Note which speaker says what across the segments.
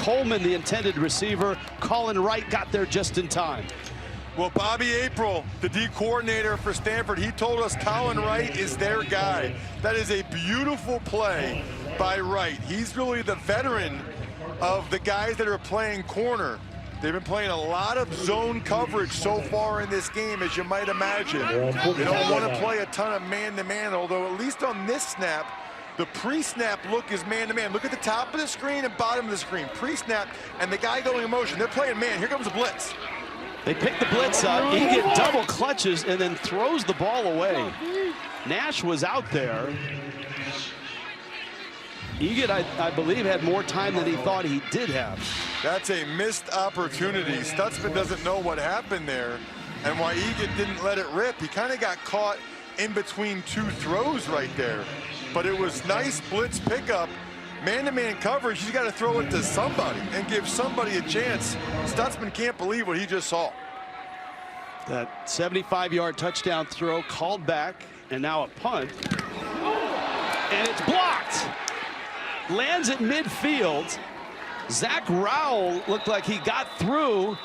Speaker 1: Coleman, the intended receiver. Colin Wright got there just in time.
Speaker 2: Well, Bobby April, the D coordinator for Stanford, he told us Colin Wright is their guy. That is a beautiful play by Wright. He's really the veteran of the guys that are playing corner. They've been playing a lot of zone coverage so far in this game, as you might imagine. They don't want to play a ton of man-to-man, although at least on this snap, the pre-snap look is man-to-man. Look at the top of the screen and bottom of the screen. Pre-snap and the guy going in motion. They're playing man. Here comes the blitz.
Speaker 1: They pick the blitz up. Egan double clutches and then throws the ball away. Nash was out there. Egan, I believe, had more time than he thought he did have.
Speaker 2: That's a missed opportunity. Stutzman doesn't know what happened there and why Egan didn't let it rip. He kind of got caught in between two throws right there. But it was nice blitz pickup. Man-to-man coverage, he's got to throw it to somebody and give somebody a chance. Stutzman can't believe what he just saw.
Speaker 1: That 75-yard touchdown throw called back, and now a punt. And it's blocked. Lands at midfield. Zach Rowell looked like he got through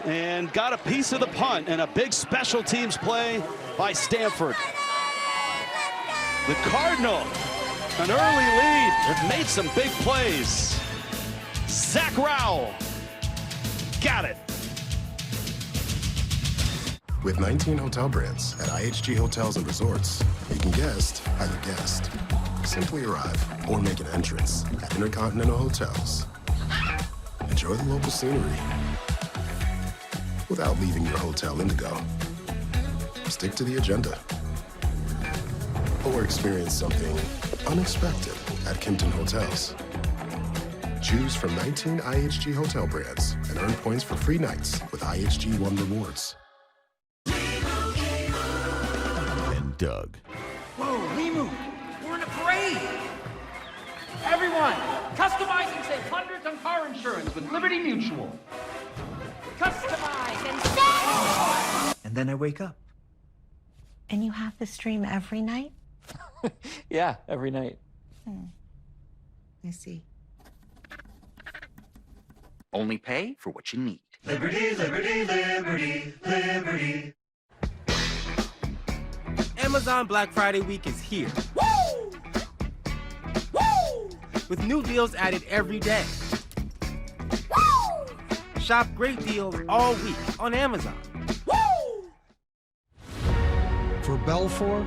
Speaker 1: and got a piece of the punt, and a big special teams play by Stanford. The Cardinal, an early lead, have made some big plays. Zach Rowell got it.
Speaker 3: With 19 hotel brands at IHG Hotels and Resorts, you can guest how you guest. Simply arrive or make an entrance at Intercontinental Hotels. Enjoy the local scenery without leaving your hotel indigo. Stick to the agenda. Or experience something unexpected at Kimpton Hotels. Choose from 19 IHG hotel brands and earn points for free nights with IHG One Rewards.
Speaker 4: And Doug.
Speaker 5: Whoa, Limu, we're in a parade. Everyone, customize and save hundreds on car insurance with Liberty Mutual. Customize and save! And then I wake up.
Speaker 6: And you have the stream every night?
Speaker 5: Yeah, every night.
Speaker 6: I see.
Speaker 7: Only pay for what you need.
Speaker 8: Liberty, liberty, liberty, liberty.
Speaker 9: Amazon Black Friday week is here. Woo! Woo! With new deals added every day. Woo! Shop great deals all week on Amazon. Woo!
Speaker 10: For Belfour,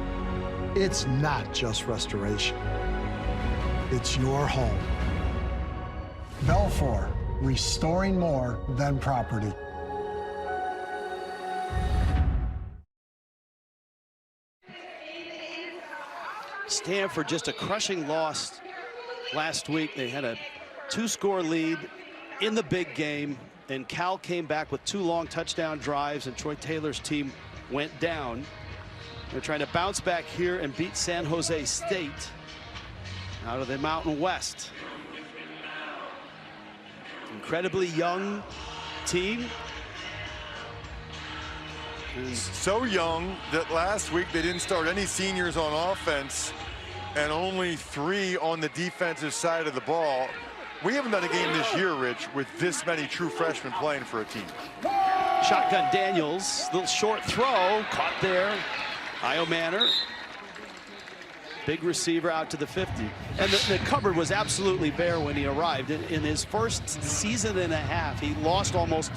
Speaker 10: it's not just restoration. It's your home. Belfour, restoring more than property.
Speaker 1: Stanford, just a crushing loss last week. They had a 2-score lead in the big game, and Cal came back with 2 long touchdown drives, and Troy Taylor's team went down. They're trying to bounce back here and beat San Jose State out of the Mountain West. Incredibly young team.
Speaker 2: So young that last week they didn't start any seniors on offense and only 3 on the defensive side of the ball. We haven't done a game this year, Rich, with this many true freshmen playing for a team.
Speaker 1: Shotgun Daniels, little short throw, caught there. Io Manor, big receiver out to the 50. And the cupboard was absolutely bare when he arrived. In his first season and a half, he lost almost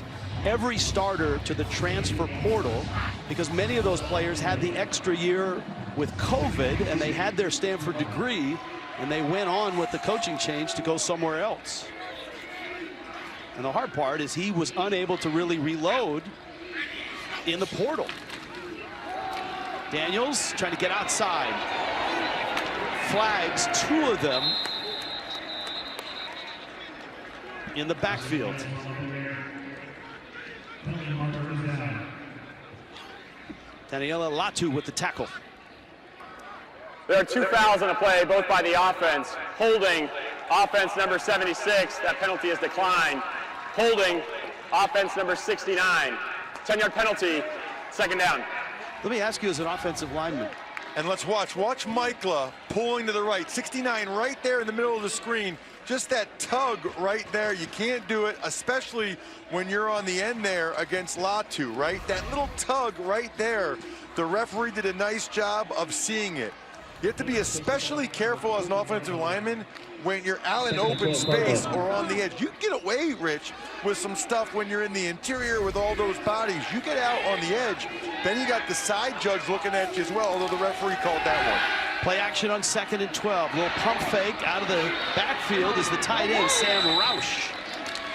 Speaker 1: every starter to the transfer portal because many of those players had the extra year with COVID and they had their Stanford degree and they went on with the coaching change to go somewhere else. And the hard part is he was unable to really reload in the portal. Daniels trying to get outside. Flags, 2 of them in the backfield. Daniela Latu with the tackle.
Speaker 11: There are 2 fouls on a play, both by the offense. Holding, offense number 76, that penalty is declined. Holding, offense number 69. 10-yard penalty, 2nd down.
Speaker 1: Let me ask you as an offensive lineman.
Speaker 2: And let's watch Mikla pulling to the right. 69 right there in the middle of the screen. just that tug right there. You can't do it, especially when you're on the end there against Latu, right? That little tug right there. The referee did a nice job of seeing it. You have to be especially careful as an offensive lineman when you're out in open space or on the edge. You can get away, Rich, with some stuff when you're in the interior with all those bodies. You get out on the edge, then you got the side judge looking at you as well, although the referee called that one.
Speaker 1: Play action on 2nd and 12. Little pump fake out of the backfield is the tight end, Sam Roush.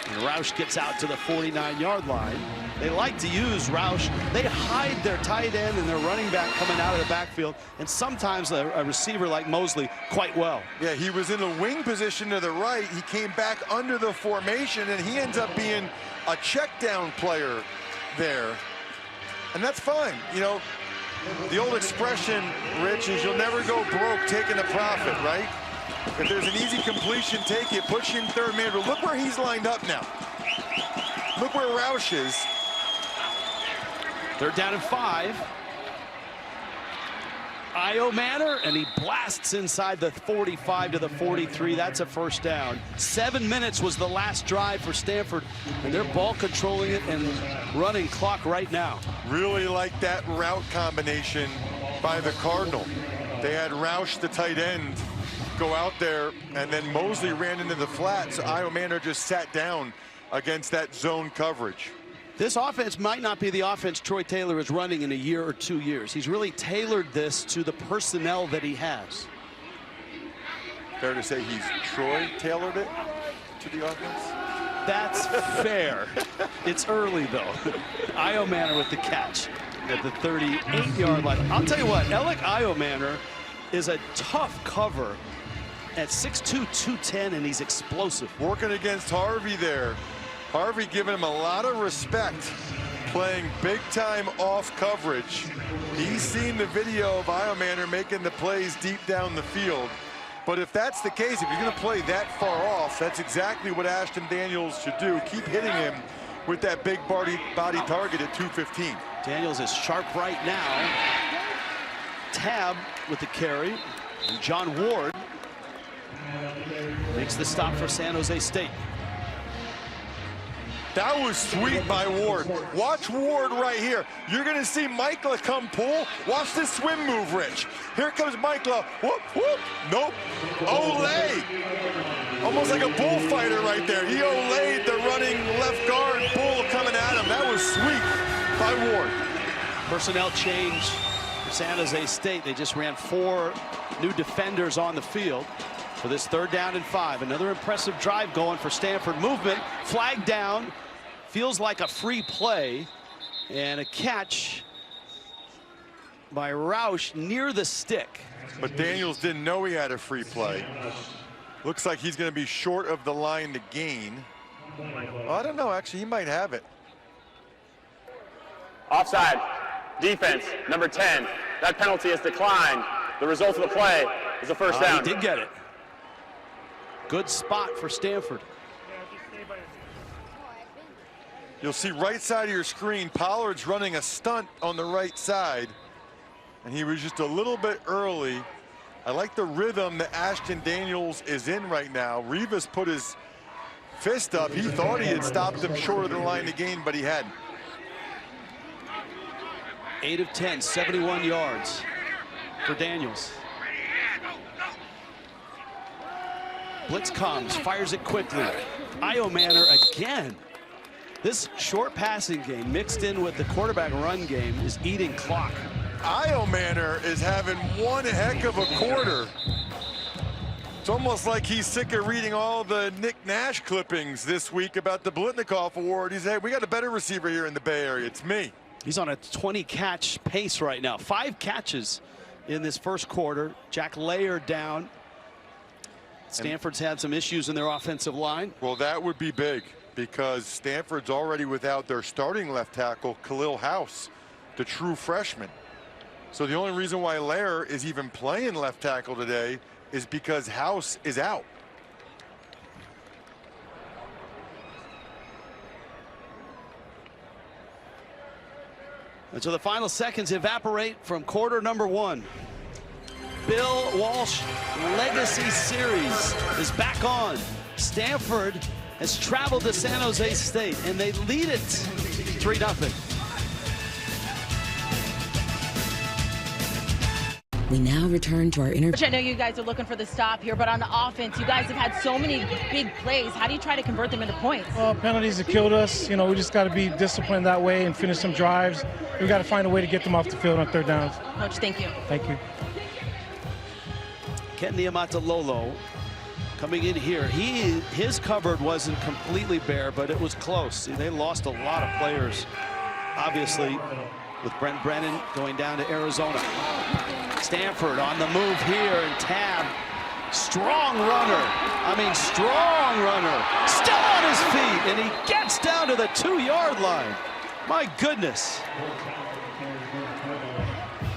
Speaker 1: And Roush gets out to the 49-yard line. They like to use Roush. They hide their tight end and their running back coming out of the backfield, and sometimes a receiver like Mosley quite well.
Speaker 2: Yeah, he was in a wing position to the right. He came back under the formation, and he ends up being a check down player there. And that's fine. You know, the old expression, Rich, is you'll never go broke taking a profit, right? If there's an easy completion, take it, push you in third man. But look where he's lined up now. Look where Roush is.
Speaker 1: 3rd down and 5. Io Manor, and he blasts inside the 45 to the 43. That's a 1st down. 7 minutes was the last drive for Stanford, and they're ball controlling it and running clock right now.
Speaker 2: Really like that route combination by the Cardinal. They had Roush, the tight end, go out there, and then Mosley ran into the flat, so Io Manor just sat down against that zone coverage.
Speaker 1: This offense might not be the offense Troy Taylor is running in a year or 2 years. He's really tailored this to the personnel that he has.
Speaker 2: Fair to say he's Troy tailored it to the offense?
Speaker 1: That's fair. It's early, though. Io Manor with the catch at the 38-yard line. I'll tell you what, Alec Io Manor is a tough cover at 6'2", 210, and he's explosive.
Speaker 2: Working against Harvey there. Harvey giving him a lot of respect, playing big-time off coverage. He's seen the video of Io Manor making the plays deep down the field. But if that's the case, if you're going to play that far off, that's exactly what Ashton Daniels should do. Keep hitting him with that big body target at 215.
Speaker 1: Daniels is sharp right now. Tab with the carry. And John Ward makes the stop for San Jose State.
Speaker 2: That was sweet by Ward. Watch Ward right here. You're going to see Michael come pull. Watch this swim move, Rich. Here comes Michael. Whoop, whoop. Nope. Olay. Almost like a bullfighter right there. He olayed the running left guard. Bull coming at him. That was sweet by Ward.
Speaker 1: Personnel change for San Jose State. They just ran 4 new defenders on the field for this 3rd down and 5. Another impressive drive going for Stanford. Movement, flag down. Feels like a free play, and a catch by Roush near the stick.
Speaker 2: But Daniels didn't know he had a free play. Looks like he's going to be short of the line to gain. I don't know, actually, he might have it.
Speaker 11: Offside. Defense, number 10. That penalty is declined. The result of the play is a 1st down.
Speaker 1: He did get it. Good spot for Stanford.
Speaker 2: You'll see right side of your screen, Pollard's running a stunt on the right side, and he was just a little bit early. I like the rhythm that Ashton Daniels is in right now. Rivas put his fist up. He thought he had stopped him short of the line to gain, but he hadn't.
Speaker 1: 8 of 10, 71 yards for Daniels. Blitz comes, fires it quickly. Io Manor again. This short passing game mixed in with the quarterback run game is eating clock.
Speaker 2: Io Manor is having one heck of a quarter. It's almost like he's sick of reading all the Nick Nash clippings this week about the Blitnikoff Award. He's, hey, we got a better receiver here in the Bay Area. It's me.
Speaker 1: He's on a 20-catch pace right now. 5 catches in this 1st quarter. Jack Layer down. Stanford's had some issues in their offensive line.
Speaker 2: Well, that would be big, because Stanford's already without their starting left tackle, Khalil House, the true freshman. So the only reason why Lair is even playing left tackle today is because House is out.
Speaker 1: And so the final seconds evaporate from quarter number 1. Bill Walsh Legacy Series is back on Stanford has traveled to San Jose State, and they lead it 3-0.
Speaker 12: We now return to our interview.
Speaker 13: I know you guys are looking for the stop here, but on the offense, you guys have had so many big plays. How do you try to convert them into points?
Speaker 14: Well, penalties have killed us. You know, we just got to be disciplined that way and finish some drives. We got to find a way to get them off the field on third downs.
Speaker 13: Coach, thank you.
Speaker 14: Thank you.
Speaker 1: Ken Niumatalolo coming in here. His cupboard wasn't completely bare, but it was close. See, they lost a lot of players, obviously, with Brent Brennan going down to Arizona. Stanford on the move here, and Tab, strong runner. I mean, strong runner. Still on his feet, and he gets down to the 2-yard line. My goodness.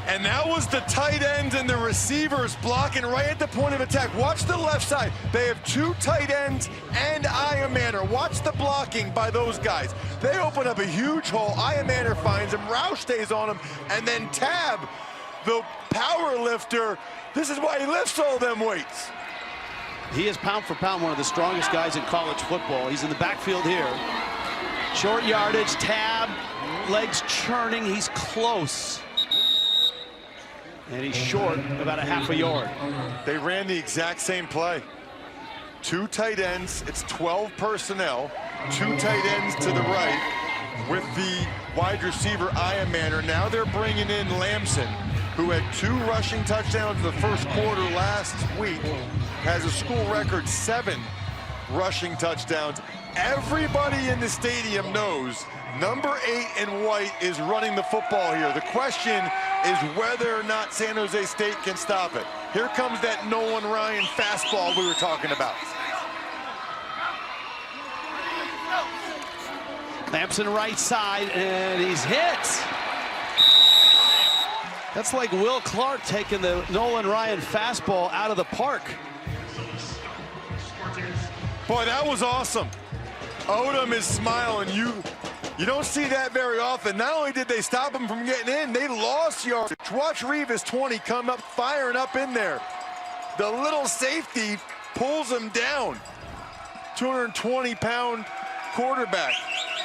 Speaker 2: And that was the tight ends and the receivers blocking right at the point of attack. Watch the left side. They have 2 tight ends and Iamander. Watch the blocking by those guys. They open up a huge hole. Iamander finds him. Roush stays on him. And then Tab, the power lifter, this is why he lifts all them weights.
Speaker 1: He is pound for pound one of the strongest guys in college football. He's in the backfield here. Short yardage, Tab, legs churning. He's close. And he's short about a half a yard.
Speaker 2: They ran the exact same play. 2 tight ends, it's 12 personnel, 2 tight ends to the right with the wide receiver Iamander. Now they're bringing in Lamson, who had 2 rushing touchdowns in the first quarter last week, has a school record 7 rushing touchdowns. Everybody in the stadium knows number 8 in white is running the football here. The question is whether or not San Jose State can stop it. Here comes that Nolan Ryan fastball we were talking about.
Speaker 1: Lamson right side, and he's hit. That's like Will Clark taking the Nolan Ryan fastball out of the park.
Speaker 2: Boy, that was awesome. Odom is smiling. You don't see that very often. Not only did they stop him from getting in, they lost yardage. Watch Revis 20 come up, firing up in there. The little safety pulls him down. 220-pound quarterback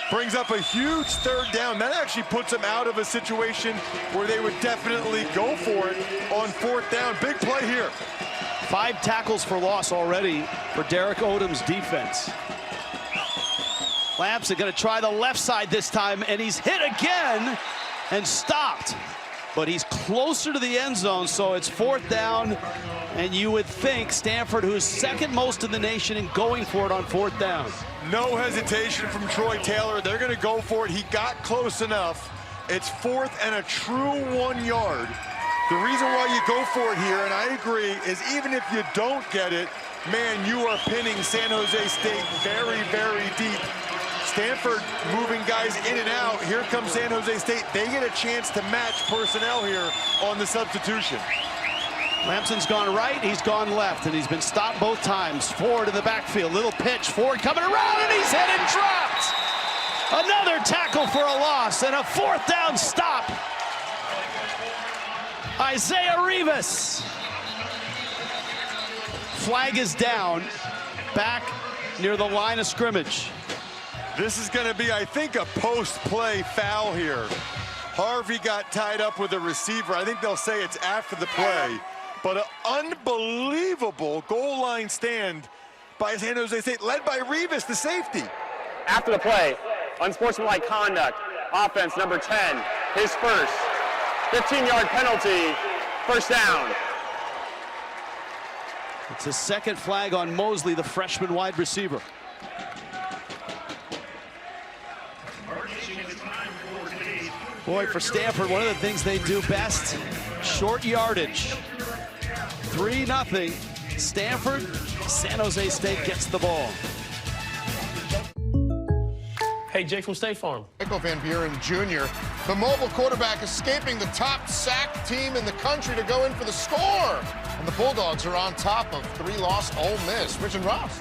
Speaker 2: brings up a huge third down. That actually puts them out of a situation where they would definitely go for it on 4th down. Big play here.
Speaker 1: 5 tackles for loss already for Derek Odom's defense. Lamson going to try the left side this time, and he's hit again and stopped. But he's closer to the end zone, so it's 4th down, and you would think Stanford, who's 2nd most in the nation, in going for it on 4th down.
Speaker 2: No hesitation from Troy Taylor. They're going to go for it. He got close enough. It's 4th and a true 1 yard. The reason why you go for it here, and I agree, is even if you don't get it, man, you are pinning San Jose State very, very deep. Stanford moving guys in and out. Here comes San Jose State. They get a chance to match personnel here on the substitution.
Speaker 1: Lamson's gone right, he's gone left, and he's been stopped both times. Ford in the backfield, little pitch. Ford coming around, and he's hit and dropped. Another tackle for a loss, and a 4th down stop. Isaiah Revis. Flag is down, back near the line of scrimmage.
Speaker 2: This is going to be, I think, a post-play foul here. Harvey got tied up with a receiver. I think they'll say it's after the play. But an unbelievable goal line stand by San Jose State, led by Revis, the safety.
Speaker 11: After the play, unsportsmanlike conduct, offense number 10, his first. 15-yard penalty, 1st down.
Speaker 1: It's a 2nd flag on Mosley, the freshman wide receiver. Boy, for Stanford, one of the things they do best, short yardage. 3-0. Stanford, San Jose State gets the ball.
Speaker 15: Hey, Jake from State Farm.
Speaker 16: Michael Van Buren Jr., the mobile quarterback, escaping the top sack team in the country to go in for the score. And the Bulldogs are on top of 3-loss Ole Miss. Rich and Ross.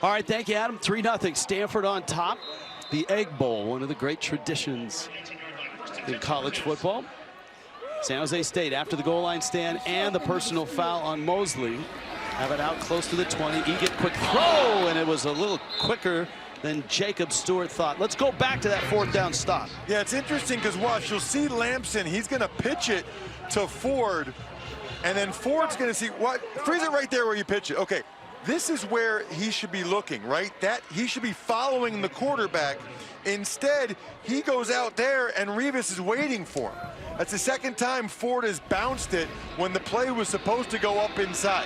Speaker 1: All right, thank you, Adam. 3-0. Stanford on top. The Egg Bowl, one of the great traditions in college football. San Jose State, after the goal line stand and the personal foul on Mosley, have it out close to the 20. Eget quick throw, and it was a little quicker than Jacob Stewart thought. Let's go back to that 4th down stop.
Speaker 2: Yeah, it's interesting because watch, you'll see Lampson. He's going to pitch it to Ford, and then Ford's going to see what. Freeze it right there where you pitch it. Okay, this is where he should be looking, right? That he should be following the quarterback. Instead, he goes out there, and Rivas is waiting for him. That's the 2nd time Ford has bounced it when the play was supposed to go up inside.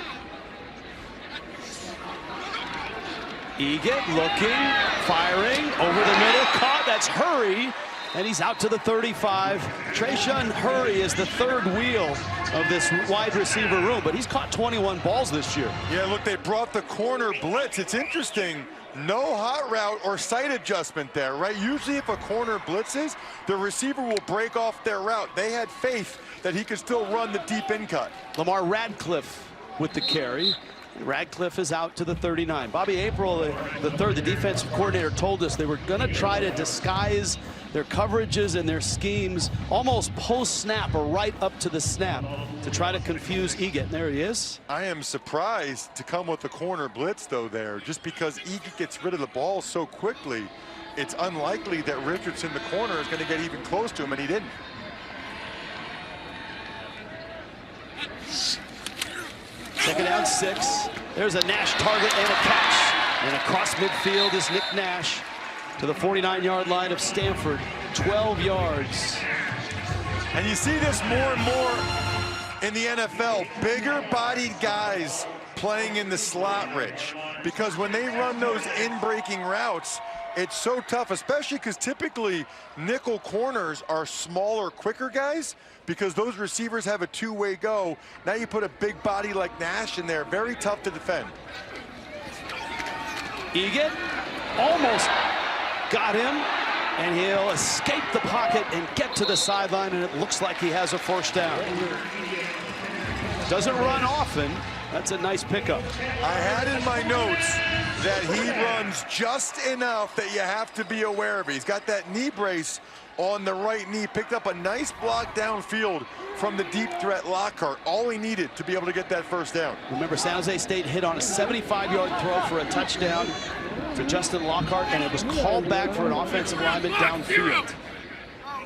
Speaker 1: Eget looking, firing, over the middle, caught, that's Hurry, and he's out to the 35. Trayshawn Hurry is the 3rd wheel of this wide receiver room, but he's caught 21 balls this year.
Speaker 2: Yeah, look, they brought the corner blitz. It's interesting, no hot route or sight adjustment there, right? Usually if a corner blitzes, the receiver will break off their route. They had faith that he could still run the deep in cut.
Speaker 1: Lamar Radcliffe with the carry. Radcliffe is out to the 39. Bobby April, the 3rd, the defensive coordinator, told us they were going to try to disguise their coverages and their schemes almost post-snap or right up to the snap to try to confuse Eget. And there he is.
Speaker 2: I am surprised to come with the corner blitz, though, there. Just because Eget gets rid of the ball so quickly, it's unlikely that Richardson, the corner, is going to get even close to him, and he didn't.
Speaker 1: Second down, 6. There's a Nash target and a catch. And across midfield is Nick Nash to the 49-yard line of Stanford. 12 yards.
Speaker 2: And you see this more and more in the NFL. Bigger-bodied guys playing in the slot, Rich. Because when they run those in-breaking routes, it's so tough, especially because typically nickel corners are smaller, quicker guys, because those receivers have a two-way go. Now you put a big body like Nash in there, very tough to defend.
Speaker 1: Eget almost got him, and he'll escape the pocket and get to the sideline, and it looks like he has a first down. Doesn't run often. That's a nice pickup.
Speaker 2: I had in my notes that he runs just enough that you have to be aware of it. He's got that knee brace on the right knee, picked up a nice block downfield from the deep threat Lockhart. All he needed to be able to get that first down.
Speaker 1: Remember, San Jose State hit on a 75-yard throw for a touchdown to Justin Lockhart, and it was called back for an offensive lineman downfield.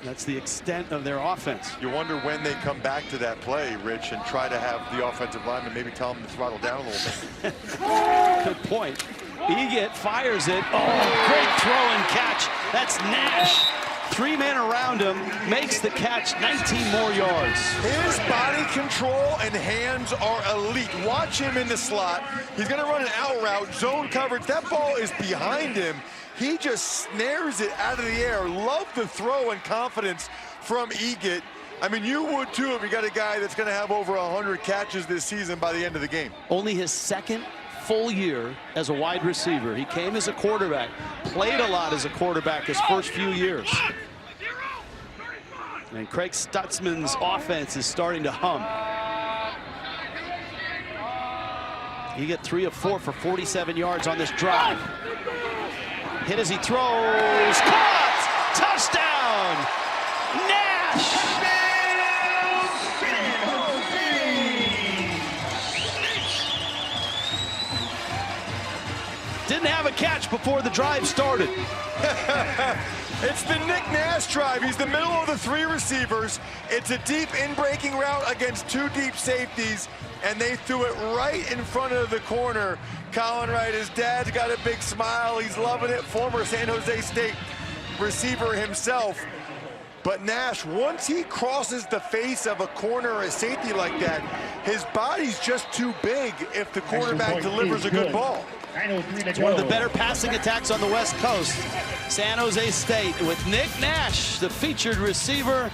Speaker 1: That's the extent of their offense.
Speaker 2: You wonder when they come back to that play, Rich, and try to have the offensive lineman maybe tell them to throttle down a little bit.
Speaker 1: Good point. Eget fires it. Oh, great throw and catch. That's Nash. 3 men around him, makes the catch, 19 more yards.
Speaker 2: His body control and hands are elite. Watch him in the slot. He's going to run an out route, zone coverage. That ball is behind him. He just snares it out of the air. Love the throw and confidence from Eget. I mean, you would too if you got a guy that's going to have over 100 catches this season by the end of the game.
Speaker 1: Only his second full year as a wide receiver. He came as a quarterback, played a lot as a quarterback his first few years. And Craig Stutzman's offense is starting to hum. He got 3 of 4 for 47 yards on this drive. Hit as he throws, caught, touchdown, Nash. Didn't have a catch before the drive started.
Speaker 2: It's the Nick Nash drive. He's the middle of the 3 receivers. It's a deep in-breaking route against 2 deep safeties, and they threw it right in front of the corner. Colin Wright, his dad's got a big smile. He's loving it. Former San Jose State receiver himself. But Nash, once he crosses the face of a corner or a safety like that, his body's just too big if the quarterback delivers a good ball.
Speaker 1: It's one of the better passing attacks on the West Coast. San Jose State with Nick Nash, the featured receiver,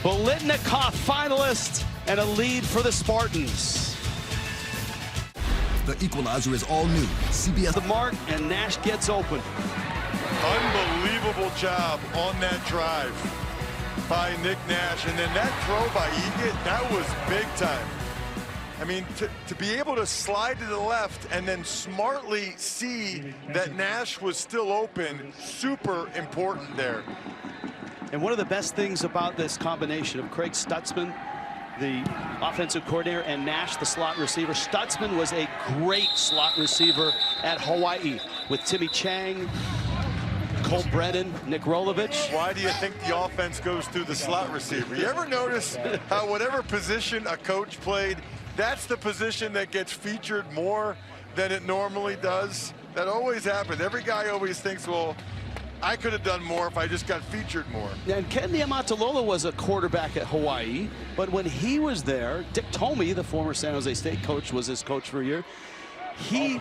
Speaker 1: Bolitnikoff finalist, and a lead for the Spartans.
Speaker 17: The Equalizer is all new. CBS.
Speaker 1: The mark, and Nash gets open.
Speaker 2: Unbelievable job on that drive by Nick Nash. And then that throw by Eget, that was big time. I mean, to be able to slide to the left and then smartly see that Nash was still open, super important there.
Speaker 1: And one of the best things about this combination of Craig Stutzman, the offensive coordinator, and Nash, the slot receiver. Stutzman was a great slot receiver at Hawaii with Timmy Chang, Cole Brennan, Nick Rolovich.
Speaker 2: Why do you think the offense goes through the slot receiver? You ever notice how whatever position a coach played, that's the position that gets featured more than it normally does? That always happens. Every guy always thinks, well, I could have done more if I just got featured more.
Speaker 1: And Ken Niumatalolo was a quarterback at Hawaii, but when he was there, Dick Tomey, the former San Jose State coach, was his coach for a year. He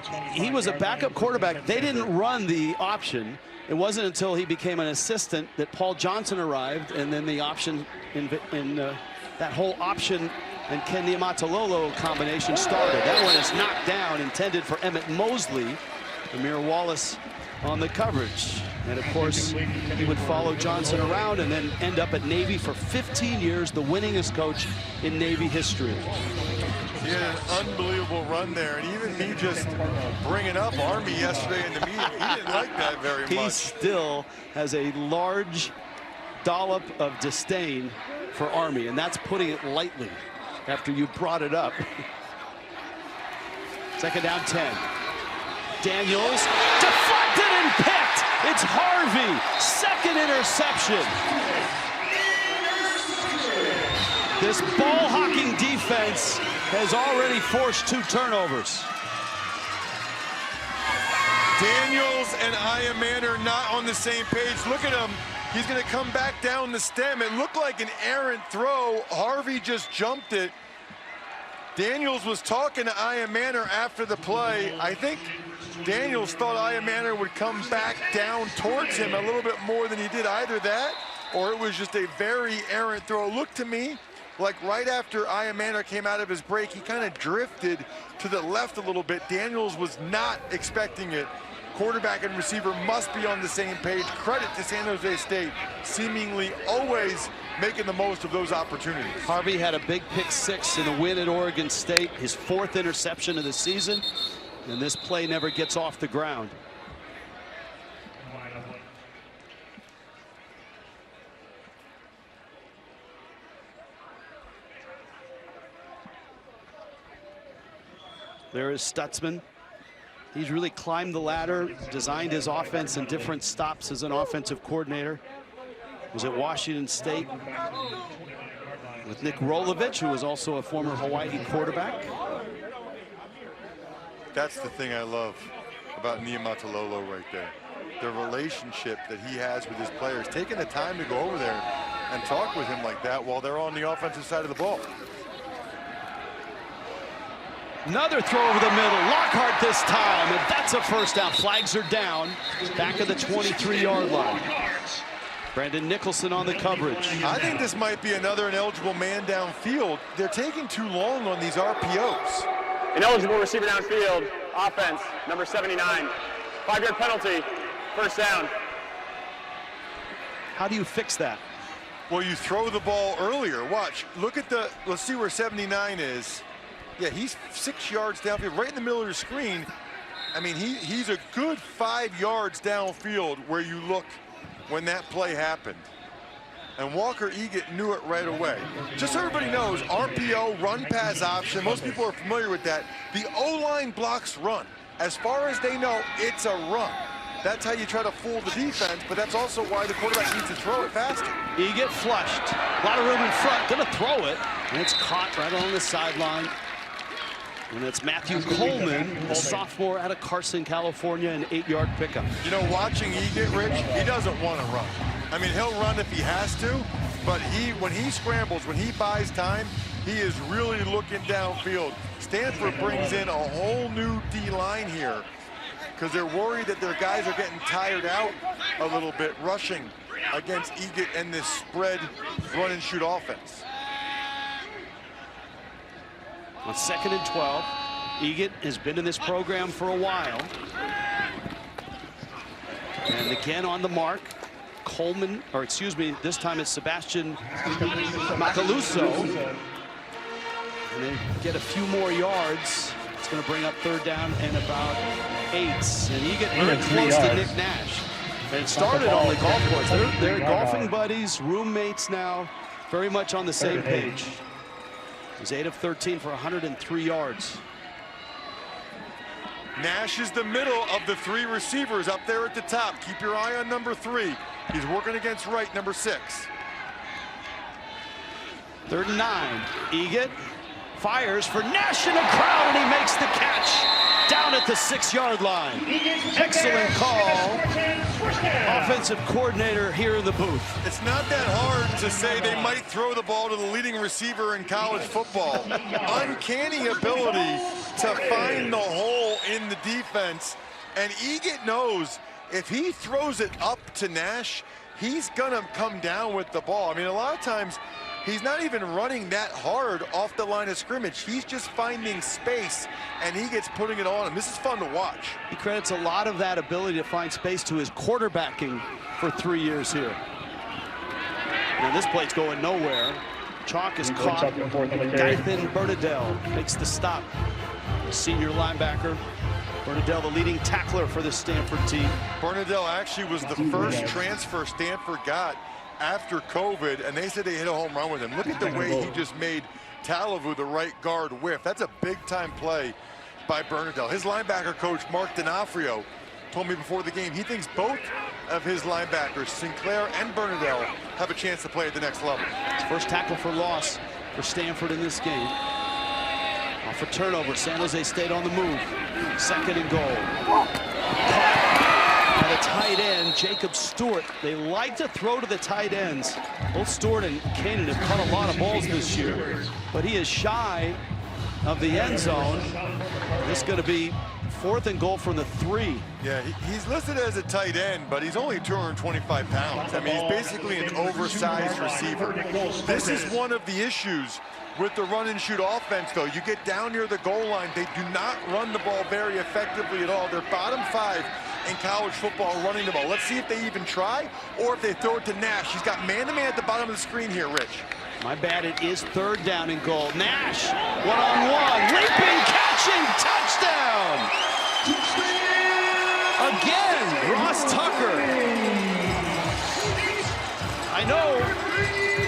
Speaker 1: was a backup quarterback. They didn't run the option. It wasn't until he became an assistant that Paul Johnson arrived, and then the option that whole option and Ken Niumatalolo combination started. That one is knocked down, intended for Emmett Mosley. Amir Wallace on the coverage. And of course, he would follow Johnson around and then end up at Navy for 15 years, the winningest coach in Navy history.
Speaker 2: He had an unbelievable run there, and even me just bringing up Army yesterday in the meeting, he didn't like that very much.
Speaker 1: He still has a large dollop of disdain for Army, and that's putting it lightly after you brought it up. Second down 10. Daniels deflected and picked. It's Harvey, second interception. This ball-hawking defense has already forced 2 turnovers.
Speaker 2: Daniels and Iaman are not on the same page. Look at him. He's going to come back down the stem. It looked like an errant throw. Harvey just jumped it. Daniels was talking to Iaman after the play. I think Daniels thought Iaman would come back down towards him a little bit more than he did. Either that, or it was just a very errant throw. Looked to me like right after Iaman came out of his break, he kind of drifted to the left a little bit. Daniels was not expecting it. Quarterback and receiver must be on the same page. Credit to San Jose State, seemingly always making the most of those opportunities.
Speaker 1: Harvey had a big pick 6 in the win at Oregon State, his 4th interception of the season, and this play never gets off the ground. There is Stutzman. He's really climbed the ladder, designed his offense in different stops as an offensive coordinator. Was at Washington State with Nick Rolovich, who was also a former Hawaii quarterback.
Speaker 2: That's the thing I love about Niumatalolo right there. The relationship that he has with his players, taking the time to go over there and talk with him like that while they're on the offensive side of the ball.
Speaker 1: Another throw over the middle. Lockhart this time, and that's a first down. Flags are down, back of the 23-yard line. Brandon Nicholson on the coverage.
Speaker 2: I think this might be another ineligible man downfield. They're taking too long on these RPOs.
Speaker 11: Ineligible receiver downfield, offense, number 79. 5-yard penalty, first down.
Speaker 1: How do you fix that?
Speaker 2: Well, you throw the ball earlier. Watch, look at the, let's see where 79 is. Yeah, he's 6 yards downfield, right in the middle of the screen. I mean, he's a good 5 yards downfield where you look when that play happened. And Walker Egan knew it right away. Just so everybody knows, RPO, run pass option, most people are familiar with that. The O-line blocks run. As far as they know, it's a run. That's how you try to fool the defense, but that's also why the quarterback needs to throw it faster.
Speaker 1: Egan flushed. A lot of room in front, gonna throw it, and it's caught right on the sideline. And it's Matthew Coleman, a sophomore out of Carson, California, an 8-yard pickup.
Speaker 2: You know, watching Egan, Rich, he doesn't want to run. I mean, he'll run if he has to, but when he scrambles, when he buys time, he is really looking downfield. Stanford brings in a whole new D-line here because they're worried that their guys are getting tired out a little bit rushing against Egan and this spread run-and-shoot offense.
Speaker 1: On 2nd and 12, Egan has been in this program for a while. And again on the mark, Coleman, or excuse me, this time it's Sebastian Macaluso. And they get a few more yards. It's going to bring up 3rd down and about 8. And Egan very close to Nick Nash. It started on the golf course. They're golfing buddies, roommates now, very much on the same page. He's 8 of 13 for 103 yards.
Speaker 2: Nash is the middle of the three receivers up there at the top. Keep your eye on number 3. He's working against Wright, number 6.
Speaker 1: 3rd and 9. Egan fires for Nash in a crowd, and he makes the catch down at the 6-yard line. Excellent call. Offensive coordinator here in the booth.
Speaker 2: It's not that hard to say they might throw the ball to the leading receiver in college football. Uncanny ability to find the hole in the defense. And Egan knows if he throws it up to Nash, he's gonna come down with the ball. I mean, a lot of times he's not even running that hard off the line of scrimmage. He's just finding space, and he gets putting it on him. This is fun to watch.
Speaker 1: He credits a lot of that ability to find space to his quarterbacking for 3 years here. Now this play's going nowhere. Chalk is caught. Dyson Bernadelle makes the stop. Senior linebacker. Bernadelle, the leading tackler for the Stanford team.
Speaker 2: Bernadelle actually was the first transfer Stanford got after COVID, and they said they hit a home run with him. Look at the way he just made Talavu, the right guard, whiff. That's a big-time play by Bernadelle. His linebacker coach, Mark D'Onofrio, told me before the game he thinks both of his linebackers, Sinclair and Bernadelle, have a chance to play at the next level.
Speaker 1: First tackle for loss for Stanford in this game. Off a turnover, San Jose State on the move. 2nd and goal. By the tight end, Jacob Stewart. They like to throw to the tight ends. Both Stewart and Kanan have caught a lot of balls this year, but he is shy of the end zone. This is going to be 4th and goal from the 3.
Speaker 2: Yeah, he's listed as a tight end, but he's only 225 pounds. I mean, he's basically an oversized receiver. This is one of the issues with the run and shoot offense, though. You get down near the goal line, they do not run the ball very effectively at all. They're bottom 5 in college football running the ball. Let's see if they even try or if they throw it to Nash. He's got man-to-man at the bottom of the screen here, Rich.
Speaker 1: My bad, it is 3rd down and goal. Nash, one-on-one, leaping, catching, touchdown! Again, Ross Tucker. I know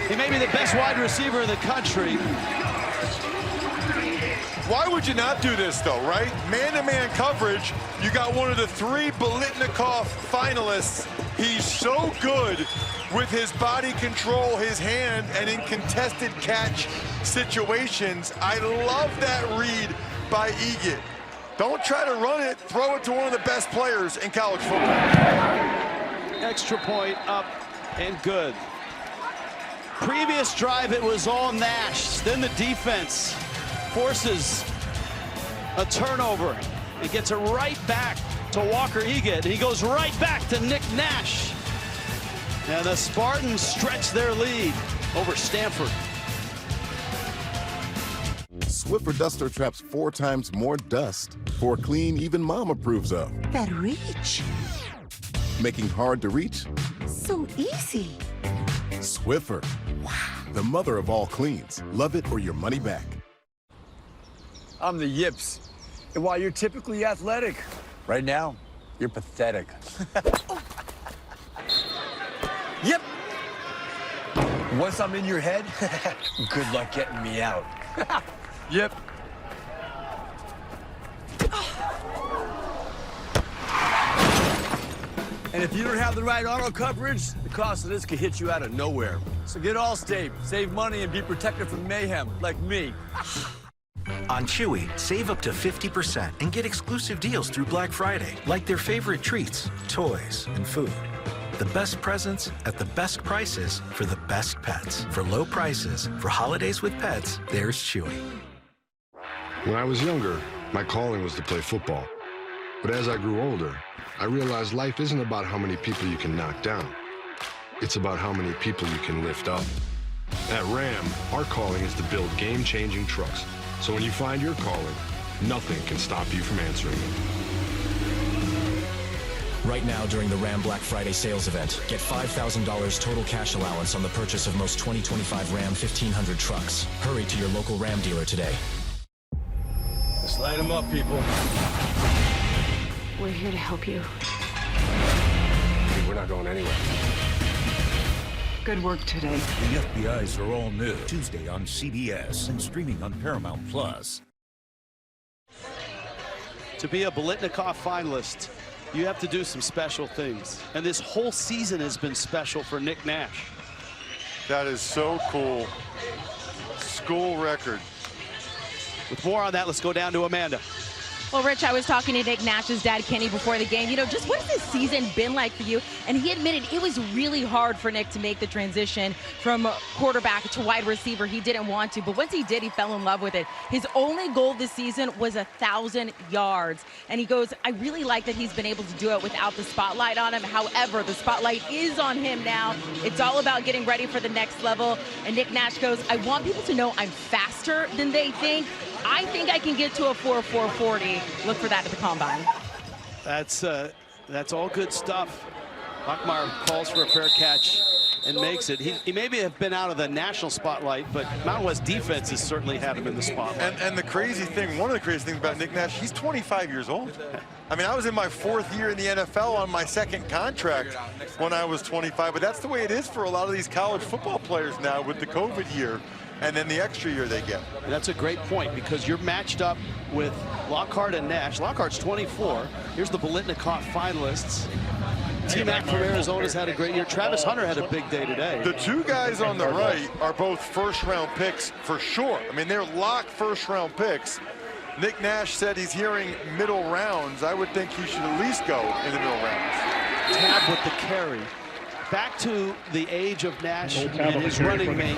Speaker 1: he may be the best wide receiver in the country.
Speaker 2: Why would you not do this, though, right? Man-to-man coverage. You got one of the 3 Biletnikoff finalists. He's so good with his body control, his hand, and in contested catch situations. I love that read by Egan. Don't try to run it. Throw it to one of the best players in college football.
Speaker 1: Extra point up and good. Previous drive, it was all Nash. Then the defense forces a turnover and gets it right back to Walker Egan. And he goes right back to Nick Nash. And the Spartans stretch their lead over Stanford.
Speaker 17: Swiffer Duster traps 4 times more dust for a clean even mom approves of.
Speaker 6: That reach.
Speaker 17: Making hard to reach
Speaker 6: So easy.
Speaker 17: Swiffer. Wow. The mother of all cleans. Love it or your money back.
Speaker 18: I'm the Yips. And while you're typically athletic, right now, you're pathetic. Yep. Once I'm in your head, good luck getting me out. Yep. And if you don't have the right auto coverage, the cost of this could hit you out of nowhere. So get Allstate, save money, and be protected from mayhem, like me.
Speaker 19: On Chewy, save up to 50% and get exclusive deals through Black Friday, like their favorite treats, toys, and food. The best presents at the best prices for the best pets. For low prices, for holidays with pets, there's Chewy.
Speaker 20: When I was younger, my calling was to play football. But as I grew older, I realized life isn't about how many people you can knock down. It's about how many people you can lift up. At Ram, our calling is to build game-changing trucks. So when you find your calling, nothing can stop you from answering it.
Speaker 21: Right now, during the Ram Black Friday sales event, get $5,000 total cash allowance on the purchase of most 2025 Ram 1500 trucks. Hurry to your local Ram dealer today.
Speaker 18: Just light them up, people.
Speaker 22: We're here to help you.
Speaker 18: We're
Speaker 20: We're not going anywhere.
Speaker 6: Good work today.
Speaker 8: The FBI's are all new. Tuesday on CBS and streaming on Paramount Plus.
Speaker 1: To be a Biletnikoff finalist, you have to do some special things. And this whole season has been special for Nick Nash.
Speaker 2: That is so cool. School record.
Speaker 1: With more on that, let's go down to Amanda.
Speaker 13: Well, Rich, I was talking to Nick Nash's dad, Kenny, before the game. You know, just what has this season been like for you? And he admitted it was really hard for Nick to make the transition from quarterback to wide receiver. He didn't want to, but once he did, he fell in love with it. His only goal this season was 1,000 yards. And he goes, I really like that he's been able to do it without the spotlight on him. However, the spotlight is on him now. It's all about getting ready for the next level. And Nick Nash goes, I want people to know I'm faster than they think. I think I can get to a 4.40. Look for that at the combine.
Speaker 1: That's all good stuff. Bachmeier calls for a fair catch and makes it. He maybe have been out of the national spotlight, but Mountain West defense has certainly had him in the spotlight.
Speaker 2: And the crazy thing, one of the crazy things about Nick Nash, he's 25 years old. I mean, I was in my 4th year in the NFL on my 2nd contract when I was 25, but that's the way it is for a lot of these college football players now with the COVID year and then the extra year they get.
Speaker 1: And that's a great point, because you're matched up with Lockhart and Nash. Lockhart's 24. Here's the Biletnikoff finalists. T-Mac from Arizona's had a great year. Travis Hunter had a big day today.
Speaker 2: The two guys on the right are both first-round picks for sure. I mean, they're locked first-round picks. Nick Nash said he's hearing middle rounds. I would think he should at least go in the middle rounds.
Speaker 1: Tab with the carry. Back to the age of Nash and his running mate,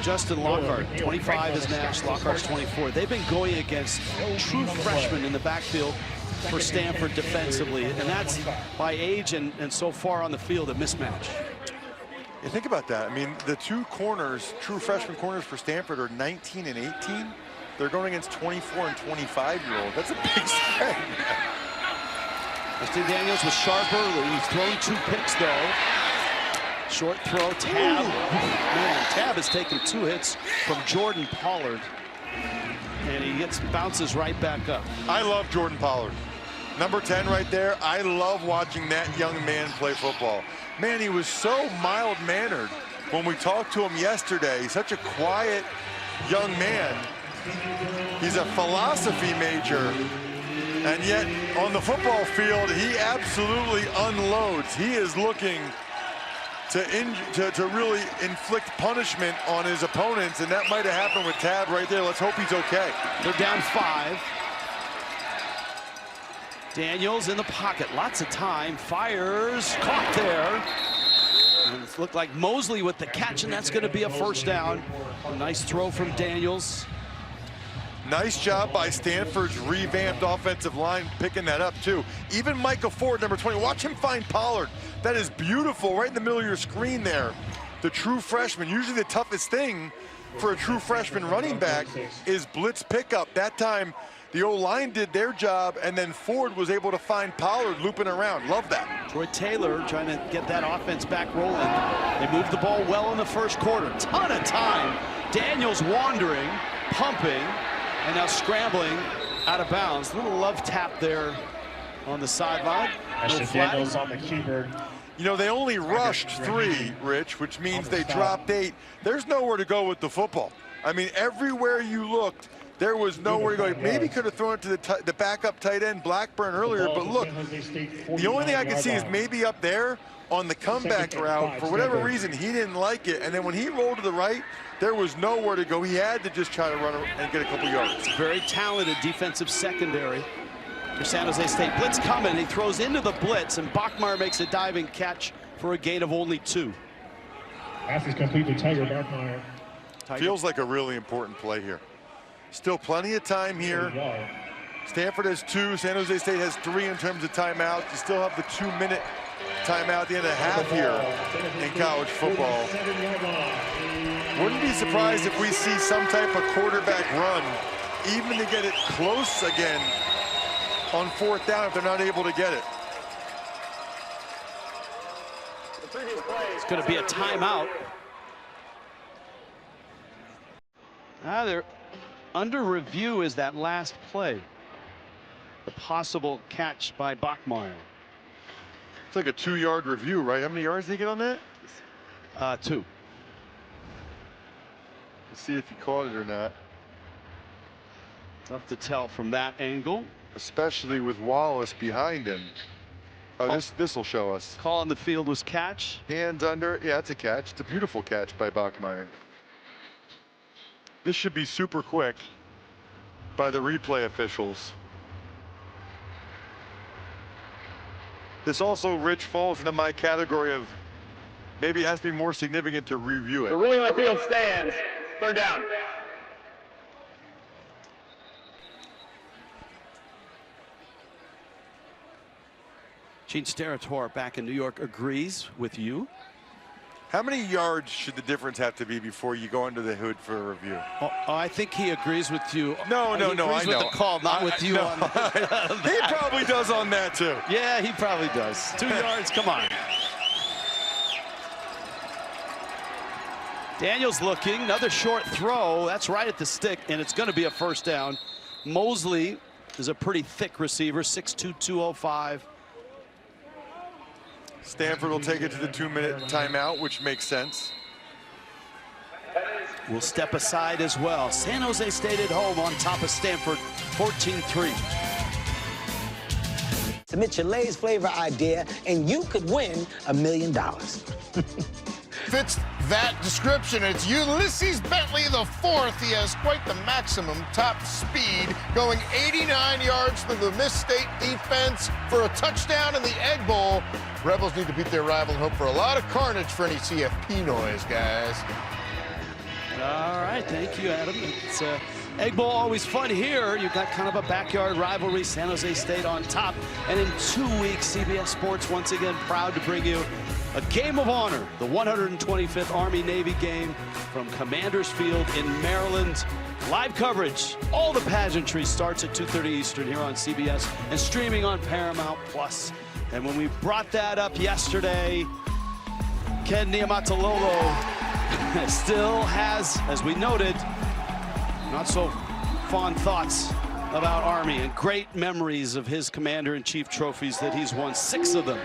Speaker 1: Justin Lockhart. 25 is Nash, Lockhart's 24. They've been going against true freshmen in the backfield for Stanford defensively, and that's by age and so far on the field a mismatch.
Speaker 2: You think about that. I mean, the two corners, true freshman corners for Stanford, are 19 and 18. They're going against 24 and 25-year-olds. That's a big spread.
Speaker 1: Justin Daniels was sharp early. He's thrown 2 picks, though. Short throw, Tab. Man, Tab has taken 2 hits from Jordan Pollard. And he bounces right back up.
Speaker 2: I love Jordan Pollard. Number 10 right there. I love watching that young man play football. Man, he was so mild-mannered when we talked to him yesterday. Such a quiet young man. He's a philosophy major. And yet, on the football field, he absolutely unloads. He is looking to really inflict punishment on his opponents, and that might have happened with Tab right there. Let's hope he's okay.
Speaker 1: They're down 5. Daniels in the pocket, lots of time, fires, caught there. And it looked like Mosley with the catch, and that's going to be a first down. A nice throw from Daniels.
Speaker 2: Nice job by Stanford's revamped offensive line picking that up, too. Even Micah Ford, number 20, watch him find Pollard. That is beautiful, right in the middle of your screen there. The true freshman, usually the toughest thing for a true freshman running back is blitz pickup. That time, the O-line did their job, and then Ford was able to find Pollard looping around. Love that.
Speaker 1: Troy Taylor trying to get that offense back rolling. They moved the ball well in the first quarter. Ton of time. Daniels wandering, pumping, and now scrambling out of bounds. Little love tap there on the sideline. No
Speaker 14: Daniels on the keyboard.
Speaker 2: You know, they only rushed 3, Rich, which means they dropped 8. There's nowhere to go with the football. I mean, everywhere you looked, there was nowhere to go. Maybe could have thrown it to the backup tight end, Blackburn, earlier, but look, the only thing I can see is maybe up there on the comeback route. For whatever reason, he didn't like it, and then when he rolled to the right, there was nowhere to go. He had to just try to run and get a couple yards.
Speaker 1: Very talented defensive secondary for San Jose State. Blitz coming, and he throws into the blitz, and Bachmeier makes a diving catch for a gain of only 2.
Speaker 14: Pass is complete to Tiger Bachmeier.
Speaker 2: Feels like a really important play here. Still plenty of time here. Stanford has 2, San Jose State has 3 in terms of timeouts. You still have the 2-minute timeout at the end of half here in college football. Wouldn't be surprised if we see some type of quarterback run, even to get it close again on 4th down if they're not able to get it.
Speaker 1: It's going to be a timeout. They're under review is that last play. The possible catch by Bachmeier.
Speaker 2: It's like a 2-yard review, right? How many yards did he get on that?
Speaker 1: 2.
Speaker 2: Let's see if he caught it or not.
Speaker 1: Tough to tell from that angle.
Speaker 2: Especially with Wallace behind him. Oh, this will show us.
Speaker 1: Call on the field was catch.
Speaker 2: Hands under. Yeah, it's a catch. It's a beautiful catch by Bachmeier. This should be super quick by the replay officials. This also, Rich, falls into my category of maybe it has to be more significant to review it.
Speaker 11: The ruling on the field stands. Third down.
Speaker 1: Gene Steratore back in New York agrees with you.
Speaker 2: How many yards should the difference have to be before you go under the hood for a review?
Speaker 1: Oh, I think he agrees with you.
Speaker 2: No,
Speaker 1: he
Speaker 2: I
Speaker 1: agrees
Speaker 2: know.
Speaker 1: with the call, not with you.
Speaker 2: No.
Speaker 1: On
Speaker 2: He probably does on that too.
Speaker 1: Yeah, he probably does. 2 yards, come on. Daniels looking, another short throw. That's right at the stick, and it's going to be a first down. Mosley is a pretty thick receiver, 6'2", 205.
Speaker 2: Stanford will take it to the 2-minute timeout, which makes sense.
Speaker 1: Will step aside as well. San Jose State at home on top of Stanford, 14-3.
Speaker 3: Submit your Lay's flavor idea, and you could win $1 million.
Speaker 16: Fits that description. It's Ulysses Bentley IV. He has quite the maximum top speed, going 89 yards through the Miss State defense for a touchdown in the Egg Bowl. Rebels need to beat their rival and hope for a lot of carnage for any CFP noise, guys.
Speaker 1: All right, thank you, Adam. It's Egg Bowl always fun here. You've got kind of a backyard rivalry, San Jose State on top. And in 2 weeks, CBS Sports once again proud to bring you a game of honor, the 125th Army-Navy game from Commanders Field in Maryland. Live coverage, all the pageantry starts at 2:30 Eastern here on CBS and streaming on Paramount Plus. And when we brought that up yesterday, Ken Niumatalolo still has, as we noted, not so fond thoughts about Army and great memories of his Commander-in-Chief trophies that he's won 6 of them.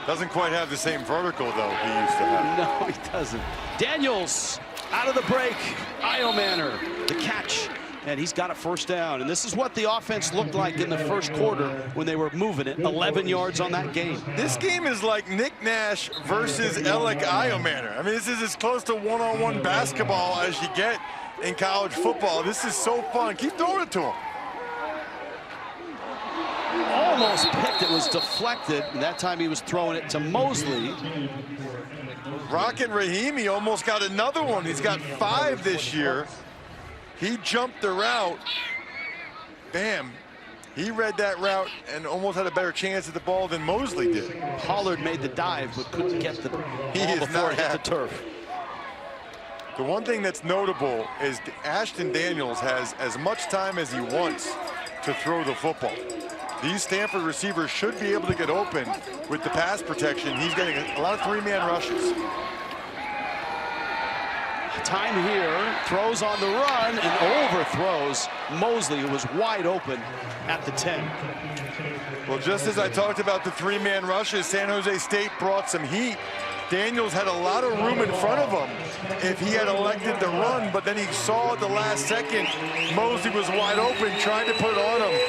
Speaker 2: Doesn't quite have the same vertical, though, he used to have.
Speaker 1: No, he doesn't. Daniels out of the break. Iomanner, the catch, and he's got a first down. And this is what the offense looked like in the first quarter when they were moving it. 11 yards on that game.
Speaker 2: This game is like Nick Nash versus Alec Iomanner. I mean, this is as close to one-on-one basketball as you get in college football. This is so fun. Keep throwing it to him.
Speaker 1: Almost picked. It was deflected, and that time he was throwing it to Mosley.
Speaker 2: Rocket Rahimi almost got another one. He's got 5 this year. He jumped the route. Bam. He read that route and almost had a better chance at the ball than Mosley did.
Speaker 1: Pollard made the dive, but couldn't get the ball before it hit the turf.
Speaker 2: The one thing that's notable is Ashton Daniels has as much time as he wants to throw the football. These Stanford receivers should be able to get open with the pass protection. He's getting a lot of 3-man rushes.
Speaker 1: Time here, throws on the run and overthrows Mosley, who was wide open at the 10.
Speaker 2: Well, just as I talked about the 3-man rushes, San Jose State brought some heat. Daniels had a lot of room in front of him if he had elected to run, but then he saw at the last second Mosley was wide open, trying to put it on him.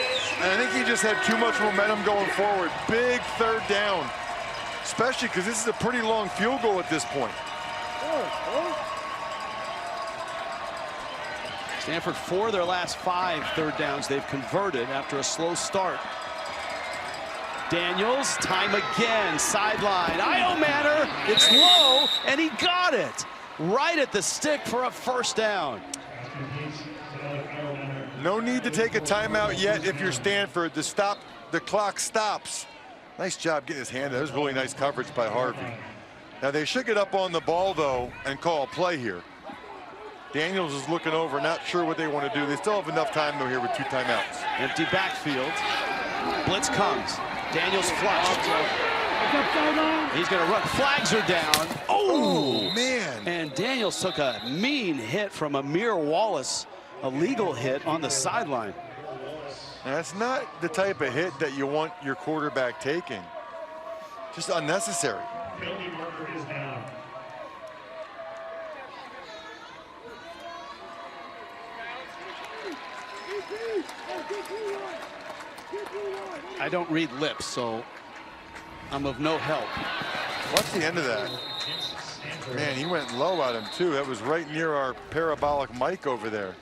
Speaker 2: And I think he just had too much momentum going forward. Big third down, especially because this is a pretty long field goal at this point.
Speaker 1: Stanford, 4 of their last 5 third downs they've converted after a slow start. Daniels, time again, sideline. Iomanner, it's low, and he got it. Right at the stick for a first down.
Speaker 2: No need to take a timeout yet if you're Stanford. The clock stops. Nice job getting his hand. That was really nice coverage by Harvey. Now they should get up on the ball, though, and call a play here. Daniels is looking over, not sure what they want to do. They still have enough time, though, here with 2 timeouts.
Speaker 1: Empty backfield. Blitz comes. Daniels flushed. He's going to run. Flags are down. Oh,
Speaker 2: man.
Speaker 1: And Daniels took a mean hit from Amir Wallace, a legal hit on the sideline.
Speaker 2: That's not the type of hit that you want your quarterback taking. Just unnecessary.
Speaker 1: I don't read lips, so I'm of no help.
Speaker 2: What's the end of that? Man, he went low at him too. That was right near our parabolic mic over there.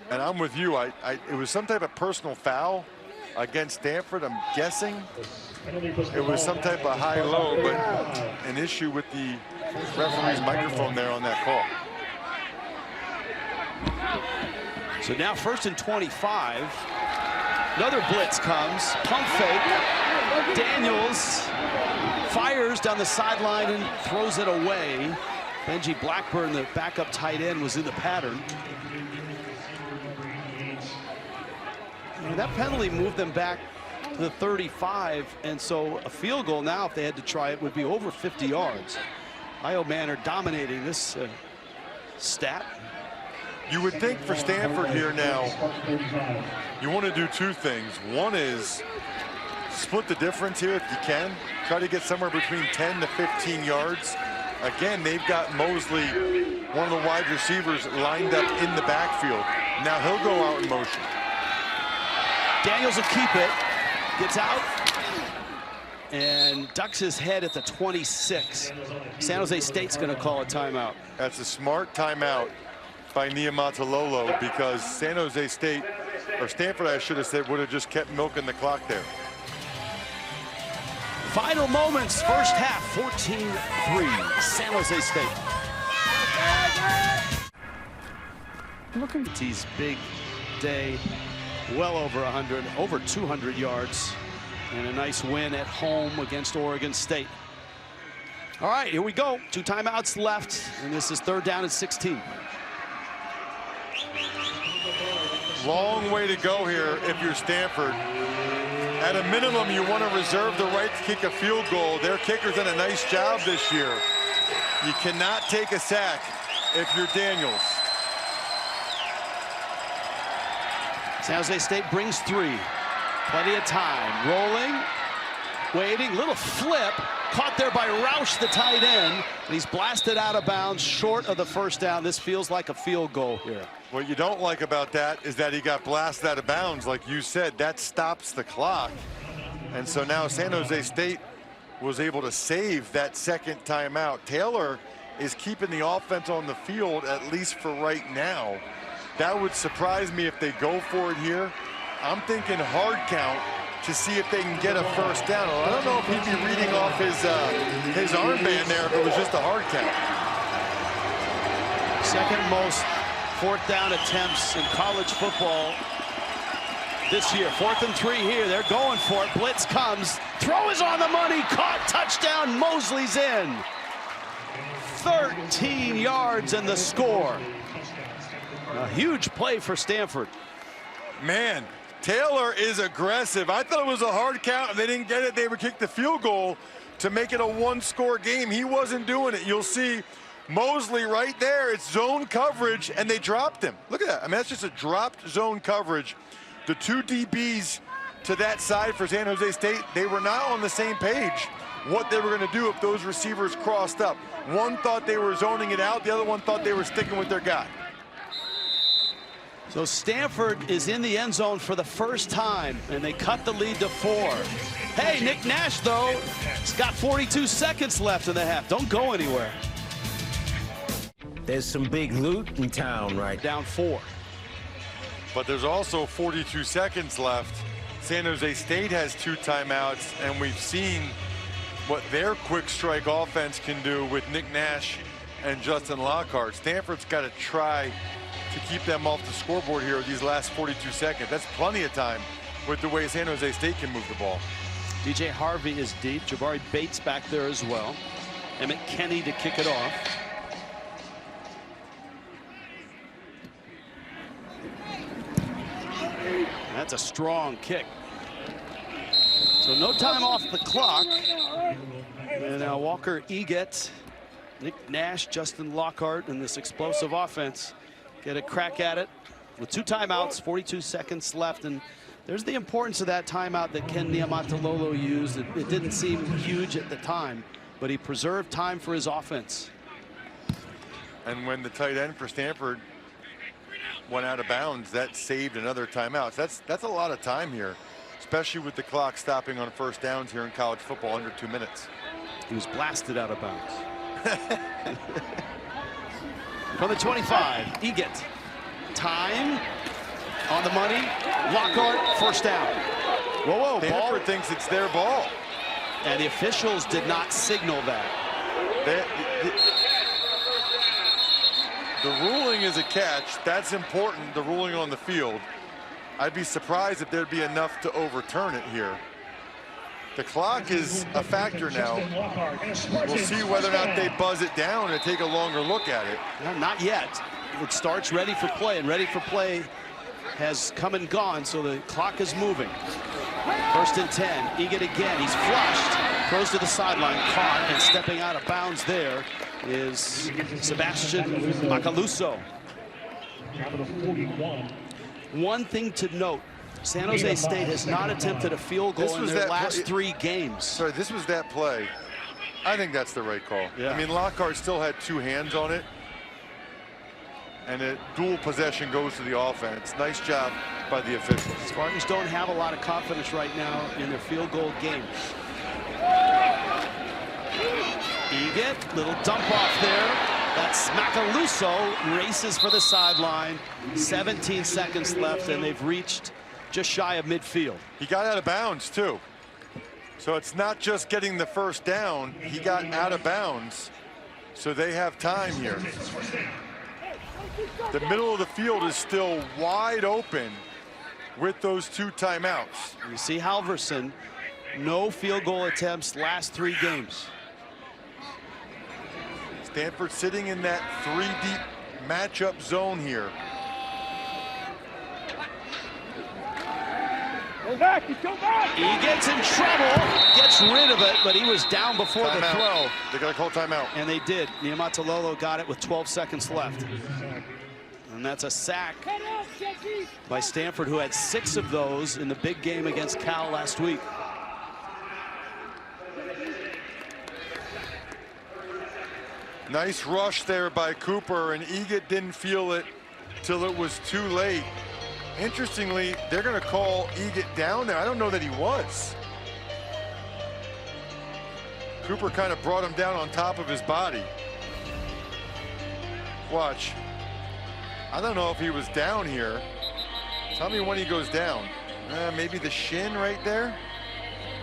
Speaker 2: And I'm with you. It was some type of personal foul against Stanford, I'm guessing. It was some type of high-low, but an issue with the referee's microphone there on that call.
Speaker 1: So now 1st and 25. Another blitz comes. Pump fake. Daniels fires down the sideline and throws it away. Benji Blackburn, the backup tight end, was in the pattern. And that penalty moved them back to the 35, and so a field goal now, if they had to try it, would be over 50 yards. Io Manor dominating this stat.
Speaker 2: You would think for Stanford here now, you want to do two things. One is split the difference here if you can. Try to get somewhere between 10 to 15 yards. Again, they've got Mosley, one of the wide receivers, lined up in the backfield. Now he'll go out in motion.
Speaker 1: Daniels will keep it, gets out, and ducks his head at the 26. San Jose State's going to call a timeout.
Speaker 2: That's a smart timeout by Niumatalolo, because San Jose State, or Stanford, I should have said, would have just kept milking the clock there.
Speaker 1: Final moments, first half, 14-3, San Jose State. Look at T's big day, well over 100, over 200 yards, and a nice win at home against Oregon State. All right, here we go. 2 timeouts left, and this is 3rd down and 16.
Speaker 2: Long way to go here if you're Stanford. At a minimum, you want to reserve the right to kick a field goal. Their kicker's done a nice job this year. You cannot take a sack if you're Daniels.
Speaker 1: San Jose State brings 3. Plenty of time. Rolling, waiting, little flip. Caught there by Roush, the tight end. And he's blasted out of bounds, short of the first down. This feels like a field goal here.
Speaker 2: What you don't like about that is that he got blasted out of bounds. Like you said, that stops the clock. And so now San Jose State was able to save that second timeout. Taylor is keeping the offense on the field, at least for right now. That would surprise me if they go for it here. I'm thinking hard count to see if they can get a first down. I don't know if he'd be reading off his armband there if it was just a hard count.
Speaker 1: Second most 4th down attempts in college football this year. 4th and 3 here. They're going for it. Blitz comes. Throw is on the money. Caught. Touchdown. Mosley's in. 13 yards and the score. A huge play for Stanford.
Speaker 2: Man, Taylor is aggressive. I thought it was a hard count. If they didn't get it, they would kick the field goal to make it a 1-score game. He wasn't doing it. You'll see Mosley right there. It's zone coverage, and they dropped him. Look at that. I mean, that's just a dropped zone coverage. The 2 DBs to that side for San Jose State, they were not on the same page what they were going to do if those receivers crossed up. One thought they were zoning it out. The other one thought they were sticking with their guy.
Speaker 1: So Stanford is in the end zone for the first time, and they cut the lead to 4. Hey, Nick Nash, though, he's got 42 seconds left in the half. Don't go anywhere.
Speaker 3: There's some big loot in town right
Speaker 1: down 4.
Speaker 2: But there's also 42 seconds left. San Jose State has 2 timeouts, and we've seen what their quick strike offense can do with Nick Nash and Justin Lockhart. Stanford's got to try to keep them off the scoreboard here with these last 42 seconds. That's plenty of time with the way San Jose State can move the ball.
Speaker 1: DJ Harvey is deep. Jabari Bates back there as well. Emmett Kenny to kick it off. That's a strong kick. So no time off the clock. And now Walker Eget, Nick Nash, Justin Lockhart, and this explosive offense get a crack at it with 2 timeouts, 42 seconds left, and There's the importance of that timeout that Ken Niumatalolo used. It didn't seem huge at the time, but he preserved time for his offense.
Speaker 2: And when the tight end for Stanford went out of bounds, that saved another timeout. That's a lot of time here, especially with the clock stopping on first downs here in college football under 2 minutes.
Speaker 1: He was blasted out of bounds. From the 25, Eget. Time on the money. Lockhart, first down. Whoa,
Speaker 2: Stanford thinks it's their ball.
Speaker 1: And the officials did not signal that.
Speaker 2: The ruling is a catch. That's important, the ruling on the field. I'd be surprised if there'd be enough to overturn it here. The clock is a factor now. We'll see whether or not they buzz it down and take a longer look at it.
Speaker 1: No, not yet. It starts ready for play, and ready for play has come and gone, so the clock is moving. First and 10. Eget again. He's flushed. Throws to the sideline. Caught, and stepping out of bounds there is Sebastian Macaluso. One thing to note, San Jose State has not attempted a field goal in their last 3 games.
Speaker 2: Sorry, this was that play. I think that's the right call.
Speaker 1: Yeah.
Speaker 2: I mean, Lockhart still had 2 hands on it. And a dual possession goes to the offense. Nice job by the officials.
Speaker 1: Spartans don't have a lot of confidence right now in their field goal game. Eget, little dump off there. That's Macaluso, races for the sideline. 17 seconds left, and they've reached just shy of midfield.
Speaker 2: He got out of bounds, too. So it's not just getting the first down. He got out of bounds. So they have time here. The middle of the field is still wide open with those 2 timeouts.
Speaker 1: You see Halverson, no field goal attempts last 3 games.
Speaker 2: Stanford sitting in that 3-deep matchup zone here.
Speaker 5: Go back, go back.
Speaker 1: He gets in trouble, gets rid of it, but he was down before the throw.
Speaker 2: They got to call timeout.
Speaker 1: And they did. Niumatalolo got it with 12 seconds left. And that's a sack by Stanford, who had 6 of those in the big game against Cal last week.
Speaker 2: Nice rush there by Cooper, and Eget didn't feel it till it was too late. Interestingly, they're going to call Eget down there. I don't know that he was. Cooper kind of brought him down on top of his body. Watch. I don't know if he was down here. Tell me when he goes down. Maybe the shin right there.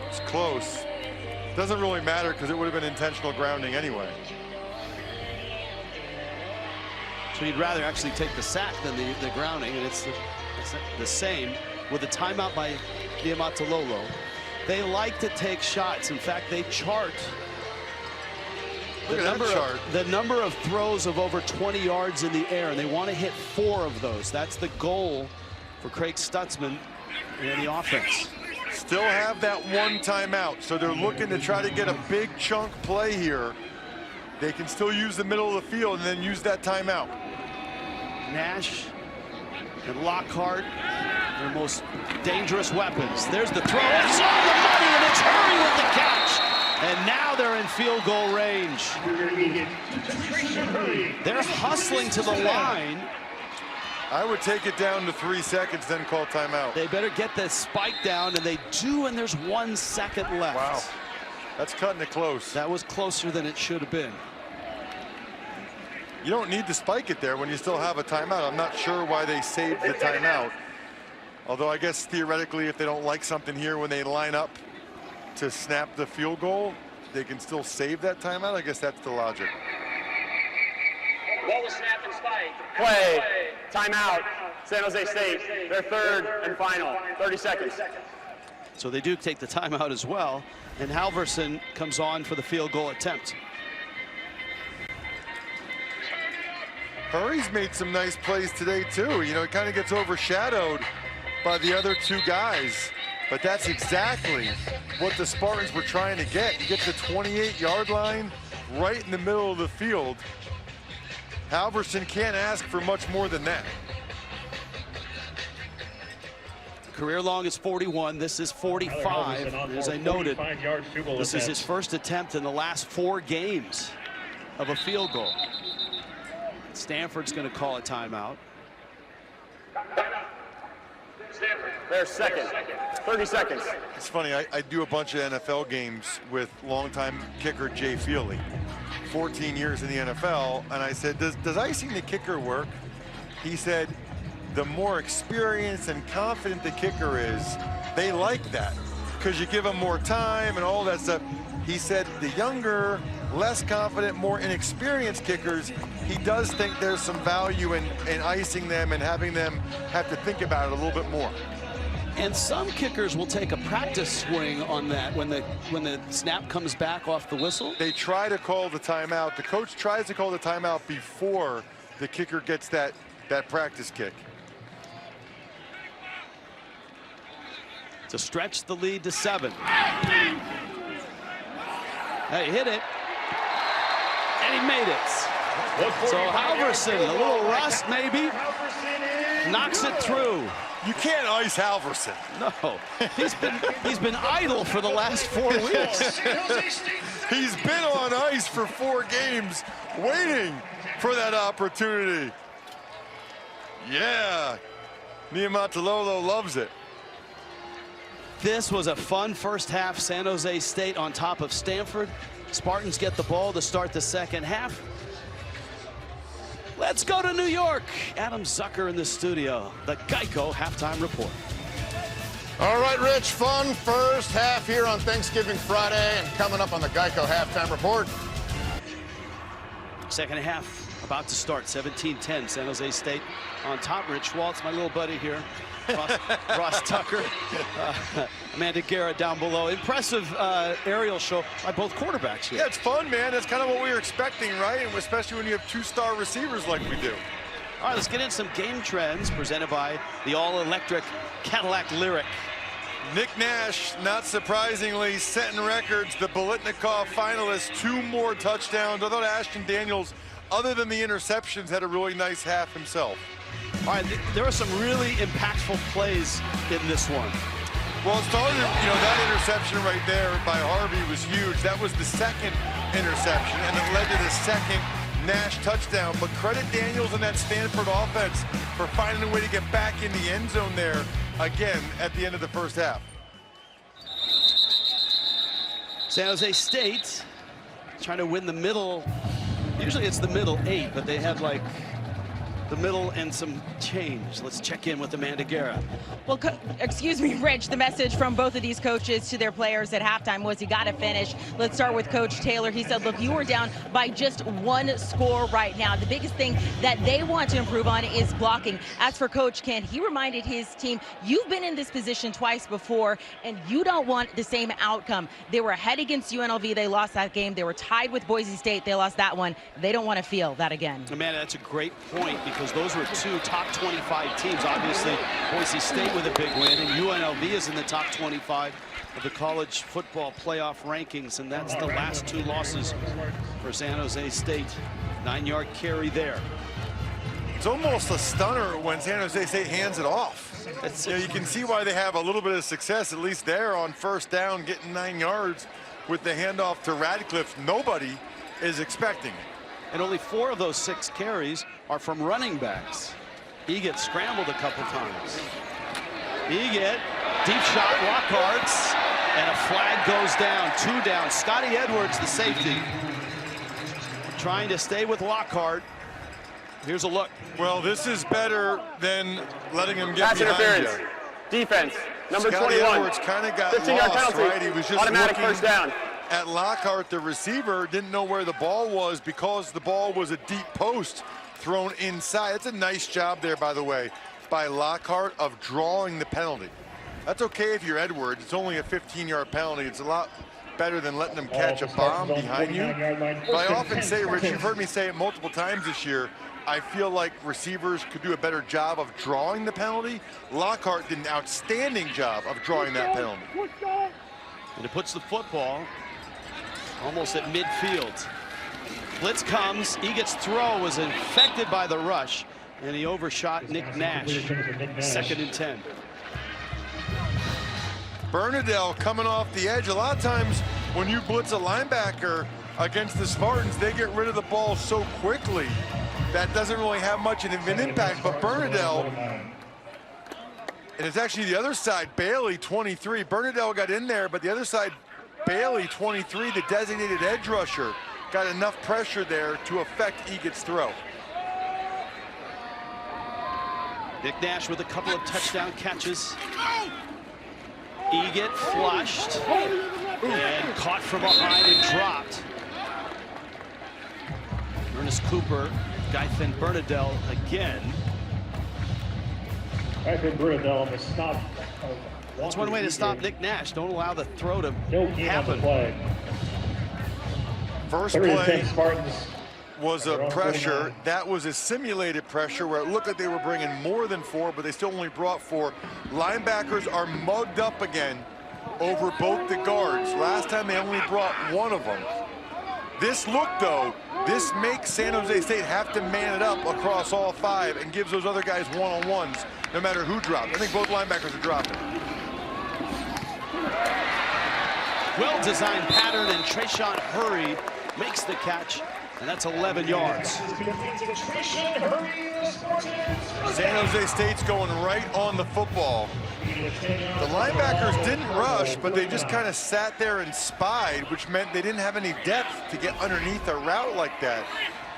Speaker 2: It's close. Doesn't really matter because it would have been intentional grounding anyway.
Speaker 1: So you'd rather actually take the sack than the grounding, and it's the same with the timeout by Niumatalolo. They like to take shots. In fact, they chart the number of throws of over 20 yards in the air, and they want to hit 4 of those. That's the goal for Craig Stutzman and the offense.
Speaker 2: Still have that 1 timeout, so they're looking to try to get a big chunk play here. They can still use the middle of the field and then use that timeout.
Speaker 1: Nash and Lockhart, their most dangerous weapons. There's the throw. It's on the money, and it's Hurry with the catch. And now they're in field goal range. They're hustling to the line.
Speaker 2: I would take it down to 3 seconds, then call timeout.
Speaker 1: They better get the spike down, and they do, and there's 1 second left.
Speaker 2: Wow, that's cutting it close.
Speaker 1: That was closer than it should have been.
Speaker 2: You don't need to spike it there when you still have a timeout. I'm not sure why they saved the timeout. Although I guess theoretically, if they don't like something here when they line up to snap the field goal, they can still save that timeout. I guess that's the logic.
Speaker 11: Ball was snap and spike. Play. Timeout. San Jose State. Their 3rd and final. 30 seconds.
Speaker 1: So they do take the timeout as well. And Halverson comes on for the field goal attempt.
Speaker 2: Hurry's made some nice plays today, too. You know, it kind of gets overshadowed by the other 2 guys. But that's exactly what the Spartans were trying to get. You get to the 28-yard line, right in the middle of the field. Halverson can't ask for much more than that.
Speaker 1: Career long is 41. This is 45. As I noted, this is his first attempt in the last 4 games of a field goal. Stanford's going to call a timeout.
Speaker 11: There's second. 30 seconds.
Speaker 2: It's funny, I do a bunch of NFL games with longtime kicker Jay Feely. 14 years in the NFL, and I said, does icing the kicker work? He said, the more experienced and confident the kicker is, they like that because you give them more time and all that stuff. He said the younger, less confident, more inexperienced kickers, he does think there's some value in icing them and having them have to think about it a little bit more.
Speaker 1: And some kickers will take a practice swing on that when the snap comes back off the whistle.
Speaker 2: They try to call the timeout. The coach tries to call the timeout before the kicker gets that practice kick.
Speaker 1: To stretch the lead to 7. Hey, hit it. And he made it. So Halverson, a little rust maybe, knocks it through.
Speaker 2: You can't ice Halverson.
Speaker 1: No, he's been idle for the last 4 weeks.
Speaker 2: He's been on ice for 4 games, waiting for that opportunity. Yeah, Niumatalolo loves it.
Speaker 1: This was a fun first half. San Jose State on top of Stanford. Spartans get the ball to start the second half. Let's go to New York. Adam Zucker in the studio. The Geico halftime report.
Speaker 16: All right, Rich, fun first half here on Thanksgiving Friday, and coming up on the Geico halftime report.
Speaker 1: Second half about to start. 17-10. San Jose State on top. Rich Waltz, my little buddy here. Ross Tucker, Amanda Guerra down below. Impressive aerial show by both quarterbacks here.
Speaker 2: Yeah, it's fun, man. That's kind of what we were expecting, right? And especially when you have 2-star receivers like we do.
Speaker 1: All right, let's get in some game trends presented by the all-electric Cadillac Lyric.
Speaker 2: Nick Nash, not surprisingly, setting records. The Biletnikoff finalist, 2 more touchdowns. I thought Ashton Daniels, other than the interceptions, had a really nice half himself.
Speaker 1: All right, there are some really impactful plays in this one.
Speaker 2: Well, it started, that interception right there by Harvey was huge. That was the second interception, and it led to the second Nash touchdown. But credit Daniels and that Stanford offense for finding a way to get back in the end zone there again at the end of the first half.
Speaker 1: San Jose State trying to win the middle. Usually it's the middle 8, but they had like the middle and some change. Let's check in with Amanda Guerra.
Speaker 13: Well, excuse me, Rich, the message from both of these coaches to their players at halftime was you got to finish. Let's start with Coach Taylor. He said, look, you were down by just 1 score right now. The biggest thing that they want to improve on is blocking. As for Coach Kent, he reminded his team, you've been in this position twice before, and you don't want the same outcome. They were ahead against UNLV. They lost that game. They were tied with Boise State. They lost that one. They don't want to feel that again.
Speaker 1: Amanda, that's a great point, because those were 2 top 25 teams. Obviously, Boise State with a big win, and UNLV is in the top 25 of the college football playoff rankings, and that's the last 2 losses for San Jose State. 9-yard carry there.
Speaker 2: It's almost a stunner when San Jose State hands it off. You can see why they have a little bit of success, at least there on first down, getting 9 yards with the handoff to Radcliffe. Nobody is expecting it.
Speaker 1: And only 4 of those 6 carries are from running backs. Eget scrambled a couple times. Eget, deep shot, Lockhart's, and a flag goes down. 2 down. Scotty Edwards, the safety, trying to stay with Lockhart. Here's a look.
Speaker 2: Well, this is better than letting him get
Speaker 11: Pass
Speaker 2: behind
Speaker 11: interference.
Speaker 2: you.
Speaker 11: Defense, number
Speaker 2: Scotty
Speaker 11: 21.
Speaker 2: Edwards kind of got
Speaker 11: 15-yard
Speaker 2: lost,
Speaker 11: penalty.
Speaker 2: right? He was just
Speaker 11: Automatic
Speaker 2: looking
Speaker 11: first down.
Speaker 2: At Lockhart, the receiver, didn't know where the ball was because the ball was a deep post thrown inside. That's a nice job there, by the way, by Lockhart of drawing the penalty. That's okay if you're Edwards. It's only a 15-yard penalty. It's a lot better than letting them catch a bomb behind you. But I often say, Rich, you've heard me say it multiple times this year, I feel like receivers could do a better job of drawing the penalty. Lockhart did an outstanding job of drawing that penalty.
Speaker 1: And it puts the football almost at midfield. Blitz comes. Eget's throw was infected by the rush, and he overshot Nick Nash. 2nd and 10.
Speaker 2: Bernadelle coming off the edge. A lot of times when you blitz a linebacker against the Spartans, they get rid of the ball so quickly that doesn't really have much of an impact. But Bernadelle, and it's actually the other side, Bailey, 23. Bernadelle got in there, but the other side, Bailey, 23, the designated edge rusher, got enough pressure there to affect Eget's throw.
Speaker 1: Nick Nash with a couple of touchdown catches. Eget flushed and caught from behind and dropped. Ernest Cooper, Guy-Finn Bernadelle again.
Speaker 4: Guy-Finn Bernadelle on the stop.
Speaker 1: That's one way to stop Nick Nash. Don't allow the throw to happen.
Speaker 2: First play was a pressure. That was a simulated pressure where it looked like they were bringing more than 4, but they still only brought 4. Linebackers are mugged up again over both the guards. Last time they only brought 1 of them. This look, though, this makes San Jose State have to man it up across all 5 and gives those other guys one-on-ones, no matter who drops. I think both linebackers are dropping.
Speaker 1: Well-designed pattern, and Trayshawn Hurry makes the catch, and that's 11 yards.
Speaker 2: San Jose State's going right on the football. The linebackers didn't rush, but they just kind of sat there and spied, which meant they didn't have any depth to get underneath a route like that.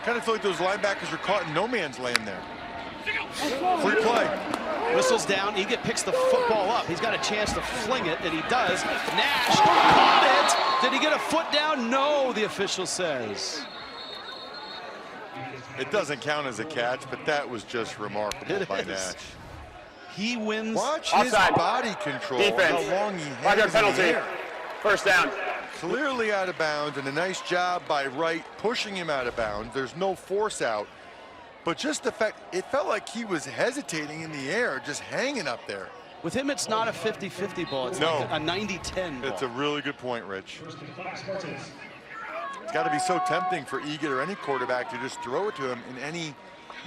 Speaker 2: Kind of feel like those linebackers are caught in no man's land there. Free play.
Speaker 1: Whistles down. Eget picks the football up. He's got a chance to fling it, and he does. Nash caught it. Did he get a foot down? No, the official says.
Speaker 2: It doesn't count as a catch, but that was just remarkable by Nash.
Speaker 1: He wins.
Speaker 2: Watch
Speaker 11: Offside.
Speaker 2: his body control.
Speaker 11: Defense.
Speaker 2: How long he
Speaker 11: 5-yard
Speaker 2: has
Speaker 11: penalty.
Speaker 2: in the air.
Speaker 11: First down.
Speaker 2: Clearly out of bounds, and a nice job by Wright pushing him out of bounds. There's no force out, but just the fact, it felt like he was hesitating in the air, just hanging up there.
Speaker 1: With him, it's not a 50-50 ball. It's like a 90-10 ball.
Speaker 2: It's a really good point, Rich. It's got to be so tempting for Eget or any quarterback to just throw it to him in any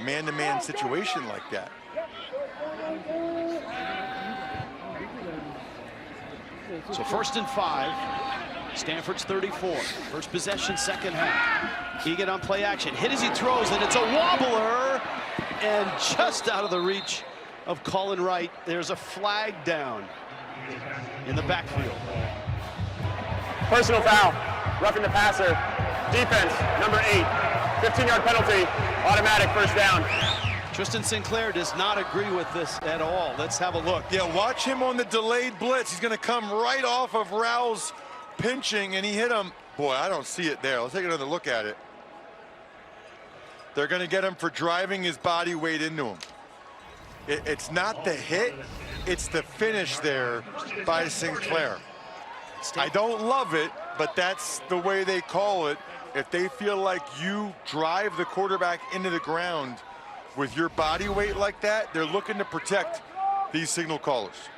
Speaker 2: man-to-man situation like that.
Speaker 1: So 1st and 5. Stanford's 34. First possession, second half. Eget on play action. Hit as he throws, and it's a wobbler. And just out of the reach of Colin Wright, there's a flag down in the backfield.
Speaker 11: Personal foul. Roughing the passer. Defense, number 8. 15-yard penalty. Automatic first down.
Speaker 1: Tristan Sinclair does not agree with this at all. Let's have a look.
Speaker 2: Yeah, watch him on the delayed blitz. He's going to come right off of Rao's pinching, and he hit him. Boy, I don't see it there. Let's take another look at it. They're going to get him for driving his body weight into him. It's not the hit, it's the finish there by Sinclair. I don't love it, but that's the way they call it. If they feel like you drive the quarterback into the ground with your body weight like that, they're looking to protect these signal callers.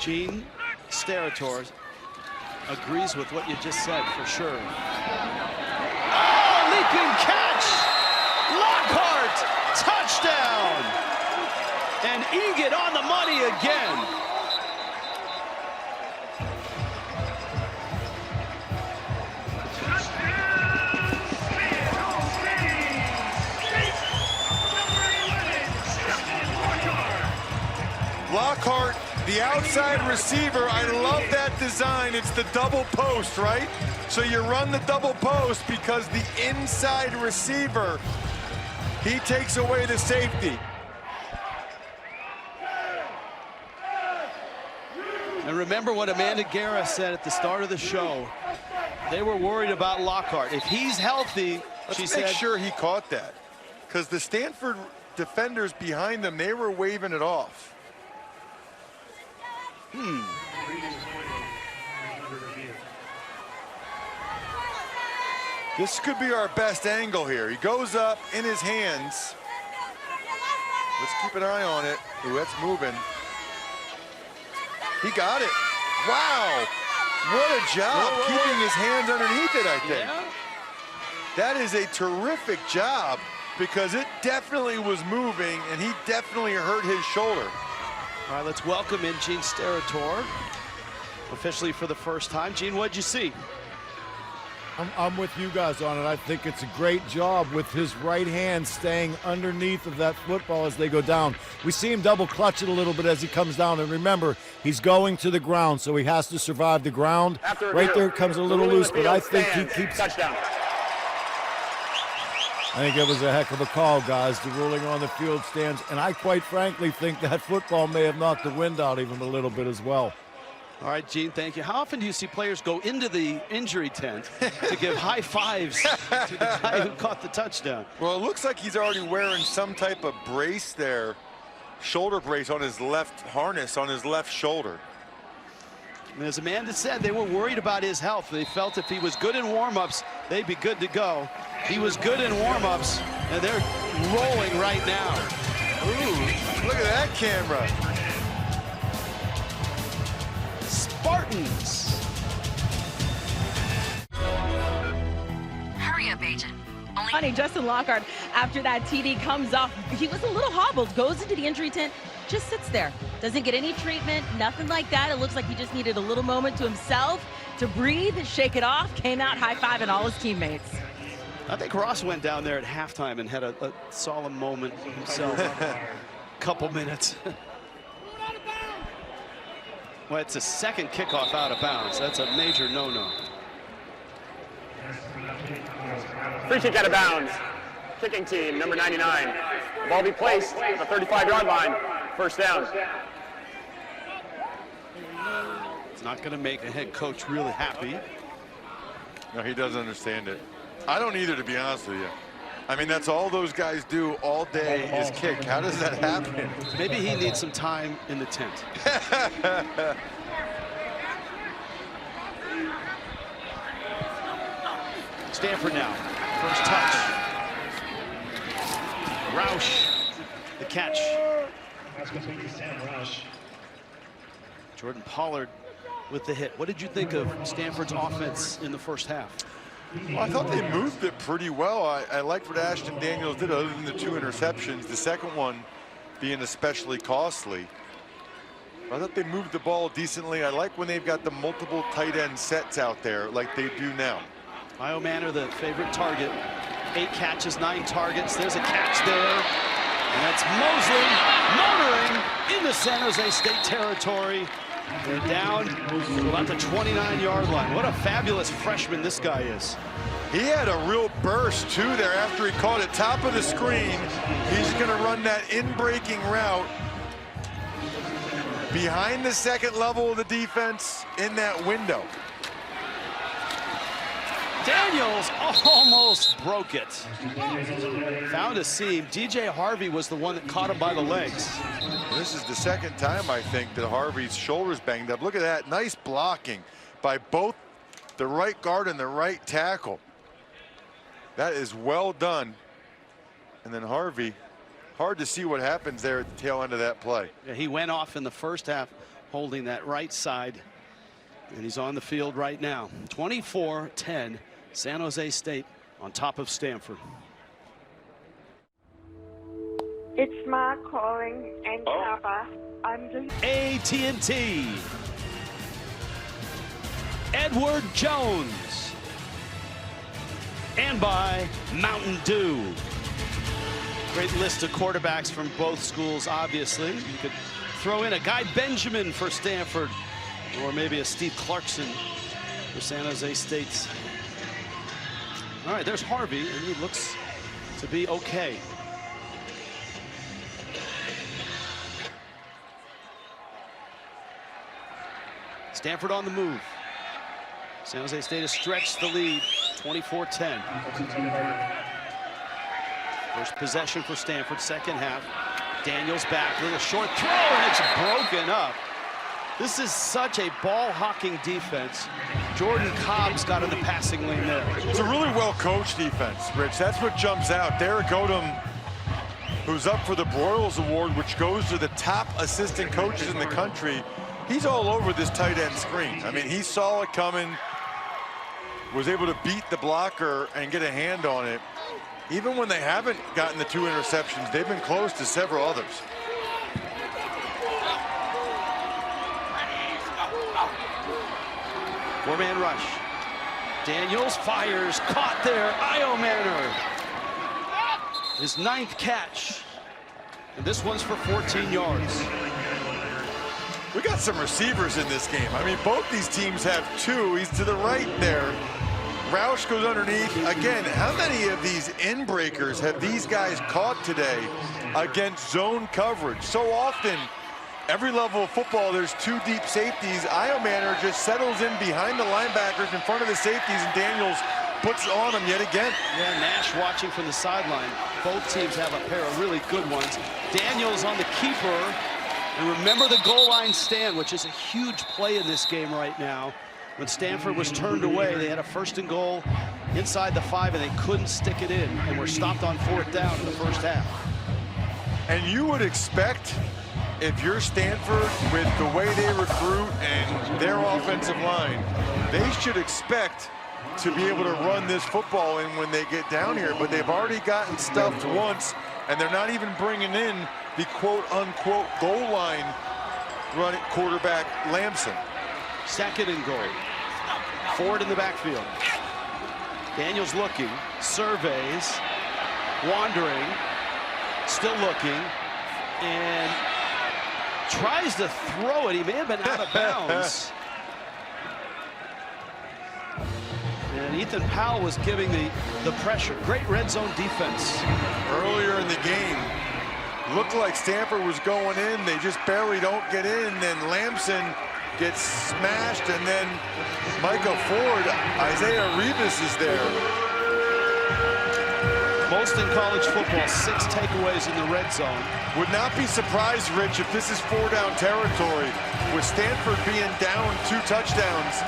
Speaker 1: Gene Steratore agrees with what you just said, for sure. Oh, leaping catch! Lockhart, touchdown! And Eget on the money again.
Speaker 2: Lockhart, the outside receiver, I love that design. It's the double post, right? So you run the double post because the inside receiver, he takes away the safety.
Speaker 1: And remember what Amanda Guerra said at the start of the show. They were worried about Lockhart. If he's healthy, she said.
Speaker 2: Let's make sure he caught that. Because the Stanford defenders behind them, they were waving it off. This could be our best angle here. He goes up in his hands. Let's keep an eye on it. Ooh, that's moving. He got it. Wow. What a job keeping his hands underneath it, I think.
Speaker 1: Yeah.
Speaker 2: That is a terrific job because it definitely was moving and he definitely hurt his shoulder.
Speaker 1: All right, let's welcome in Gene Steratore, officially for the first time. Gene, what'd you see?
Speaker 7: I'm with you guys on it. I think it's a great job with his right hand staying underneath of that football as they go down. We see him double clutch it a little bit as he comes down. And remember, he's going to the ground, so he has to survive the ground. Right there it comes a little loose, but I think he keeps...
Speaker 11: Touchdown.
Speaker 7: I think it was a heck of a call, guys. The ruling on the field stands, and I quite frankly think that football may have knocked the wind out even a little bit as well.
Speaker 1: All right, Gene, thank you. How often do you see players go into the injury tent to give high fives to the guy who caught the touchdown?
Speaker 2: Well, it looks like he's already wearing some type of brace there, shoulder brace on his left harness on his left shoulder.
Speaker 1: And as Amanda said, they were worried about his health. They felt if he was good in warm-ups, they'd be good to go. He was good in warm-ups, and they're rolling right now.
Speaker 2: Ooh, look at that camera.
Speaker 1: Spartans.
Speaker 13: Hurry up, agent. Funny, Justin Lockhart, after that TD comes off, he was a little hobbled, goes into the injury tent, just sits there. Doesn't get any treatment, nothing like that. It looks like he just needed a little moment to himself to breathe, shake it off, came out high-fiving all his teammates.
Speaker 1: I think Ross went down there at halftime and had a solemn moment himself. Couple minutes. Well, it's a second kickoff out of bounds. That's a major no-no.
Speaker 11: Free kick out of bounds. Kicking team, number 99. The ball be placed at the 35-yard line. First down.
Speaker 1: It's not going to make the head coach really happy.
Speaker 2: No, he doesn't understand it. I don't either, to be honest with you. I mean, that's all those guys do all day is kick. How does that happen?
Speaker 1: Maybe he needs some time in the tent. Stanford now, first touch. Roush, the catch. Jordan Pollard with the hit. What did you think of Stanford's offense in the first half?
Speaker 2: Well, I thought they moved it pretty well. I liked what Ashton Daniels did other than the 2 interceptions, the second one being especially costly. I thought they moved the ball decently. I like when they've got the multiple tight end sets out there like they do now.
Speaker 1: Io Manor, the favorite target. 8 catches, 9 targets. There's a catch there. And that's Mosley motoring into San Jose State territory. They're down to about the 29-yard line. What a fabulous freshman this guy is.
Speaker 2: He had a real burst, too, there after he caught it top of the screen. He's going to run that in-breaking route behind the second level of the defense in that window.
Speaker 1: Daniels almost broke it. Found a seam. DJ Harvey was the one that caught him by the legs.
Speaker 2: This is the second time, I think, that Harvey's shoulder's banged up. Look at that. Nice blocking by both the right guard and the right tackle. That is well done. And then Harvey, hard to see what happens there at the tail end of that play.
Speaker 1: Yeah, he went off in the first half holding that right side. And he's on the field right now. 24-10, San Jose State on top of Stanford.
Speaker 22: It's Mark calling and Kappa. I'm just
Speaker 1: AT&T. Edward Jones. And by Mountain Dew. Great list of quarterbacks from both schools, obviously. You could throw in a Guy Benjamin for Stanford, or maybe a Steve Clarkson for San Jose State. All right, there's Harvey, and he looks to be okay. Stanford on the move. San Jose State has stretched the lead, 24-10. First possession for Stanford, second half. Daniels back, little short throw, and it's broken up. This is such a ball-hawking defense. Jordan Cobb's got in the passing lane there.
Speaker 2: It's a really well-coached defense, Rich. That's what jumps out. Derek Odom, who's up for the Broyles Award, which goes to the top assistant coaches in the country, he's all over this tight end screen. I mean, he saw it coming, was able to beat the blocker and get a hand on it. Even when they haven't gotten the 2 interceptions, they've been close to several others.
Speaker 1: Four-man rush. Daniels fires, caught there. Io Manor. His 9th catch. And this one's for 14 yards.
Speaker 2: We got some receivers in this game. I mean, both these teams have 2. He's to the right there. Roush goes underneath. Again, how many of these in-breakers have these guys caught today against zone coverage? So often, every level of football, there's 2 deep safeties. Io Manor just settles in behind the linebackers in front of the safeties, and Daniels puts on them yet again.
Speaker 1: Yeah, Nash watching from the sideline. Both teams have a pair of really good ones. Daniels on the keeper. And remember the goal line stand, which is a huge play in this game right now. When Stanford was turned away, they had a 1st and goal inside the 5, and they couldn't stick it in, and were stopped on 4th down in the first half.
Speaker 2: And you would expect, if you're Stanford, with the way they recruit and their offensive line, they should expect to be able to run this football in when they get down here. But they've already gotten stuffed once, and they're not even bringing in the quote-unquote goal line running quarterback Lamson.
Speaker 1: 2nd and goal. Ford in the backfield. Daniels looking, surveys, wandering, still looking, and tries to throw it. He may have been out of bounds. And Ethan Powell was giving the pressure. Great red zone defense.
Speaker 2: Earlier in the game, looked like Stanford was going in. They just barely don't get in. Then Lamson gets smashed, and then Micah Ford, Isaiah Rivas is there.
Speaker 1: Most in college football, 6 takeaways in the red zone.
Speaker 2: Would not be surprised, Rich, if this is 4-down territory, with Stanford being down 2 touchdowns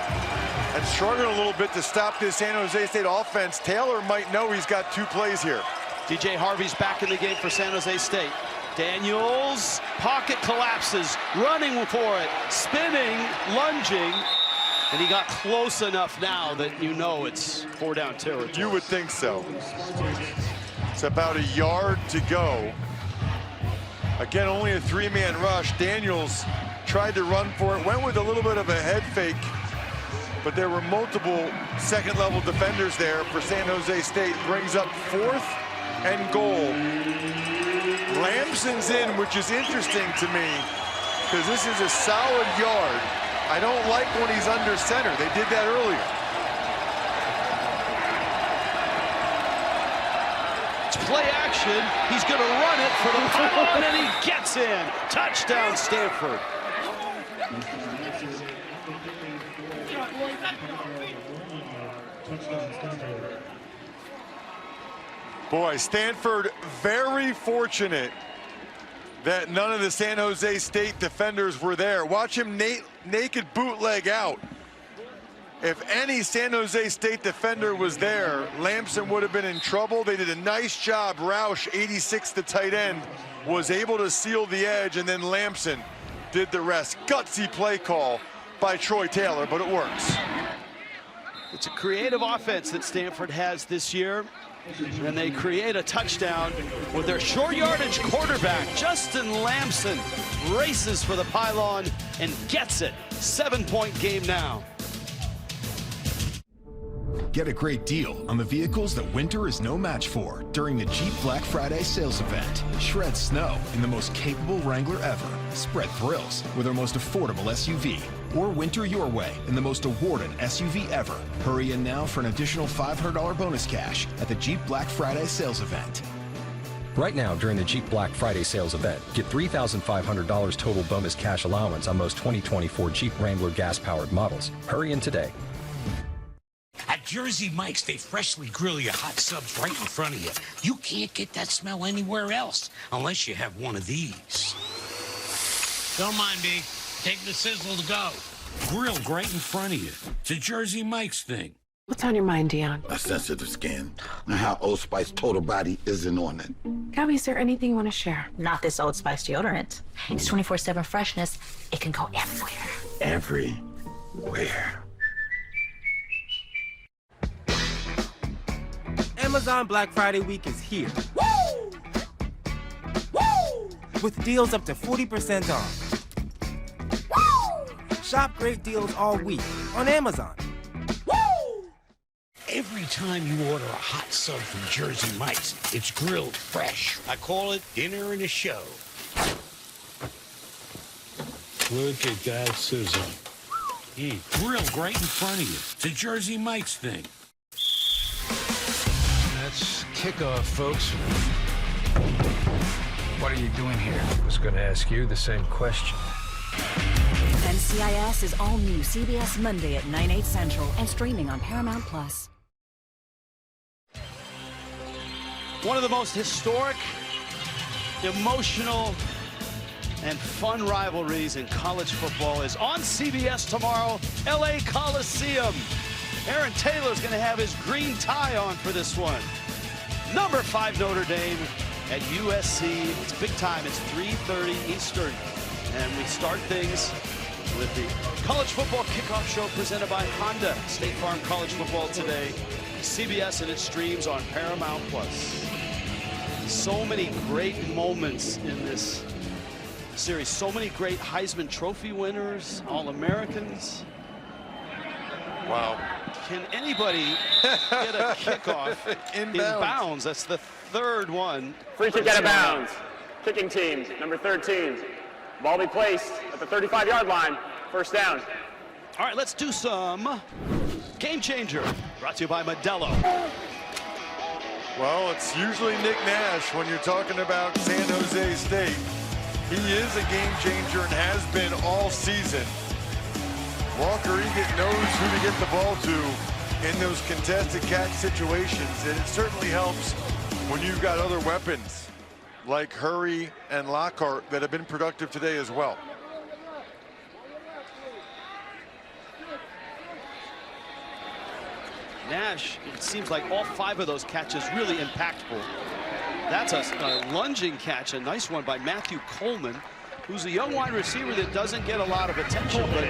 Speaker 2: and struggling a little bit to stop this San Jose State offense. Taylor might know he's got 2 plays here.
Speaker 1: DJ Harvey's back in the game for San Jose State. Daniels, pocket collapses, running for it, spinning, lunging, and he got close enough now that you know it's 4-down territory.
Speaker 2: You would think so. It's about a yard to go. Again, only a 3-man rush. Daniels tried to run for it, went with a little bit of a head fake, but there were multiple second-level defenders there for San Jose State. Brings up 4th and goal. Lamson's in, which is interesting to me, because this is a solid yard. I don't like when he's under center. They did that earlier.
Speaker 1: It's play action. He's going to run it for the pylon, and he gets in. Touchdown, Stanford.
Speaker 2: Boy, Stanford very fortunate that none of the San Jose State defenders were there. Watch him naked bootleg out. If any San Jose State defender was there, Lamson would have been in trouble. They did a nice job. Roush, 86, the tight end, was able to seal the edge, and then Lamson did the rest. Gutsy play call by Troy Taylor, but it works.
Speaker 1: It's a creative offense that Stanford has this year, and they create a touchdown with their short yardage quarterback. Justin Lamson races for the pylon and gets it. 7-point game now.
Speaker 9: Get a great deal on the vehicles that winter is no match for during the Jeep Black Friday sales event. Shred snow in the most capable Wrangler ever. Spread thrills with our most affordable SUV. Or winter your way in the most awarded SUV ever. Hurry in now for an additional $500 bonus cash at the Jeep Black Friday sales event.
Speaker 21: Right now, during the Jeep Black Friday sales event, get $3,500 total bonus cash allowance on most 2024 Jeep Wrangler gas-powered models. Hurry in today.
Speaker 10: At Jersey Mike's, they freshly grill your hot subs right in front of you. You can't get that smell anywhere else unless you have one of these. Don't mind me. Take the sizzle to go. Grilled right in front of you. It's a Jersey Mike's thing.
Speaker 23: What's on your mind, Dion?
Speaker 24: A sensitive skin. And how Old Spice Total Body isn't on it.
Speaker 23: Gabby, is there anything you want to share?
Speaker 25: Not this Old Spice deodorant. It's 24/7 freshness. It can go everywhere.
Speaker 24: Everywhere.
Speaker 26: Amazon Black Friday week is here. Woo! Woo! With deals up to 40% off. Woo! Shop great deals all week on Amazon.
Speaker 10: Every time you order a hot sub from Jersey Mike's, it's grilled fresh. I call it dinner and a show.
Speaker 12: Look at that sizzle.
Speaker 10: Grilled right in front of you. It's a Jersey Mike's thing.
Speaker 12: That's kickoff, folks. What are you doing here? I was going to ask you the same question.
Speaker 15: NCIS is all new CBS Monday at 9/8 Central and streaming on Paramount+.
Speaker 1: One of the most historic, emotional, and fun rivalries in college football is on CBS tomorrow, LA Coliseum. Aaron Taylor's going to have his green tie on for this one. Number 5 Notre Dame at USC. It's big time. It's 3:30 Eastern. And we start things with the college football kickoff show presented by Honda. State Farm College Football today. CBS and its streams on Paramount+. So many great moments in this series. So many great Heisman Trophy winners, All-Americans.
Speaker 2: Wow.
Speaker 1: Can anybody get a kickoff in bounds? That's the third one.
Speaker 11: Free kick out of bounds. Kicking team, number 13. Ball be placed at the 35-yard line. First down.
Speaker 1: All right, let's do some Game Changer. Brought to you by Modelo.
Speaker 2: Well, it's usually Nick Nash when you're talking about San Jose State. He is a game changer and has been all season. Walker Egan knows who to get the ball to in those contested catch situations, and it certainly helps when you've got other weapons like Hurry and Lockhart that have been productive today as well.
Speaker 1: Nash, it seems like all 5 of those catches really impactful. That's a lunging catch, a nice one by Matthew Coleman, who's a young wide receiver that doesn't get a lot of attention, but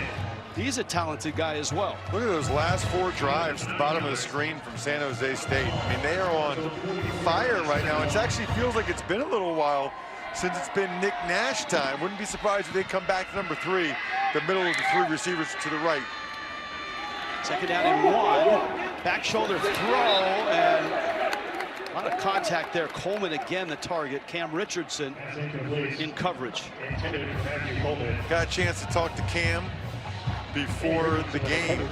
Speaker 1: he's a talented guy as well.
Speaker 2: Look at those last 4 drives at the bottom of the screen from San Jose State. I mean, they are on fire right now. It actually feels like it's been a little while since it's been Nick Nash time. Wouldn't be surprised if they come back to number 3, the middle of the 3 receivers to the right.
Speaker 1: Second down and 1. Back shoulder throw, and a lot of contact there. Coleman again the target. Cam Richardson in coverage.
Speaker 2: Got a chance to talk to Cam before the game.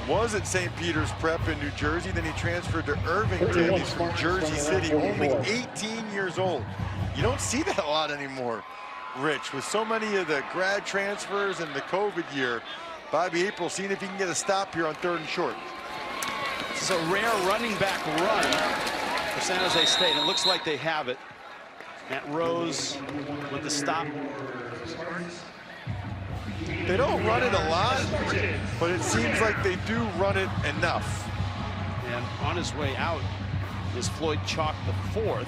Speaker 2: Was at St. Peter's Prep in New Jersey, then he transferred to Irvington. He's from Jersey City, only 18 years old. You don't see that a lot anymore, Rich, with so many of the grad transfers and the COVID year. Bobby April seeing if he can get a stop here on 3rd and short.
Speaker 1: This is a rare running back run for San Jose State. It looks like they have it. Matt Rose with the stop.
Speaker 2: They don't run it a lot, but it seems like they do run it enough.
Speaker 1: And on his way out is Floyd Chalk the 4th.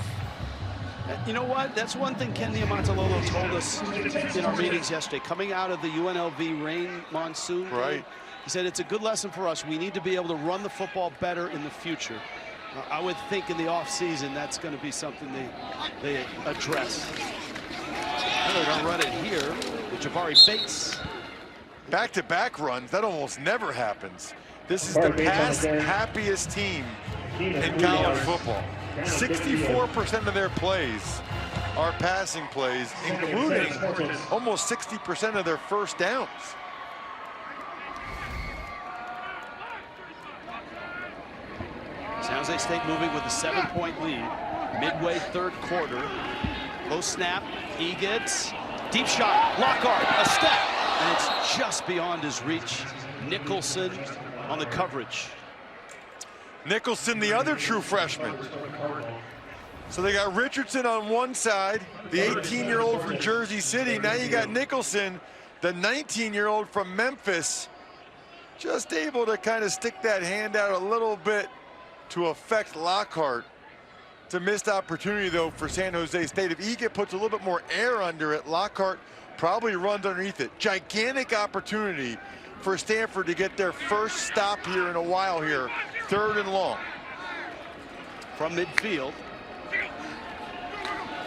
Speaker 1: You know what? That's one thing Ken Niumatalolo told us in our meetings yesterday. Coming out of the UNLV rain monsoon,
Speaker 2: right?
Speaker 1: He said it's a good lesson for us. We need to be able to run the football better in the future. I would think in the offseason that's going to be something they address. And they're going to run it here with Jabari Bates.
Speaker 2: Back-to-back runs, that almost never happens. This is the pass-happiest team in college football. 64% of their plays are passing plays, including almost 60% of their first downs.
Speaker 1: San Jose State moving with a 7-point lead. Midway 3rd quarter. Low snap. Egets. Deep shot. Lockhart. A step. And it's just beyond his reach. Nicholson on the coverage.
Speaker 2: Nicholson, the other true freshman. So they got Richardson on one side, the 18-year-old from Jersey City. Now you got Nicholson, the 19-year-old from Memphis, just able to kind of stick that hand out a little bit to affect Lockhart. It's a missed opportunity, though, for San Jose State. If Egan puts a little bit more air under it, Lockhart probably runs underneath it. Gigantic opportunity for Stanford to get their first stop here in a while here. 3rd and long.
Speaker 1: From midfield.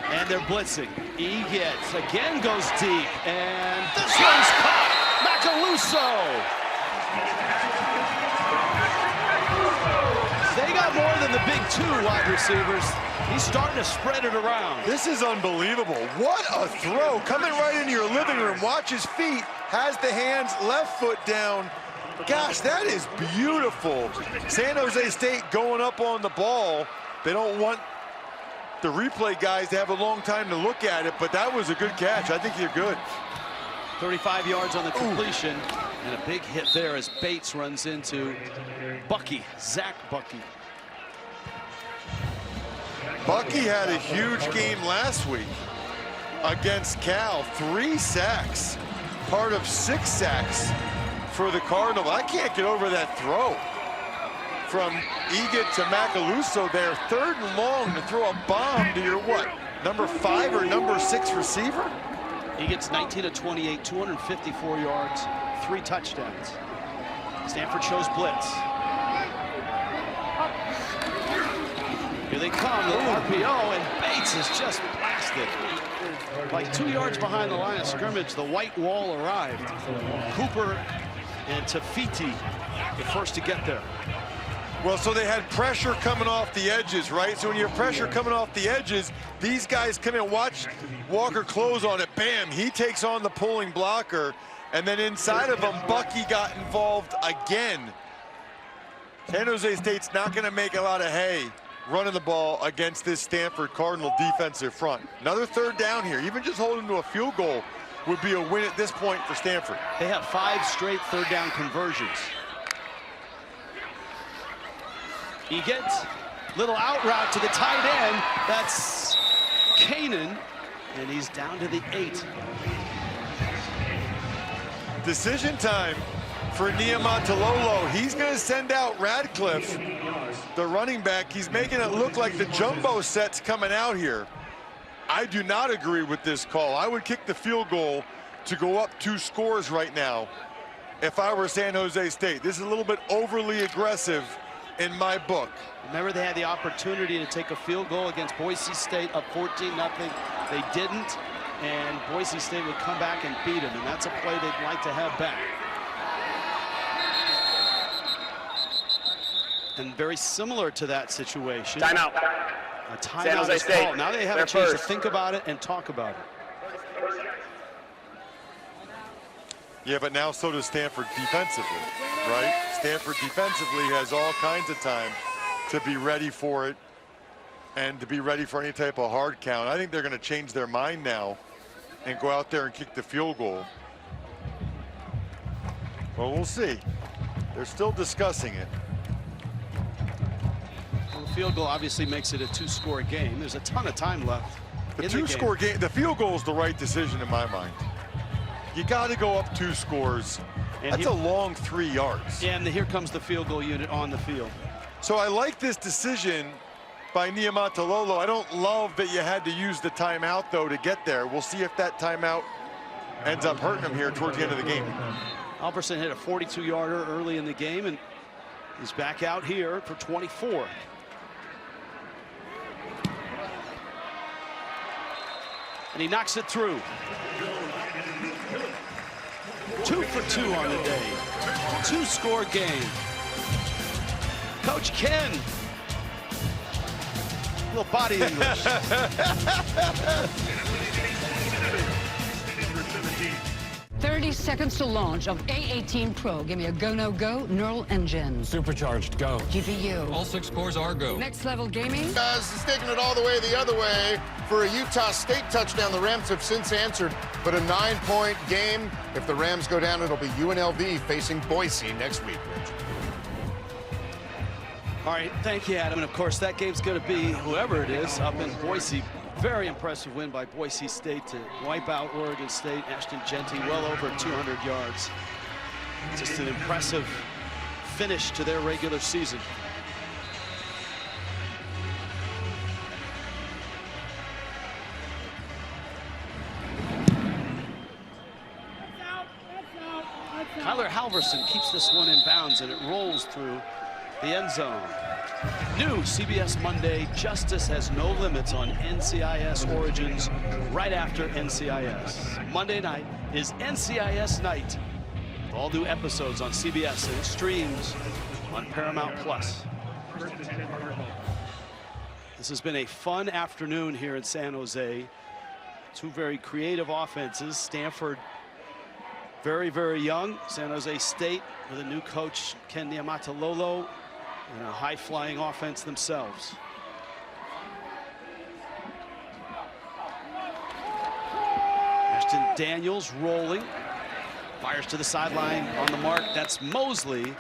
Speaker 1: And they're blitzing. Egets again goes deep. And this one's caught. Macaluso. got more than the big 2 wide receivers. He's starting to spread it around.
Speaker 2: This is unbelievable. What a throw. Coming right into your living room. Watch his feet. Has the hands, left foot down. Gosh, that is beautiful. San Jose State going up on the ball. They don't want the replay guys to have a long time to look at it, but that was a good catch. I think you're good.
Speaker 1: 35 yards on the completion, and a big hit there as Bates runs into Bucky, Zach Bucky.
Speaker 2: Bucky had a huge game last week against Cal. 3 sacks, part of 6 sacks for the Cardinals. I can't get over that throw from Egan to Macaluso there. 3rd and long to throw a bomb to your what? Number 5 or number 6 receiver?
Speaker 1: He gets 19 of 28, 254 yards, 3 touchdowns. Stanford shows blitz. Here they come, the RPO, and Bates is just blasted. Like 2 yards behind the line of scrimmage, the white wall arrived. Cooper and Tafiti, the first to get there.
Speaker 2: Well, so they had pressure coming off the edges, right? So when you have pressure coming off the edges, these guys come in, watch Walker close on it. Bam, he takes on the pulling blocker. And then inside of him, Bucky got involved again. San Jose State's not going to make a lot of hay running the ball against this Stanford Cardinal defensive front. Another 3rd down here. Even just holding to a field goal would be a win at this point for Stanford.
Speaker 1: They have 5 straight 3rd down conversions. He gets little out route to the tight end. That's Kanan, and he's down to the 8.
Speaker 2: Decision time for Niumatalolo. He's going to send out Radcliffe, the running back. He's making it look like the jumbo set's coming out here. I do not agree with this call. I would kick the field goal to go up 2 scores right now if I were San Jose State. This is a little bit overly aggressive in my book.
Speaker 1: Remember, they had the opportunity to take a field goal against Boise State up 14-0. They didn't, and Boise State would come back and beat them, and that's a play they'd like to have back. And very similar to that situation.
Speaker 11: Timeout.
Speaker 1: A timeout is called. Now they have a chance to think about it and talk about it.
Speaker 2: Yeah, but now so does Stanford defensively, right? Stanford defensively has all kinds of time to be ready for it and to be ready for any type of hard count. I think they're going to change their mind now and go out there and kick the field goal. Well, we'll see. They're still discussing it.
Speaker 1: Well, the field goal obviously makes it a 2-score game. There's a ton of time left.
Speaker 2: The 2-score game, the field goal is the right decision in my mind. You got to go up 2 scores. And that's a long 3 yards.
Speaker 1: Yeah, and here comes the field goal unit on the field.
Speaker 2: So I like this decision by Niumatalolo. I don't love that you had to use the timeout, though, to get there. We'll see if that timeout ends up hurting him here towards the end of the game.
Speaker 1: Alverson hit a 42-yarder early in the game, and he's back out here for 24. And he knocks it through. 2 for 2 on the day. 2-score game. Coach Ken. A little body English.
Speaker 6: 30 seconds to launch of A18 Pro. Give me a go, no go, neural engine.
Speaker 12: Supercharged, go.
Speaker 6: GPU.
Speaker 12: All 6 cores are go.
Speaker 6: Next level gaming.
Speaker 16: Guys, he's taking it all the way the other way for a Utah State touchdown. The Rams have since answered, but a 9-point game. If the Rams go down, it'll be UNLV facing Boise next week, Rich.
Speaker 1: All right, thank you, Adam. And of course, that game's going to be whoever it is up in Boise. Very impressive win by Boise State to wipe out Oregon State. Ashton Genty well over 200 yards. Just an impressive finish to their regular season. Kyler Halverson keeps this one in bounds, and it rolls through the end zone. New CBS Monday, Justice Has No Limits on NCIS Origins right after NCIS. Monday night is NCIS night. All new episodes on CBS, and it streams on Paramount Plus. This has been a fun afternoon here in San Jose. Two very creative offenses. Stanford, very, very young. San Jose State with a new coach, Ken Niumatalolo, and a high-flying offense themselves. Ashton Daniels rolling. Fires to the sideline on the mark. That's Mosley.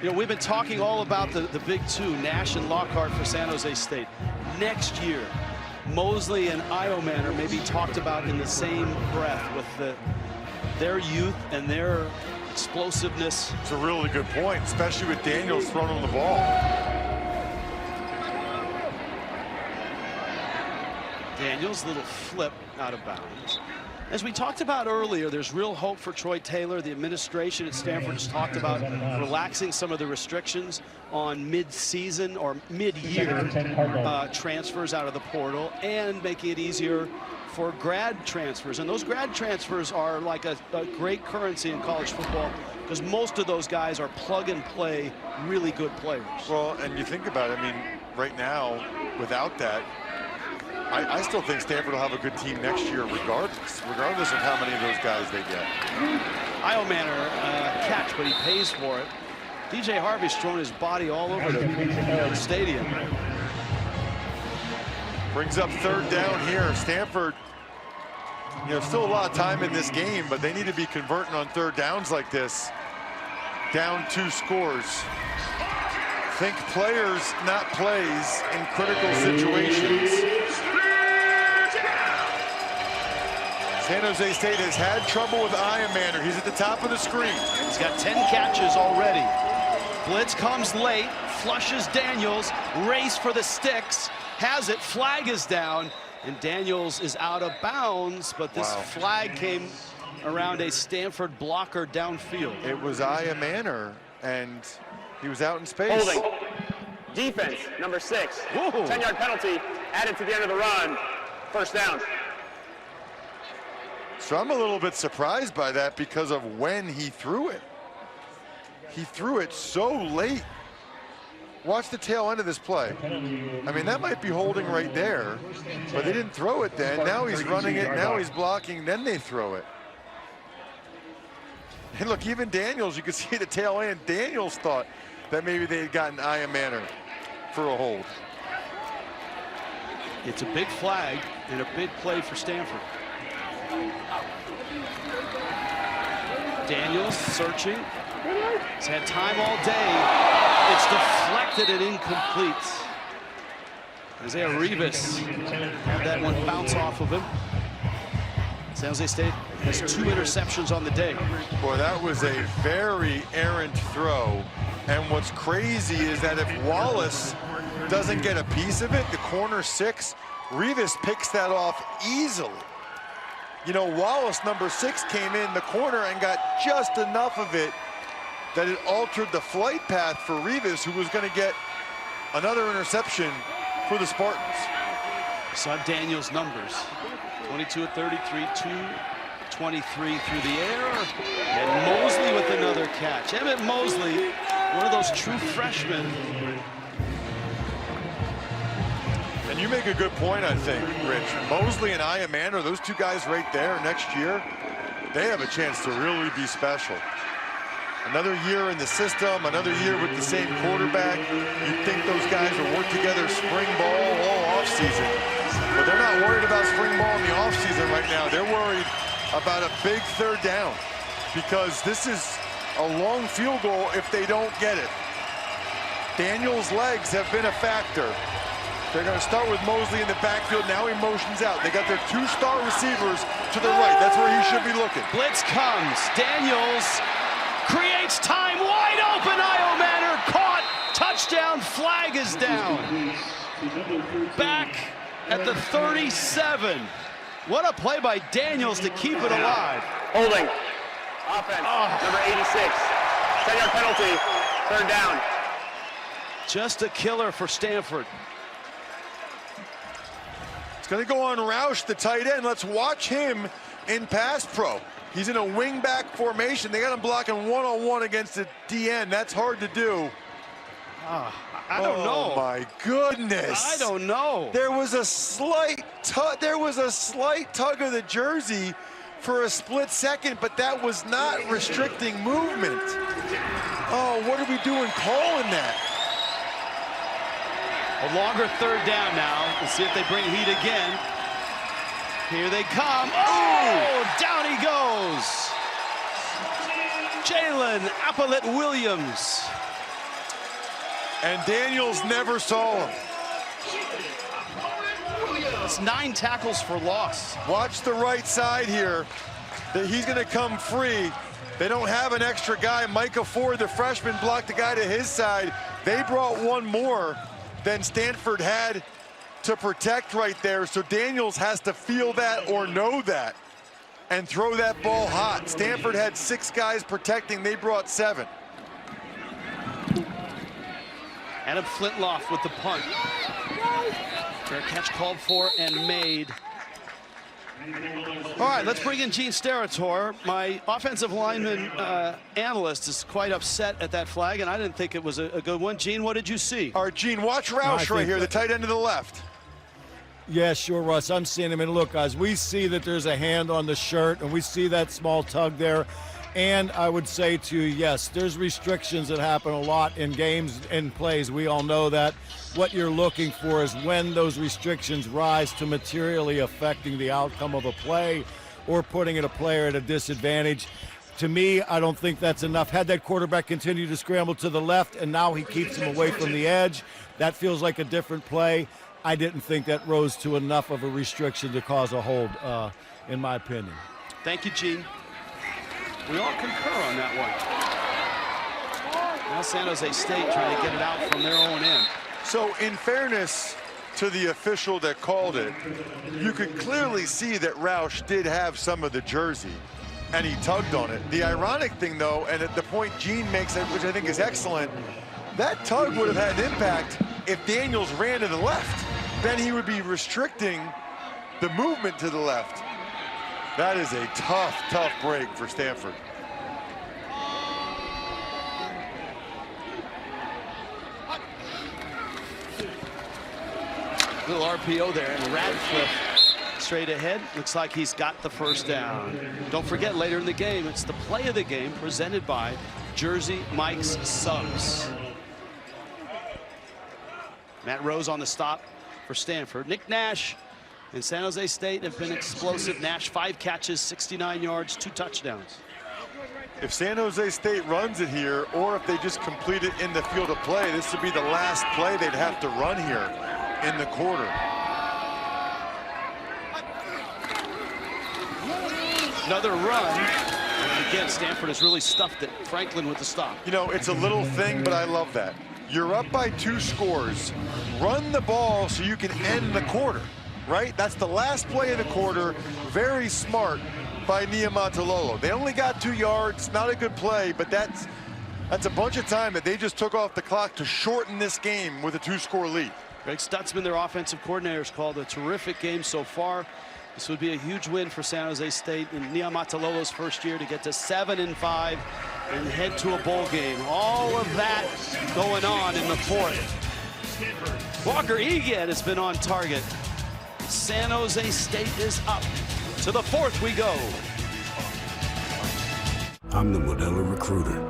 Speaker 1: You know, we've been talking all about the big two, Nash and Lockhart for San Jose State. Next year, Mosley and Iomanner may be talked about in the same breath with their youth and their explosiveness.
Speaker 2: It's a really good point, especially with Daniels throwing on the ball.
Speaker 1: Daniels, little flip out of bounds. As we talked about earlier, there's real hope for Troy Taylor. The administration at Stanford has talked about relaxing some of the restrictions on mid-season or mid-year transfers out of the portal and making it easier for grad transfers. And those grad transfers are like a great currency in college football because most of those guys are plug-and-play, really good players.
Speaker 2: Well, and you think about it, I mean, right now, without that, I still think Stanford will have a good team next year regardless of how many of those guys they get.
Speaker 1: Iomanner catch, but he pays for it. DJ Harvey's thrown his body all over the stadium.
Speaker 2: Brings up third down here. Stanford, you know, still a lot of time in this game, but they need to be converting on third downs like this. Down 2 scores. Think players, not plays, in critical situations. San Jose State has had trouble with Iomanner. He's at the top of the screen.
Speaker 1: He's got 10 catches already. Blitz comes late, flushes Daniels, race for the sticks, has it, flag is down, and Daniels is out of bounds, but this flag came around a Stanford blocker downfield.
Speaker 2: It was Iomanner, and he was out in space.
Speaker 11: Holding. Defense, number 6. 10-yard penalty added to the end of the run. First down.
Speaker 2: So I'm a little bit surprised by that because of when he threw it. He threw it so late. Watch the tail end of this play. I mean, that might be holding right there, but they didn't throw it then. Now he's running it, now he's blocking, then they throw it. And look, even Daniels, you can see the tail end. Daniels thought that maybe they had gotten Iomanner for a hold.
Speaker 1: It's a big flag and a big play for Stanford. Daniels searching. He's had time all day. It's deflected and incomplete. Isaiah Rivas had that one bounce off of him. San Jose State has 2 interceptions on the day.
Speaker 2: Boy, that was a very errant throw. And what's crazy is that if Wallace doesn't get a piece of it, the corner 6, Rivas picks that off easily. You know, Wallace, number 6, came in the corner and got just enough of it that it altered the flight path for Rivas, who was going to get another interception for the Spartans.
Speaker 1: Saw Daniels' numbers. 22 of 33, 223 through the air. And Mosley with another catch. Emmett Mosley, one of those true freshmen.
Speaker 2: And you make a good point, I think, Rich. Mosley and Iomanner, those 2 guys right there next year, they have a chance to really be special. Another year in the system, another year with the same quarterback. You'd think those guys will work together spring ball all offseason. But they're not worried about spring ball in the offseason right now. They're worried about a big third down because this is a long field goal if they don't get it. Daniels' legs have been a factor. They're going to start with Mosley in the backfield. Now he motions out. They got their 2-star receivers to the right. That's where he should be looking.
Speaker 1: Blitz comes. Daniels creates time. Wide open. Iomanner caught. Touchdown. Flag is down. Back at the 37. What a play by Daniels to keep it alive.
Speaker 11: Holding. Offense. Number 86. 10-yard penalty. Third down.
Speaker 1: Just a killer for Stanford.
Speaker 2: It's going to go on Roush, the tight end. Let's watch him in pass pro. He's in a wing-back formation. They got him blocking one-on-one against the DN. That's hard to do.
Speaker 1: I don't know.
Speaker 2: Oh my goodness!
Speaker 1: I don't know.
Speaker 2: There was a slight tug of the jersey for a split second, but that was not restricting movement. Oh, what are we doing calling that?
Speaker 1: A longer third down now. We'll see if they bring heat again. Here they come. Oh, down he goes. Jalen Applet-Williams.
Speaker 2: And Daniels never saw him.
Speaker 1: It's 9 tackles for loss.
Speaker 2: Watch the right side here. He's going to come free. They don't have an extra guy. Micah Ford, the freshman, blocked the guy to his side. They brought one more than Stanford had to protect right there. So Daniels has to feel that or know that and throw that ball hot. Stanford had 6 guys protecting. They brought 7.
Speaker 1: Adam Flintloff with the punt. Fair catch called for and made. All right, let's bring in Gene Steratore. My offensive lineman analyst is quite upset at that flag, and I didn't think it was a good one. Gene, what did you see?
Speaker 2: All right, Gene, watch Roush right here, the tight end to the left.
Speaker 7: Yeah, sure, Russ. I'm seeing him. And look, guys, we see that there's a hand on the shirt, and we see that small tug there. And I would say to you, yes, there's restrictions that happen a lot in games and plays. We all know that. What you're looking for is when those restrictions rise to materially affecting the outcome of a play or putting a player at a disadvantage. To me, I don't think that's enough. Had that quarterback continue to scramble to the left, and now he keeps him away from the edge, that feels like a different play. I didn't think that rose to enough of a restriction to cause a hold, in my opinion.
Speaker 1: Thank you, Gene. We all concur on that one. Now San Jose State trying to get it out from their own end.
Speaker 2: So in fairness to the official that called it, you could clearly see that Roush did have some of the jersey and he tugged on it. The ironic thing though, and at the point Gene makes, which I think is excellent, that tug would have had an impact if Daniels ran to the left. Then he would be restricting the movement to the left. That is a tough, tough break for Stanford.
Speaker 1: Little RPO there, and Radcliffe straight ahead. Looks like he's got the first down. Don't forget, later in the game, it's the play of the game presented by Jersey Mike's Subs. Matt Rose on the stop for Stanford. Nick Nash and San Jose State have been explosive. Nash 5 catches, 69 yards, 2 touchdowns.
Speaker 2: If San Jose State runs it here, or if they just complete it in the field of play, this would be the last play they'd have to run here in the quarter.
Speaker 1: Another run. And again, Stanford has really stuffed it. Franklin with the stop.
Speaker 2: You know, it's a little thing, but I love that. You're up by 2 scores. Run the ball so you can end the quarter, right? That's the last play of the quarter. Very smart by Niumatalolo. They only got 2 yards. Not a good play, but that's a bunch of time that they just took off the clock to shorten this game with a 2-score lead. Greg
Speaker 1: Stutzman, their offensive coordinator, has called a terrific game so far. This would be a huge win for San Jose State in Niumatalolo's first year to get to 7-5 and head to a bowl game. All of that going on in the 4th. Walker Egan has been on target. San Jose State is up. To the 4th we go.
Speaker 8: I'm the Modelo Recruiter,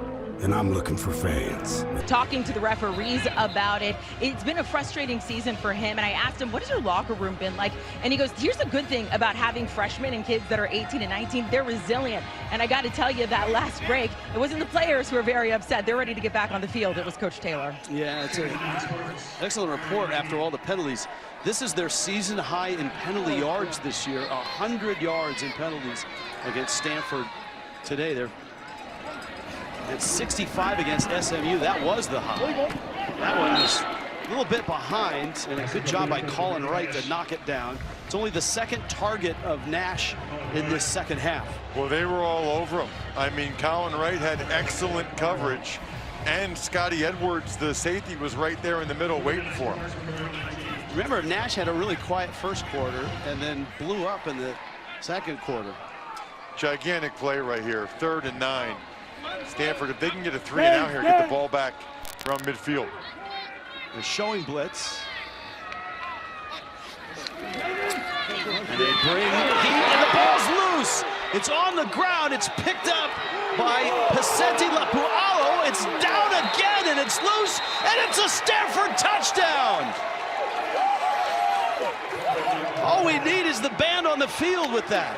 Speaker 8: and I'm looking for fans.
Speaker 13: Talking to the referees about it, it's been a frustrating season for him, and I asked him, what has your locker room been like? And he goes, here's the good thing about having freshmen and kids that are 18 and 19, they're resilient. And I got to tell you, that last break, it wasn't the players who were very upset. They're ready to get back on the field. It was Coach Taylor.
Speaker 1: Yeah, it's an excellent report after all the penalties. This is their season high in penalty yards this year, 100 yards in penalties against Stanford today. They're at 65 against SMU. That was the high. That one was a little bit behind, and a good job by Colin Wright to knock it down. It's only the 2nd target of Nash in this 2nd half.
Speaker 2: Well, they were all over him. I mean, Colin Wright had excellent coverage, and Scotty Edwards, the safety, was right there in the middle waiting for him.
Speaker 1: Remember, Nash had a really quiet first quarter and then blew up in the 2nd quarter.
Speaker 2: Gigantic play right here, 3rd and 9. Stanford, if they can get a 3 and out here, get the ball back from midfield.
Speaker 1: They're showing blitz. And they bring heat, and the ball's loose. It's on the ground. It's picked up by Pacenti Lapualo. It's down again, and it's loose, and it's a Stanford touchdown. All we need is the band on the field with that.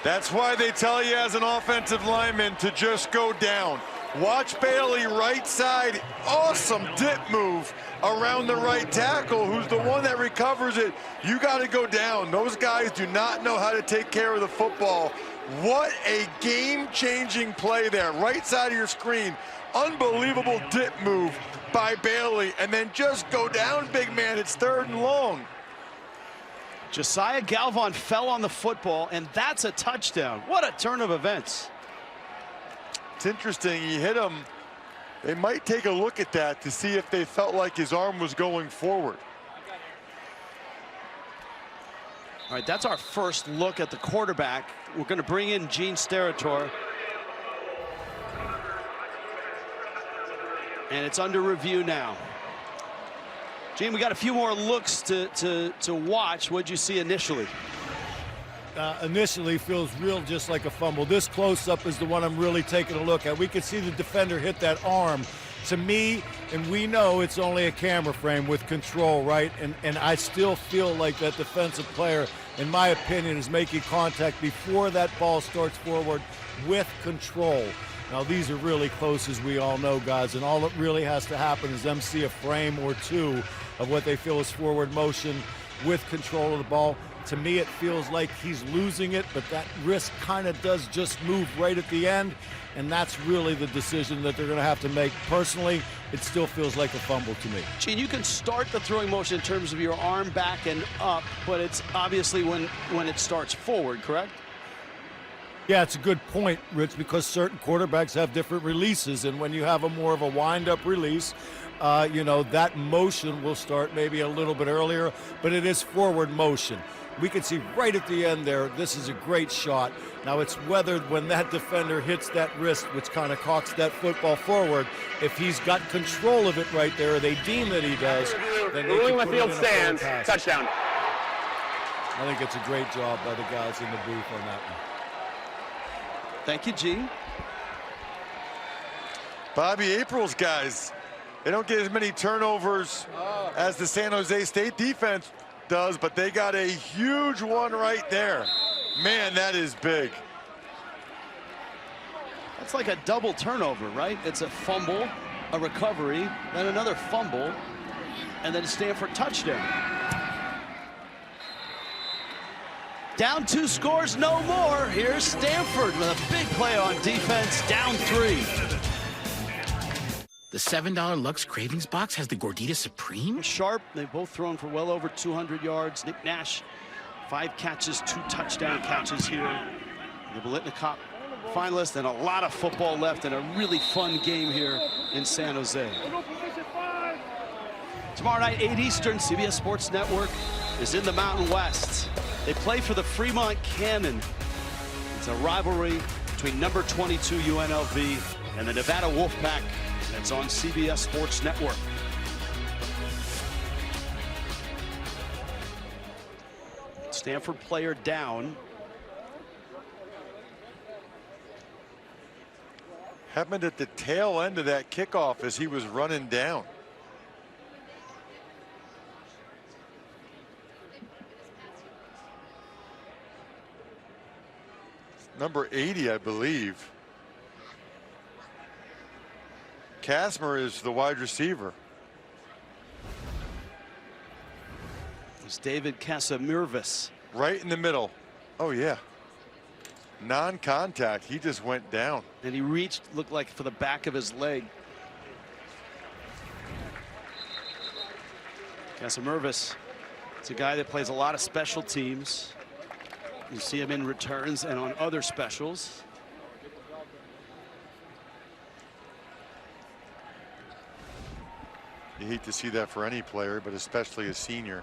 Speaker 2: That's why they tell you as an offensive lineman to just go down. Watch Bailey, right side, awesome dip move around the right tackle, who's the one that recovers it. You got to go down. Those guys do not know how to take care of the football. What a game-changing play there. Right side of your screen, unbelievable dip move by Bailey, and then just go down, big man. It's 3rd and long.
Speaker 1: Josiah Galvon fell on the football, and that's a touchdown. What a turn of events.
Speaker 2: It's interesting, he hit him. They might take a look at that to see if they felt like his arm was going forward.
Speaker 1: All right, that's our first look at the quarterback. We're going to bring in Gene Steratore. And it's under review now. Gene, we got a few more looks to watch. What'd you see initially?
Speaker 7: Initially feels real just like a fumble. This close-up is the one I'm really taking a look at. We could see the defender hit that arm. To me, and we know it's only a camera frame with control, right? And I still feel like that defensive player, in my opinion, is making contact before that ball starts forward with control. Now, these are really close, as we all know, guys, and all that really has to happen is them see a frame or two of what they feel is forward motion with control of the ball. To me, it feels like he's losing it, but that wrist kind of does just move right at the end, and that's really the decision that they're going to have to make. Personally, it still feels like a fumble to me.
Speaker 1: Gene, you can start the throwing motion in terms of your arm back and up, but it's obviously when it starts forward, correct?
Speaker 7: Yeah, it's a good point, Rich, because certain quarterbacks have different releases, and when you have a more of a wind-up release, you know, that motion will start maybe a little bit earlier, but it is forward motion. We can see right at the end there, this is a great shot. Now it's whether when that defender hits that wrist, which kind of cocks that football forward, if he's got control of it right there, or they deem that he does, then they can put it in a
Speaker 11: stands,
Speaker 7: pass.
Speaker 11: touchdown.
Speaker 7: I think it's a great job by the guys in the booth on that one.
Speaker 1: Thank you, Gene.
Speaker 2: Bobby April's guys, they don't get as many turnovers as the San Jose State defense does, but they got a huge one right there. Man, that is big.
Speaker 1: That's like a double turnover, right? It's a fumble, a recovery, then another fumble, and then a Stanford touchdown. Down 2 scores, no more. Here's Stanford with a big play on defense, down 3.
Speaker 10: The $7 Lux Cravings box has the Gordita Supreme?
Speaker 1: Sharp, they've both thrown for well over 200 yards. Nick Nash, 5 catches, 2 touchdown catches here. The Biletnikoff finalist, and a lot of football left, and a really fun game here in San Jose. Tomorrow night, 8 Eastern, CBS Sports Network is in the Mountain West. They play for the Fremont Cannon. It's a rivalry between number 22 UNLV and the Nevada Wolfpack. It's on CBS Sports Network. Stanford player down.
Speaker 2: Happened at the tail end of that kickoff as he was running down. Number 80, I believe. Kasmer is the wide receiver.
Speaker 1: It's David Casamirvis.
Speaker 2: Right in the middle. Oh, yeah. Non-contact. He just went down.
Speaker 1: And he reached, looked like, for the back of his leg. Casamirvis, it's a guy that plays a lot of special teams. You see him in returns and on other specials.
Speaker 2: You hate to see that for any player, but especially a senior.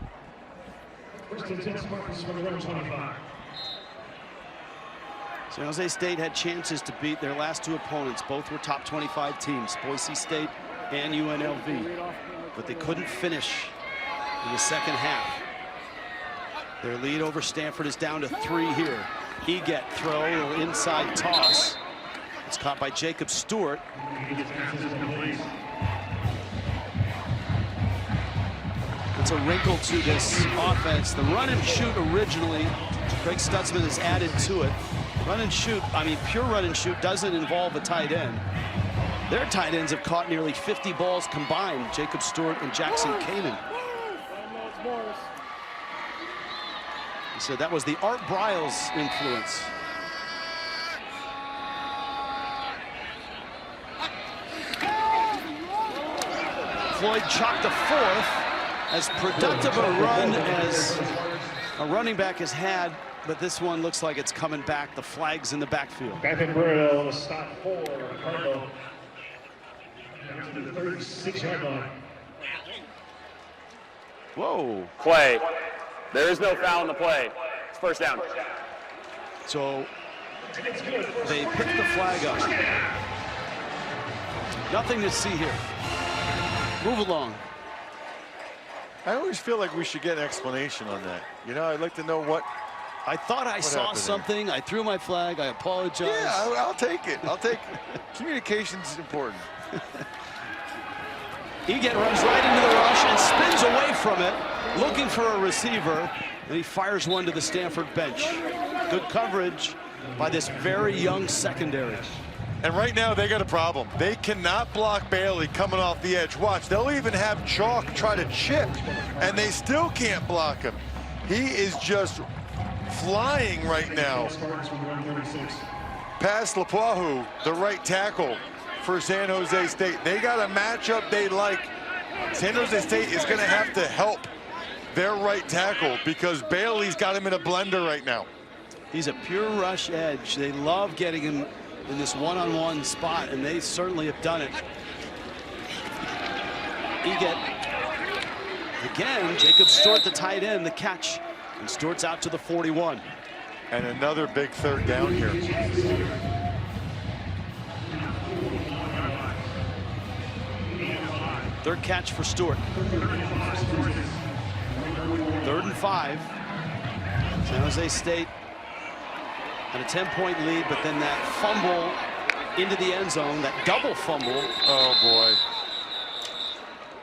Speaker 1: San Jose State had chances to beat their last two opponents. Both were top 25 teams, Boise State and UNLV. But they couldn't finish in the second half. Their lead over Stanford is down to 3 here. Eget throw, a little inside toss. It's caught by Jacob Stewart. It's a wrinkle to this offense. The run and shoot originally, Greg Stutzman has added to it. Run and shoot, I mean, pure run and shoot doesn't involve a tight end. Their tight ends have caught nearly 50 balls combined, Jacob Stewart and Jackson Kamen. He said that was the Art Briles influence. Floyd chalked a 4th. As productive a run as a running back has had, but this one looks like it's coming back. The flag's in the backfield.
Speaker 4: Captain Bruno, stop 4, Ricardo. Down to the 36-yard line.
Speaker 1: Whoa.
Speaker 11: Play. There is no foul in the play. It's first down.
Speaker 1: So they picked the flag up. Nothing to see here. Move along.
Speaker 2: I always feel like we should get an explanation on that. You know, I'd like to know what.
Speaker 1: I thought I saw something. I threw my flag. I apologize.
Speaker 2: Yeah, I'll take it. I'll take it. Communication's important.
Speaker 1: Eget runs right into the rush and spins away from it, looking for a receiver, and he fires one to the Stanford bench. Good coverage by this very young secondary.
Speaker 2: And right now they got a problem. They cannot block Bailey coming off the edge. Watch, they'll even have Chalk try to chip, and they still can't block him. He is just flying right now. Past Lepoihu, the right tackle for San Jose State. They got a matchup they like. San Jose State is going to have to help their right tackle because Bailey's got him in a blender right now.
Speaker 1: He's a pure rush edge. They love getting him in this one-on-one spot, and they certainly have done it. Eget again, Jacob Stewart, the tight end, the catch, and Stewart's out to the 41.
Speaker 2: And another big third down here.
Speaker 1: Third catch for Stewart. 3rd and 5. San Jose State and a 10-point lead, but then that fumble into the end zone, that double fumble.
Speaker 2: Oh boy.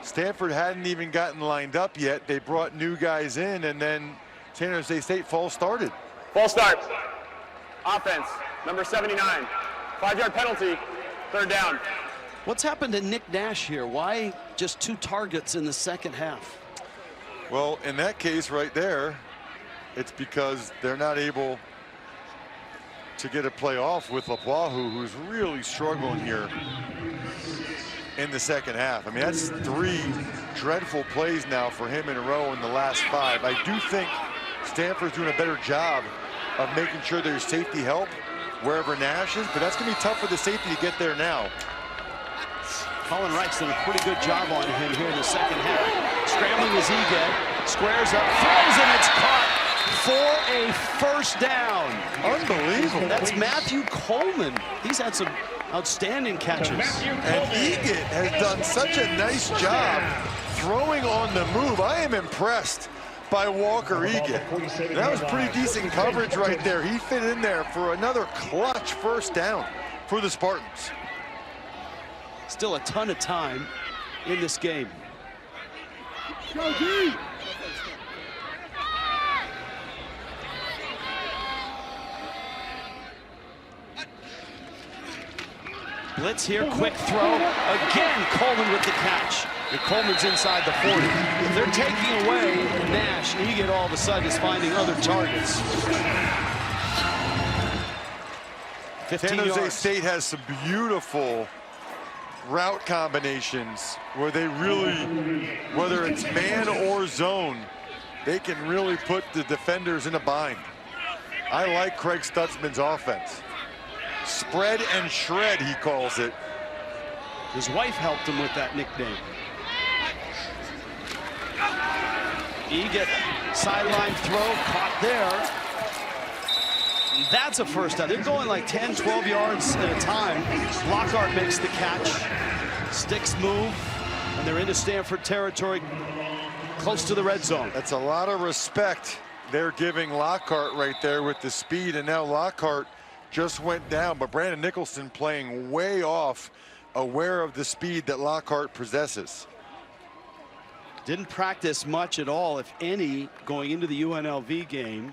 Speaker 2: Stanford hadn't even gotten lined up yet. They brought new guys in, and then San Jose State false started.
Speaker 11: False start. Offense, number 79. 5-yard penalty, 3rd down.
Speaker 1: What's happened to Nick Nash here? Why just 2 targets in the second half?
Speaker 2: Well, in that case right there, it's because they're not able to get a play off with Lepoihu, who's really struggling here in the second half. I mean, that's 3 dreadful plays now for him in a row in the last 5. I do think Stanford's doing a better job of making sure there's safety help wherever Nash is, but that's going to be tough for the safety to get there now.
Speaker 1: Colin Wright's done a pretty good job on him here in the second half. Scrambling as Eget, squares up, throws, and it's caught for a first down.
Speaker 2: Unbelievable.
Speaker 1: That's Matthew Coleman. He's had some outstanding catches.
Speaker 2: And Eget has done such a nice job throwing on the move. I am impressed by Walker Eget. That was pretty decent coverage right there. He fit in there for another clutch first down for the Spartans.
Speaker 1: Still a ton of time in this game. Blitz here, quick throw. Again, Coleman with the catch. And Coleman's inside the 40. If they're taking away Nash, Eget all of a sudden is finding other targets. 15
Speaker 2: San Jose
Speaker 1: yards.
Speaker 2: State has some beautiful route combinations where they really, whether it's man or zone, they can really put the defenders in a bind. I like Craig Stutzman's offense. Spread and shred, he calls it.
Speaker 1: His wife helped him with that nickname. Eget, sideline throw, caught there. And that's a first down. They're going like 10, 12 yards at a time. Lockhart makes the catch. Sticks move, and they're into Stanford territory, close to the red zone.
Speaker 2: That's a lot of respect they're giving Lockhart right there with the speed, and now Lockhart just went down, but Brandon Nicholson playing way off, aware of the speed that Lockhart possesses.
Speaker 1: Didn't practice much at all, if any, going into the UNLV game.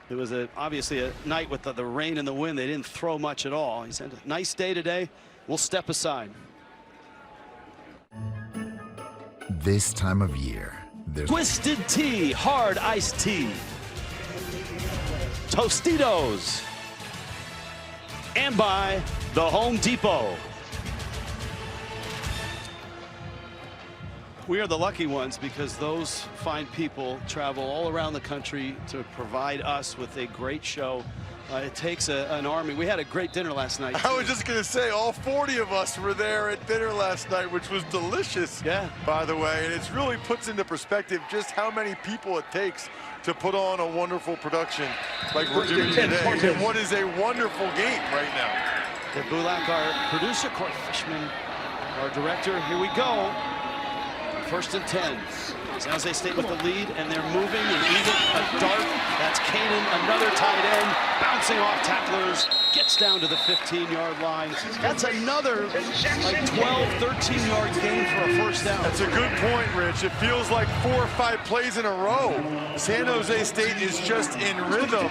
Speaker 1: It was obviously a night with the rain and the wind. They didn't throw much at all. He said, nice day today. We'll step aside.
Speaker 3: This time of year, there's
Speaker 1: Twisted Tea, hard iced tea. Tostitos. And by the Home Depot. We are the lucky ones because those fine people travel all around the country to provide us with a great show. It takes an army. We had a great dinner last night.
Speaker 2: I was just going to say, all 40 of us were there at dinner last night, which was delicious, by the way. And it really puts into perspective just how many people it takes to put on a wonderful production like we're doing today. And what is a wonderful game right now.
Speaker 1: Deb Bulak, our producer, Court Fishman, our director. Here we go. 1st and 10. San Jose State with the lead, and they're moving, and even a dart. That's Kanan, another tight end, bouncing off tacklers, gets down to the 15-yard line. That's another like 12, 13-yard gain for a first down.
Speaker 2: That's a good point, Rich. It feels like 4 or 5 plays in a row. San Jose State is just in rhythm,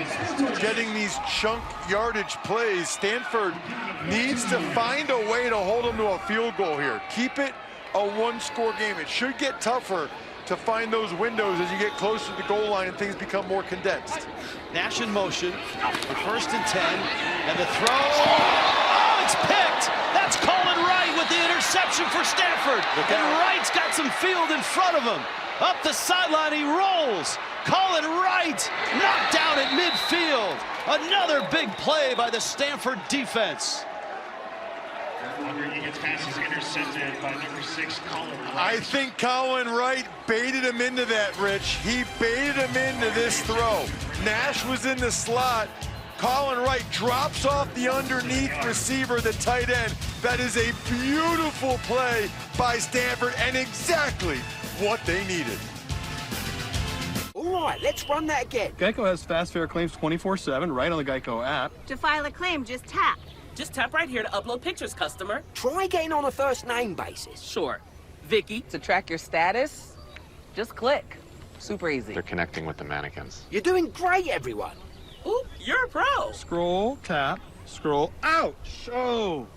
Speaker 2: getting these chunk yardage plays. Stanford needs to find a way to hold them to a field goal here. Keep it a one-score game. It should get tougher to find those windows as you get closer to the goal line and things become more condensed.
Speaker 1: Nash in motion for 1st and 10, and the throw. Oh, it's picked. That's Colin Wright with the interception for Stanford. And Wright's got some field in front of him. Up the sideline, he rolls. Colin Wright knocked down at midfield. Another big play by the Stanford defense.
Speaker 4: He gets passes intercepted by number 6, Colin Wright.
Speaker 2: I think Colin Wright baited him into that, Rich. He baited him into this throw. Nash was in the slot. Colin Wright drops off the underneath receiver, the tight end. That is a beautiful play by Stanford and exactly what they needed.
Speaker 14: All right, let's run that again.
Speaker 17: Geico has fast fare claims 24/7 right on the Geico app.
Speaker 18: To file a claim, just tap.
Speaker 19: Just tap right here to upload pictures, customer.
Speaker 14: Try getting on a first name basis.
Speaker 19: Sure. Vicky.
Speaker 20: To track your status, just click. Super easy.
Speaker 27: They're connecting with the mannequins.
Speaker 14: You're doing great, everyone.
Speaker 19: Ooh, you're a pro.
Speaker 17: Scroll, tap, scroll. Ouch! Oh,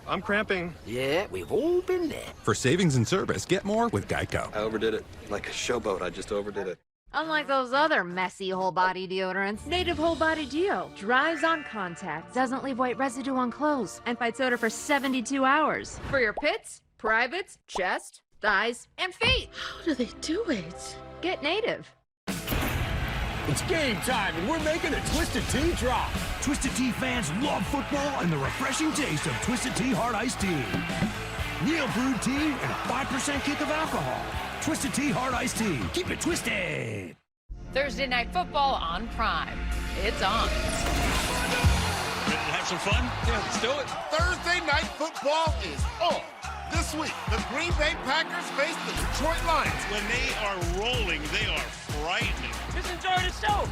Speaker 17: I'm cramping.
Speaker 14: Yeah, we've all been there.
Speaker 28: For savings and service, get more with Geico.
Speaker 29: I overdid it. Like a showboat, I just overdid it.
Speaker 30: Unlike those other messy whole body deodorants, Native Whole Body Deo dries on contact, doesn't leave white residue on clothes, and fights odor for 72 hours. For your pits, privates, chest, thighs, and feet.
Speaker 18: How do they do it?
Speaker 30: Get Native.
Speaker 31: It's game time, and we're making a Twisted Tea drop. Twisted Tea fans love football and the refreshing taste of Twisted Tea Hard Iced Tea. Real brewed tea and a 5% kick of alcohol. Twisted Tea Hard Iced Tea. Keep it twisted.
Speaker 6: Thursday Night Football on Prime. It's on.
Speaker 10: Ready to have some fun?
Speaker 16: Yeah, let's do it. Thursday Night Football is on. This week, the Green Bay Packers face the Detroit Lions.
Speaker 10: When they are rolling, they are frightening.
Speaker 19: Just enjoy the show.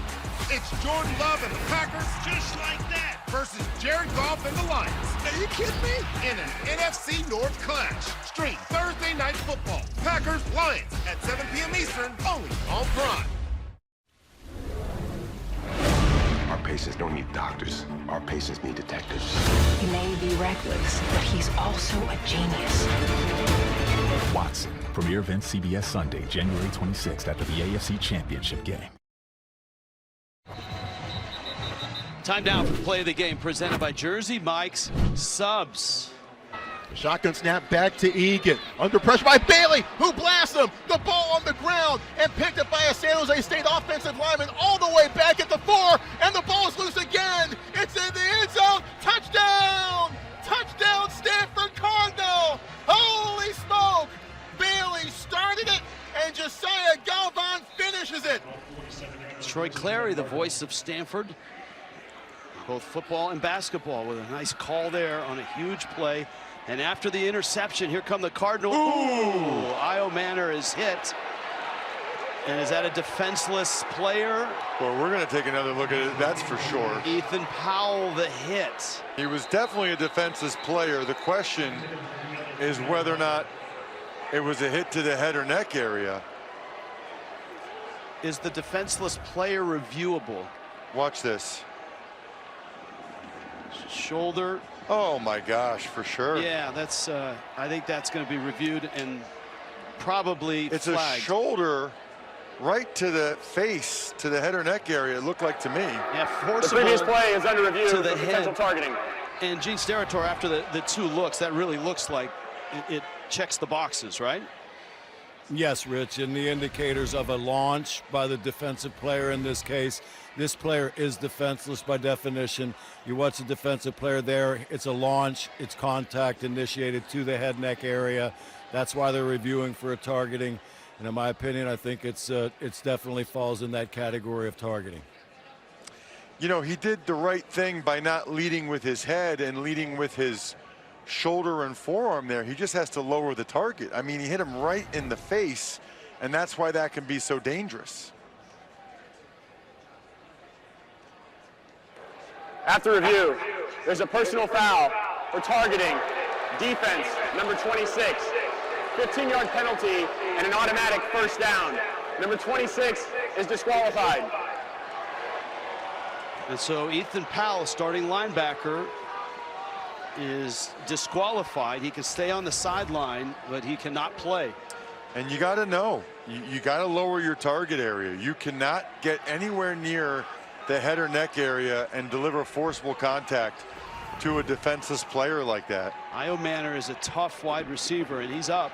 Speaker 16: It's Jordan Love and the Packers,
Speaker 10: just like that,
Speaker 16: versus Jared Goff and the Lions. Are you kidding me? In an NFC North clash. Stream Thursday Night Football. Packers, Lions at 7 p.m. Eastern, only on Prime.
Speaker 8: Our patients don't need doctors. Our patients need detectives.
Speaker 15: He may be reckless, but he's also a genius.
Speaker 21: Watson. Premiere event CBS Sunday, January 26th after the AFC Championship game.
Speaker 1: Time now for play of the game, presented by Jersey Mike's Subs.
Speaker 16: Shotgun snap back to Egan. Under pressure by Bailey, who blasts him. The ball on the ground and picked up by a San Jose State offensive lineman all the way back at the 4. And the ball is loose again. It's in the end zone. Touchdown! Touchdown, Stanford Cardinal! Holy smoke! Bailey started it, and Josiah Galvan finishes it.
Speaker 1: Troy Clary, the voice of Stanford, both football and basketball, with a nice call there on a huge play. And after the interception, here come the Cardinals. Ooh! Io Manor is hit. And is that a defenseless player?
Speaker 2: Well, we're going to take another look at it, that's for sure.
Speaker 1: Ethan Powell, the hit.
Speaker 2: He was definitely a defenseless player. The question is whether or not it was a hit to the head or neck area.
Speaker 1: Is the defenseless player reviewable?
Speaker 2: Watch this.
Speaker 1: Shoulder.
Speaker 2: Oh my gosh, for sure.
Speaker 1: Yeah, that's. I think that's going to be reviewed and probably
Speaker 2: it's
Speaker 1: flagged.
Speaker 2: A shoulder right to the face, to the head or neck area, it looked like to me.
Speaker 1: Yeah, forcible.
Speaker 11: The previous play is under review
Speaker 1: to
Speaker 11: for
Speaker 1: the
Speaker 11: potential
Speaker 1: head.
Speaker 11: targeting.
Speaker 1: And Gene Steratore, after the two looks, that really looks like it checks the boxes, right?
Speaker 5: Yes, Rich, and the indicators of a launch by the defensive player in this case. This player is defenseless by definition. You watch the defensive player there, it's a launch, it's contact initiated to the head neck area. That's why they're reviewing for a targeting. And in my opinion, I think it's definitely falls in that category of targeting.
Speaker 2: You know, he did the right thing by not leading with his head and leading with his shoulder and forearm there. He just has to lower the target. I mean, he hit him right in the face, and that's why that can be so dangerous.
Speaker 11: After review, there's a personal foul for targeting defense, number 26. 15-yard penalty and an automatic first down. Number 26 is disqualified.
Speaker 1: And so Ethan Powell, starting linebacker, is disqualified. He can stay on the sideline, but he cannot play.
Speaker 2: And you got to know, you got to lower your target area. You cannot get anywhere near the head or neck area and deliver forcible contact to a defenseless player like that.
Speaker 1: Io Manor is a tough wide receiver, and he's up.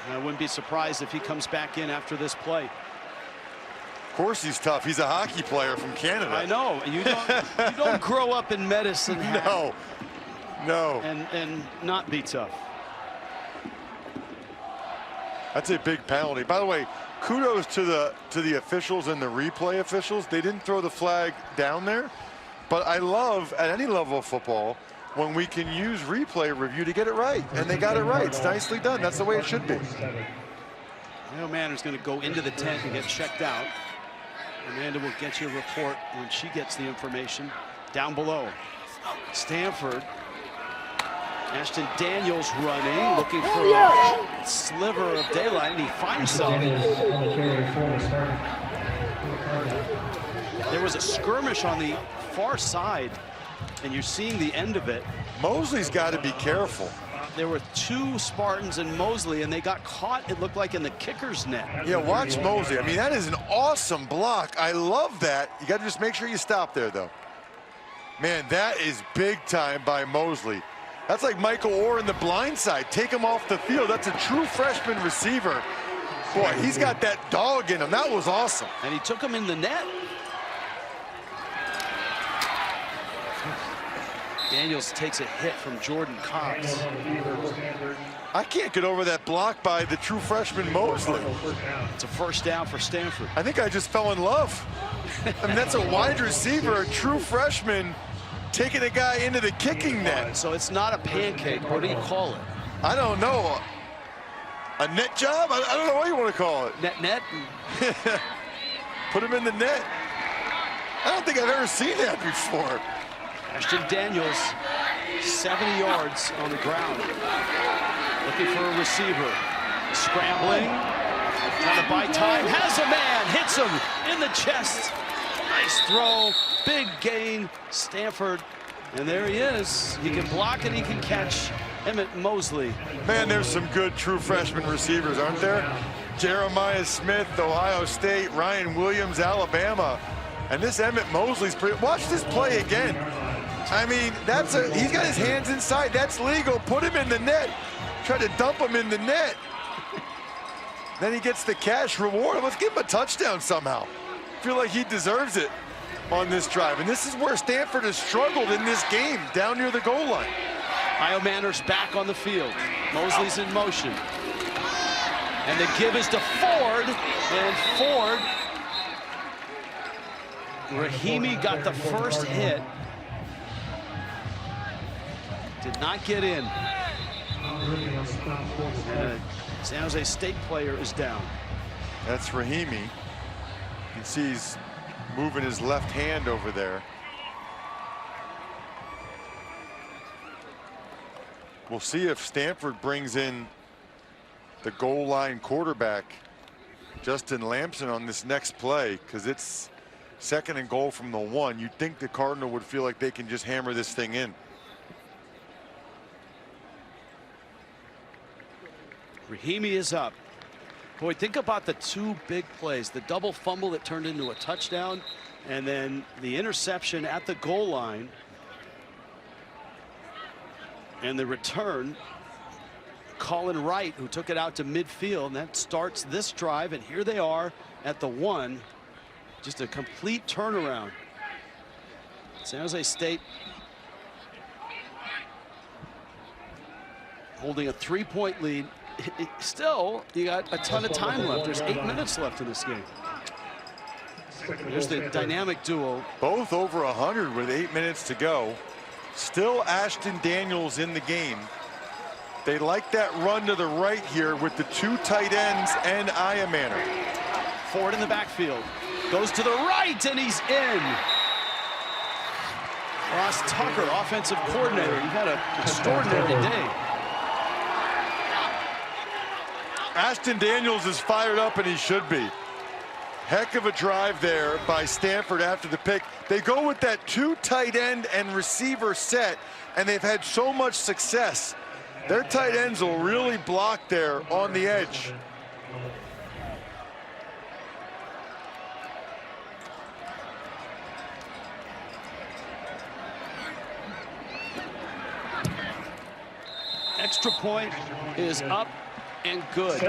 Speaker 1: And I wouldn't be surprised if he comes back in after this play.
Speaker 2: Of course he's tough. He's a hockey player from Canada.
Speaker 1: I know. You don't grow up in medicine.
Speaker 2: No.
Speaker 1: And not be tough.
Speaker 2: That's a big penalty. By the way, kudos to the officials and the replay officials. They didn't throw the flag down there. But I love, at any level of football, when we can use replay review to get it right. And they got it right. It's nicely done. That's the way it should be.
Speaker 1: Io Manor's going to go into the tent and get checked out. Amanda will get you a report when she gets the information down below. Stanford. Ashton Daniels running, looking for a sliver of daylight, and he finds something. There was a skirmish on the far side, and you're seeing the end of it.
Speaker 2: Mosley's got to be careful.
Speaker 1: There were two Spartans and Mosley, and they got caught, it looked like, in the kicker's net.
Speaker 2: Yeah, watch Mosley. I mean, that is an awesome block. I love that. You got to just make sure you stop there, though. Man, that is big time by Mosley. That's like Michael Orr in the blind side. Take him off the field. That's a true freshman receiver. Boy, he's got that dog in him. That was awesome.
Speaker 1: And he took him in the net. Daniels takes a hit from Jordan Cox.
Speaker 2: I can't get over that block by the true freshman Mosley.
Speaker 1: It's a first down for Stanford.
Speaker 2: I think I just fell in love. I mean, that's a wide receiver, a true freshman, taking a guy into the kicking net.
Speaker 1: So it's not a pancake. What do you call it?
Speaker 2: I don't know. A net job? I don't know what you want to call it.
Speaker 1: Net?
Speaker 2: Put him in the net. I don't think I've ever seen that before.
Speaker 1: Ashton Daniels, 70 yards on the ground. Looking for a receiver. Scrambling. Trying to buy time. Has a man. Hits him in the chest. Nice throw. Big gain. Stanford. And there he is. He can block and he can catch. Emmett Mosley.
Speaker 2: Man, there's some good true freshman receivers, aren't there? Jeremiah Smith, Ohio State. Ryan Williams, Alabama. And this Emmett Mosley's watch this play again. I mean, he's got his hands inside. That's legal. Put him in the net. Try to dump him in the net. Then he gets the cash reward. Let's give him a touchdown somehow. Feel like he deserves it on this drive. And this is where Stanford has struggled in this game, down near the goal line.
Speaker 1: Io Manor's back on the field. Mosley's in motion. And the give is to Ford. And Ford Rahimi got the first hit. Did not get in. And a San Jose State player is down.
Speaker 2: That's Rahimi. You can see he's moving his left hand over there. We'll see if Stanford brings in the goal line quarterback, Justin Lamson, on this next play, because it's 2nd and goal from the 1. You'd think the Cardinal would feel like they can just hammer this thing in.
Speaker 1: Rahimi is up. Boy, think about the 2 big plays, the double fumble that turned into a touchdown, and then the interception at the goal line. And the return, Colin Wright, who took it out to midfield, and that starts this drive. And here they are at the 1. Just a complete turnaround. San Jose State holding a 3-point lead. Still, you got a ton of time left. There's 8 minutes left in this game. There's the dynamic duo.
Speaker 2: Both over 100 with 8 minutes to go. Still Ashton Daniels in the game. They like that run to the right here with the 2 tight ends and Iamaner.
Speaker 1: Ford in the backfield. Goes to the right, and he's in. Ross Tucker, offensive coordinator. He had an extraordinary day.
Speaker 2: Ashton Daniels is fired up, and he should be. Heck of a drive there by Stanford after the pick. They go with that 2 tight end and receiver set, and they've had so much success. Their tight ends will really block there on the edge.
Speaker 1: Extra point is up and good.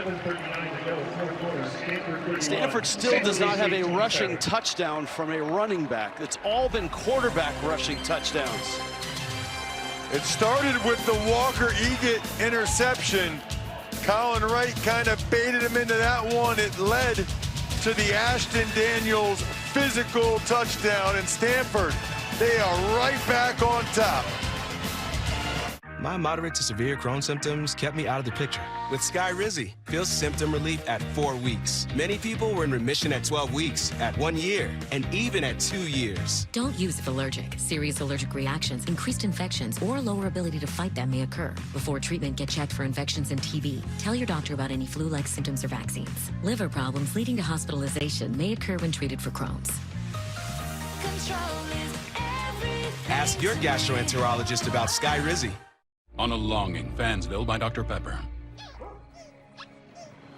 Speaker 1: Stanford still does not have a rushing touchdown from a running back. It's all been quarterback rushing touchdowns.
Speaker 2: It started with the Walker Egan interception. Colin Wright kind of baited him into that one. It led to the Ashton Daniels physical touchdown, and Stanford, they are right back on top.
Speaker 3: My moderate to severe Crohn's symptoms kept me out of the picture. With Skyrizi, feel symptom relief at 4 weeks. Many people were in remission at 12 weeks, at 1 year, and even at 2 years.
Speaker 7: Don't use if allergic. Serious allergic reactions, increased infections, or lower ability to fight them may occur. Before treatment, get checked for infections and TB. Tell your doctor about any flu-like symptoms or vaccines. Liver problems leading to hospitalization may occur when treated for Crohn's.
Speaker 3: Ask your gastroenterologist about Skyrizi.
Speaker 9: On a Longing, Fansville by Dr. Pepper.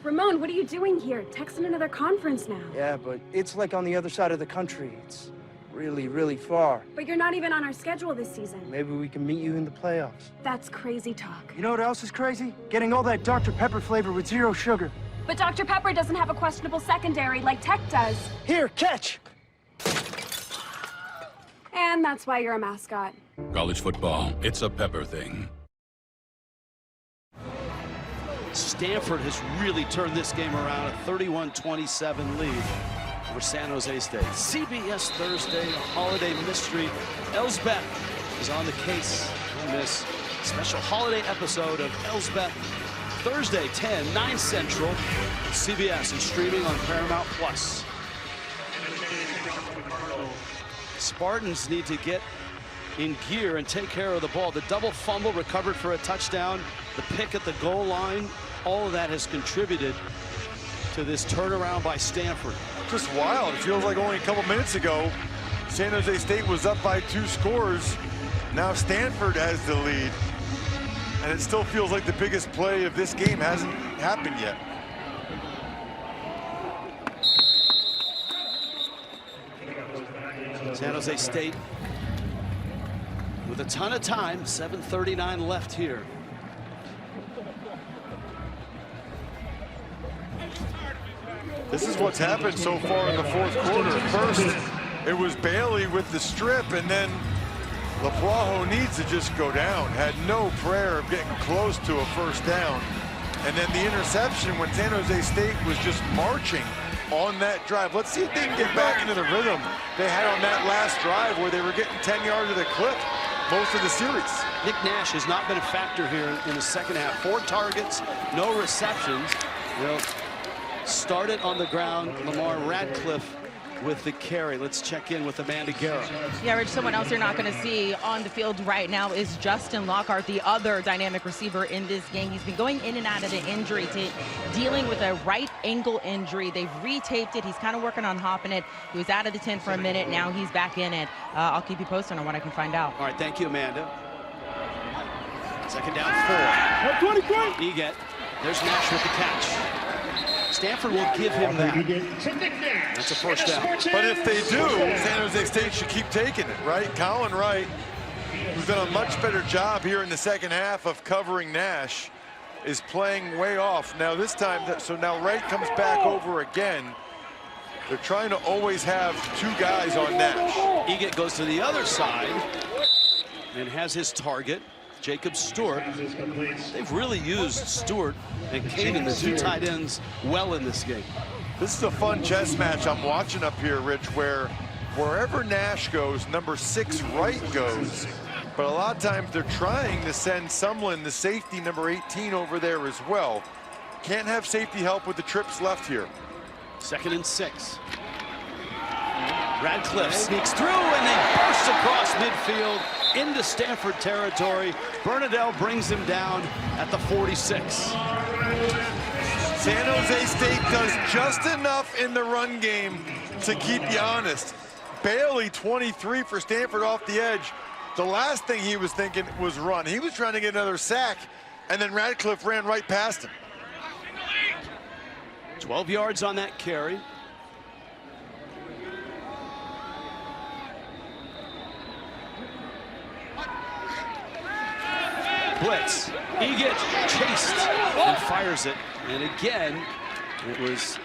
Speaker 12: Ramon, what are you doing here? Texting another conference now.
Speaker 14: Yeah, but it's like on the other side of the country. It's really, really far.
Speaker 12: But you're not even on our schedule this season.
Speaker 14: Maybe we can meet you in the playoffs.
Speaker 12: That's crazy talk.
Speaker 14: You know what else is crazy? Getting all that Dr. Pepper flavor with 0 sugar.
Speaker 12: But Dr. Pepper doesn't have a questionable secondary like Tech does.
Speaker 14: Here, catch!
Speaker 12: And that's why you're a mascot.
Speaker 9: College football, it's a Pepper thing.
Speaker 1: Stanford has really turned this game around, a 31-27 lead over San Jose State. CBS Thursday, a holiday mystery. Elsbeth is on the case on this special holiday episode of Elsbeth. Thursday, 9 Central. CBS is streaming on Paramount Plus. Spartans need to get in gear and take care of the ball. The double fumble recovered for a touchdown. The pick at the goal line, all of that has contributed to this turnaround by Stanford.
Speaker 2: Just wild. It feels like only a couple minutes ago, San Jose State was up by 2 scores. Now Stanford has the lead. And it still feels like the biggest play of this game hasn't happened yet.
Speaker 1: San Jose State with a ton of time, 7:39 left here.
Speaker 2: This is what's happened so far in the 4th quarter. First, it was Bailey with the strip, and then LaPlaho needs to just go down. Had no prayer of getting close to a first down. And then the interception when San Jose State was just marching on that drive. Let's see if they can get back into the rhythm they had on that last drive where they were getting 10 yards of the clip most of the series.
Speaker 1: Nick Nash has not been a factor here in the second half. 4 targets, no receptions. They'll start it on the ground. Lamar Radcliffe with the carry. Let's check in with Amanda Guerra.
Speaker 4: Yeah, Rich, someone else you're not going to see on the field right now is Justin Lockhart, the other dynamic receiver in this game. He's been going in and out of the injury, dealing with a right ankle injury. They've retaped it. He's kind of working on hopping it. He was out of the tent for a minute. Now he's back in it. I'll keep you posted on what I can find out.
Speaker 1: All right, thank you, Amanda. Second down, 4. Eget. There's Nash with the catch. Stanford will give him that. That's a first down.
Speaker 2: But if they do, San Jose State should keep taking it, right? Colin Wright, who's done a much better job here in the second half of covering Nash, is playing way off. Now this time, so now Wright comes back over again. They're trying to always have 2 guys on Nash.
Speaker 1: Eget goes to the other side and has his target, Jacob Stewart. They've really used Stewart and Kanan, the 2 tight ends, well in this game.
Speaker 2: This is a fun chess match I'm watching up here, Rich, where wherever Nash goes, number 6 Wright goes. But a lot of times they're trying to send Sumlin, the safety, number 18, over there as well. Can't have safety help with the trips left here.
Speaker 1: 2nd and 6. Radcliffe sneaks through and they burst across midfield into Stanford territory. Bernadelle brings him down at the 46.
Speaker 2: San Jose State does just enough in the run game to keep you honest. Bailey, 23 for Stanford off the edge. The last thing he was thinking was run. He was trying to get another sack, and then Radcliffe ran right past him.
Speaker 1: 12 yards on that carry. Blitz. Eget chased and fires it. And again, it was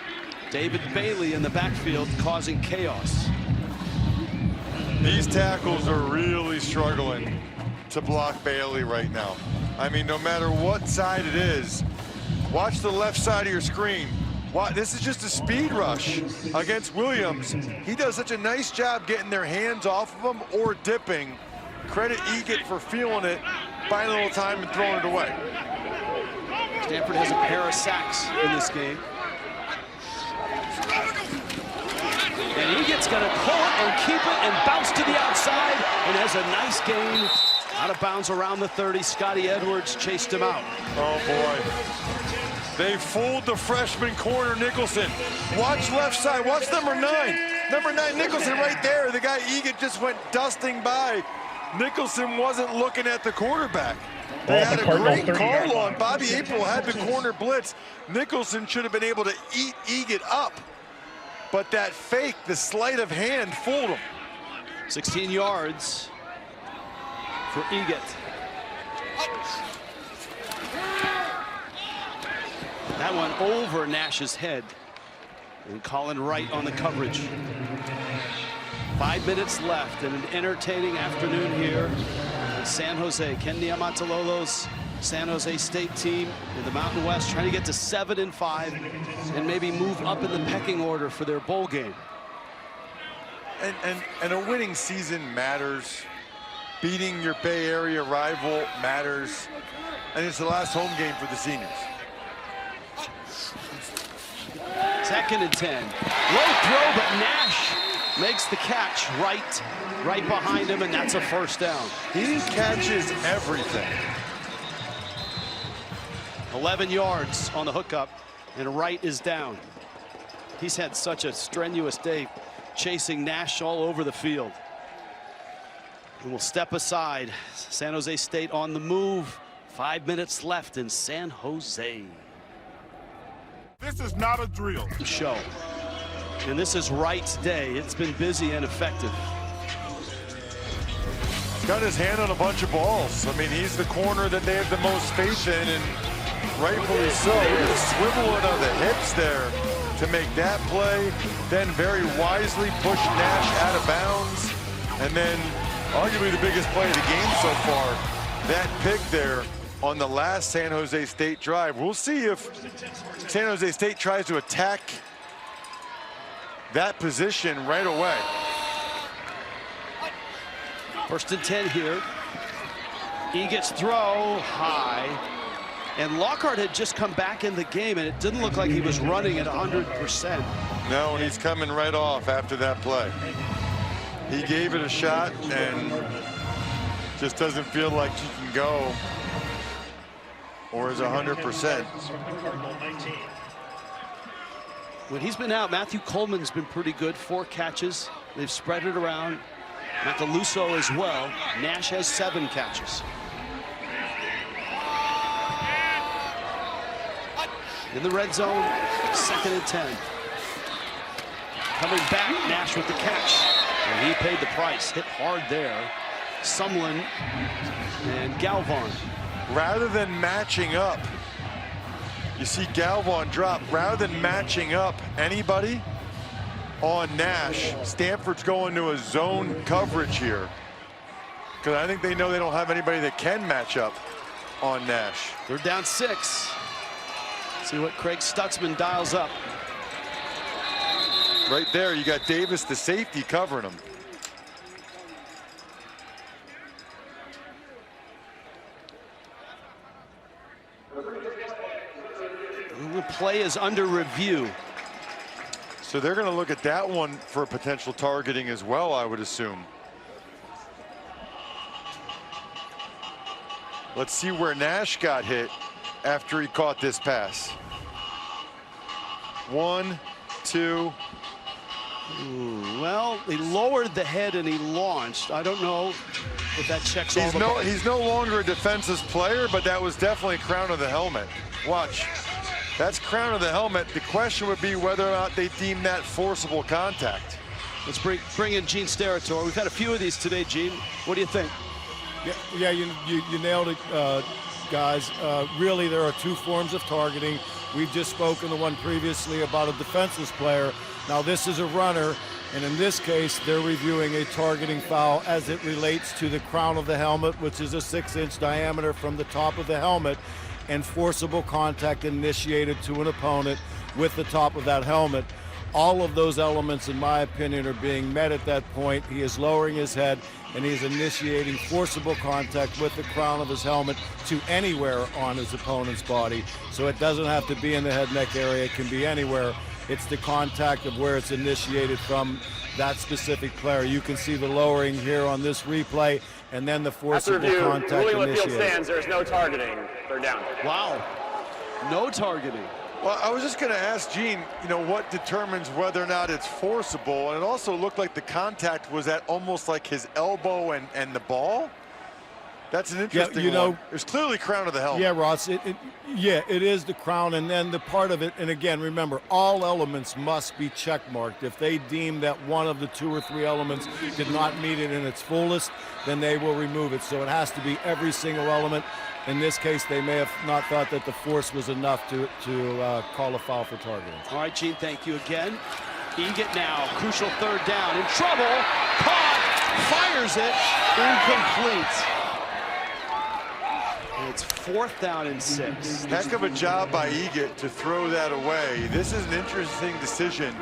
Speaker 1: David Bailey in the backfield causing chaos.
Speaker 2: These tackles are really struggling to block Bailey right now. I mean, no matter what side it is, watch the left side of your screen. This is just a speed rush against Williams. He does such a nice job getting their hands off of him or dipping. Credit Eget for feeling it, buying a little time and throwing it away.
Speaker 1: Stanford has a pair of sacks in this game. And Eget's going to pull it and keep it and bounce to the outside and has a nice gain out of bounds around the 30. Scotty Edwards chased him out.
Speaker 2: Oh boy. They fooled the freshman corner Nicholson. Watch left side, watch number 9. Number 9 Nicholson right there. The guy Eget just went dusting by. Nicholson wasn't looking at the quarterback. They had a great call on. Bobby April had the corner blitz. Nicholson should have been able to eat Eget up. But that fake, the sleight of hand, fooled him.
Speaker 1: 16 yards for Eget. That one over Nash's head. And Colin Wright on the coverage. 5 minutes left in an entertaining afternoon here in San Jose. Ken Niumatalolo's San Jose State team in the Mountain West trying to get to 7-5 and maybe move up in the pecking order for their bowl game.
Speaker 2: And a winning season matters. Beating your Bay Area rival matters. And it's the last home game for the seniors.
Speaker 1: 2nd and 10. Low throw, but Nash makes the catch right behind him, and that's a first down.
Speaker 2: He catches everything.
Speaker 1: 11 yards on the hookup, and Wright is down. He's had such a strenuous day chasing Nash all over the field. And we'll step aside. San Jose State on the move. 5 minutes left in San Jose.
Speaker 13: This is not a drill.
Speaker 1: Show. And this is Wright's day. It's been busy and effective.
Speaker 2: He's got his hand on a bunch of balls. I mean, he's the corner that they have the most faith in, and rightfully so. The swiveling of the hips there to make that play, then very wisely push Nash out of bounds, and then arguably the biggest play of the game so far, that pick there on the last San Jose State drive. We'll see if San Jose State tries to attack that position right away.
Speaker 1: 1st and 10 here. Eget's throw high. And Lockhart had just come back in the game, and it didn't look like he was running at 100%.
Speaker 2: No, and he's coming right off after that play. He gave it a shot and just doesn't feel like he can go or is 100%.
Speaker 1: When he's been out, Matthew Coleman's been pretty good. 4 catches. They've spread it around. Macaluso as well. Nash has 7 catches. In the red zone, 2nd and 10. Coming back, Nash with the catch. And he paid the price. Hit hard there. Sumlin and Galvan.
Speaker 2: Rather than matching up, you see Galvan drop. Rather than matching up anybody on Nash, Stanford's going to a zone coverage here. Because I think they know they don't have anybody that can match up on Nash.
Speaker 1: They're down 6. See what Craig Stutzman dials up.
Speaker 2: Right there, you got Davis, the safety, covering him.
Speaker 1: The play is under review.
Speaker 2: So they're going to look at that one for potential targeting as well, I would assume. Let's see where Nash got hit after he caught this pass. 1, 2.
Speaker 1: Ooh, well, he lowered the head and he launched. I don't know if that checks all the boxes.
Speaker 2: He's no longer a defensive player, but that was definitely crown of the helmet. Watch. That's crown of the helmet. The question would be whether or not they deem that forcible contact.
Speaker 1: Let's bring in Gene Steratore. We've had a few of these today, Gene. What do you think?
Speaker 5: Yeah, you nailed it, guys. Really, there are 2 forms of targeting. We've just spoken the one previously about a defenseless player. Now this is a runner, and in this case, they're reviewing a targeting foul as it relates to the crown of the helmet, which is a 6-inch diameter from the top of the helmet, and forcible contact initiated to an opponent with the top of that helmet. All of those elements, in my opinion, are being met at that point. He is lowering his head, and he is initiating forcible contact with the crown of his helmet to anywhere on his opponent's body. So it doesn't have to be in the head neck area, it can be anywhere. It's the contact of where it's initiated from that specific player. You can see the lowering here on this replay, and then the forcible contact
Speaker 11: ruling what field
Speaker 5: initiated.
Speaker 11: stands, there's no targeting. They're down.
Speaker 1: Wow. No targeting.
Speaker 2: Well, I was just going to ask Gene, what determines whether or not it's forcible? And it also looked like the contact was at almost like his elbow and the ball. That's an interesting one. It's clearly crown of the helmet.
Speaker 5: Yeah, Ross, it is the crown, and then the part of it, and again, remember, all elements must be checkmarked. If they deem that one of the 2 or 3 elements did not meet it in its fullest, then they will remove it. So it has to be every single element. In this case, they may have not thought that the force was enough to call a foul for targeting.
Speaker 1: All right, Gene, thank you again. Eget now, crucial 3rd down, in trouble, caught, fires it, incomplete. And it's 4th down and 6.
Speaker 2: Heck of a job by Eget to throw that away. This is an interesting decision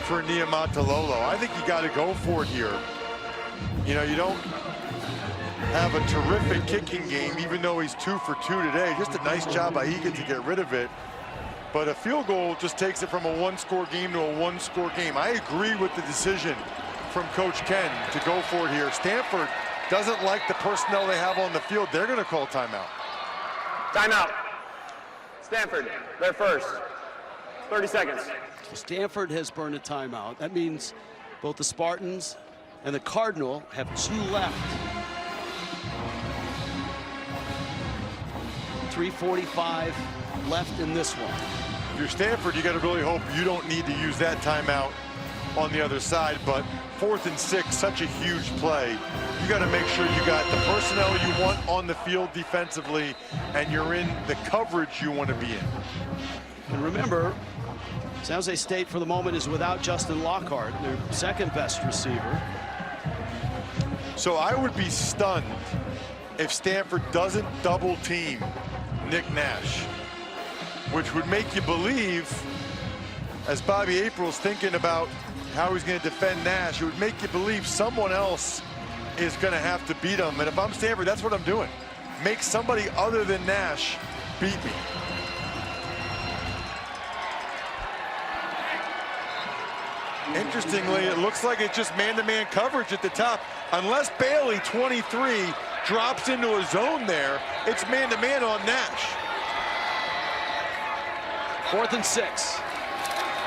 Speaker 2: for Niumatalolo. I think you got to go for it here. You don't have a terrific kicking game, even though he's 2 for 2 today. Just a nice job by Eget to get rid of it. But a field goal just takes it from a 1-score game to a 1-score game. I agree with the decision from Coach Ken to go for it here. Stanford doesn't like the personnel they have on the field. They're going to call timeout.
Speaker 11: Timeout. Stanford, they're first. 30 seconds.
Speaker 1: Stanford has burned a timeout. That means both the Spartans and the Cardinal have 2 left. 3:45 left in this one.
Speaker 2: If you're Stanford, you got to really hope you don't need to use that timeout on the other side, but 4th and 6, such a huge play. You got to make sure you got the personnel you want on the field defensively, and you're in the coverage you want to be in.
Speaker 1: And remember, San Jose State for the moment is without Justin Lockhart, their 2nd best receiver.
Speaker 2: So I would be stunned if Stanford doesn't double team Nick Nash, which would make you believe, as Bobby April's thinking about how he's going to defend Nash. It would make you believe someone else is going to have to beat him. And if I'm Stanford, that's what I'm doing. Make somebody other than Nash beat me. Interestingly, it looks like it's just man-to-man coverage at the top. Unless Bailey, 23, drops into a zone there, it's man-to-man on Nash.
Speaker 1: 4th and 6.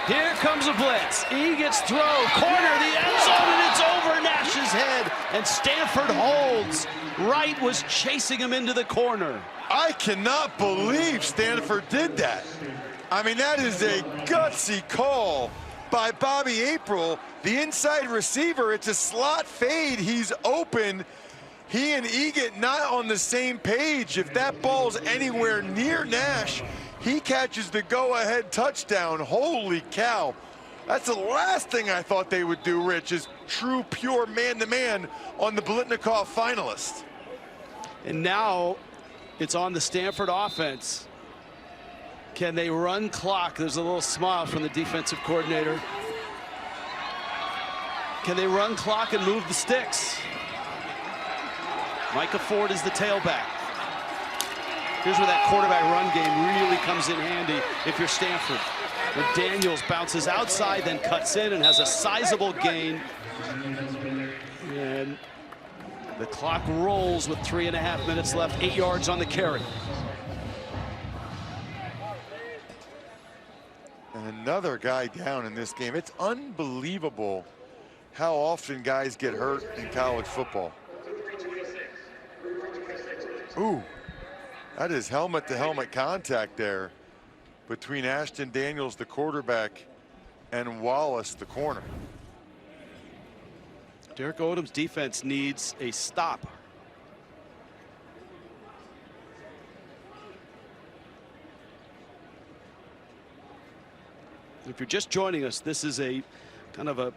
Speaker 1: Here comes a blitz. E gets throw, corner, the end zone, and it's over Nash's head. And Stanford holds. Wright was chasing him into the corner.
Speaker 2: I cannot believe Stanford did that. I mean, that is a gutsy call by Bobby April, the inside receiver. It's a slot fade. He's open. He and Egan not on the same page. If that ball's anywhere near Nash, he catches the go-ahead touchdown. Holy cow. That's the last thing I thought they would do, Rich, is true, pure man-to-man on the Biletnikoff finalist.
Speaker 1: And now it's on the Stanford offense. Can they run clock? There's a little smile from the defensive coordinator. Can they run clock and move the sticks? Micah Ford is the tailback. Here's where that quarterback run game really comes in handy if you're Stanford. When Daniels bounces outside, then cuts in and has a sizable gain. And the clock rolls with 3.5 minutes left, 8 yards on the carry.
Speaker 2: And another guy down in this game. It's unbelievable how often guys get hurt in college football. Ooh, that is helmet-to-helmet contact there between Ashton Daniels, the quarterback, and Wallace, the corner.
Speaker 1: Derek Odom's defense needs a stop. If you're just joining us, this is a kind of a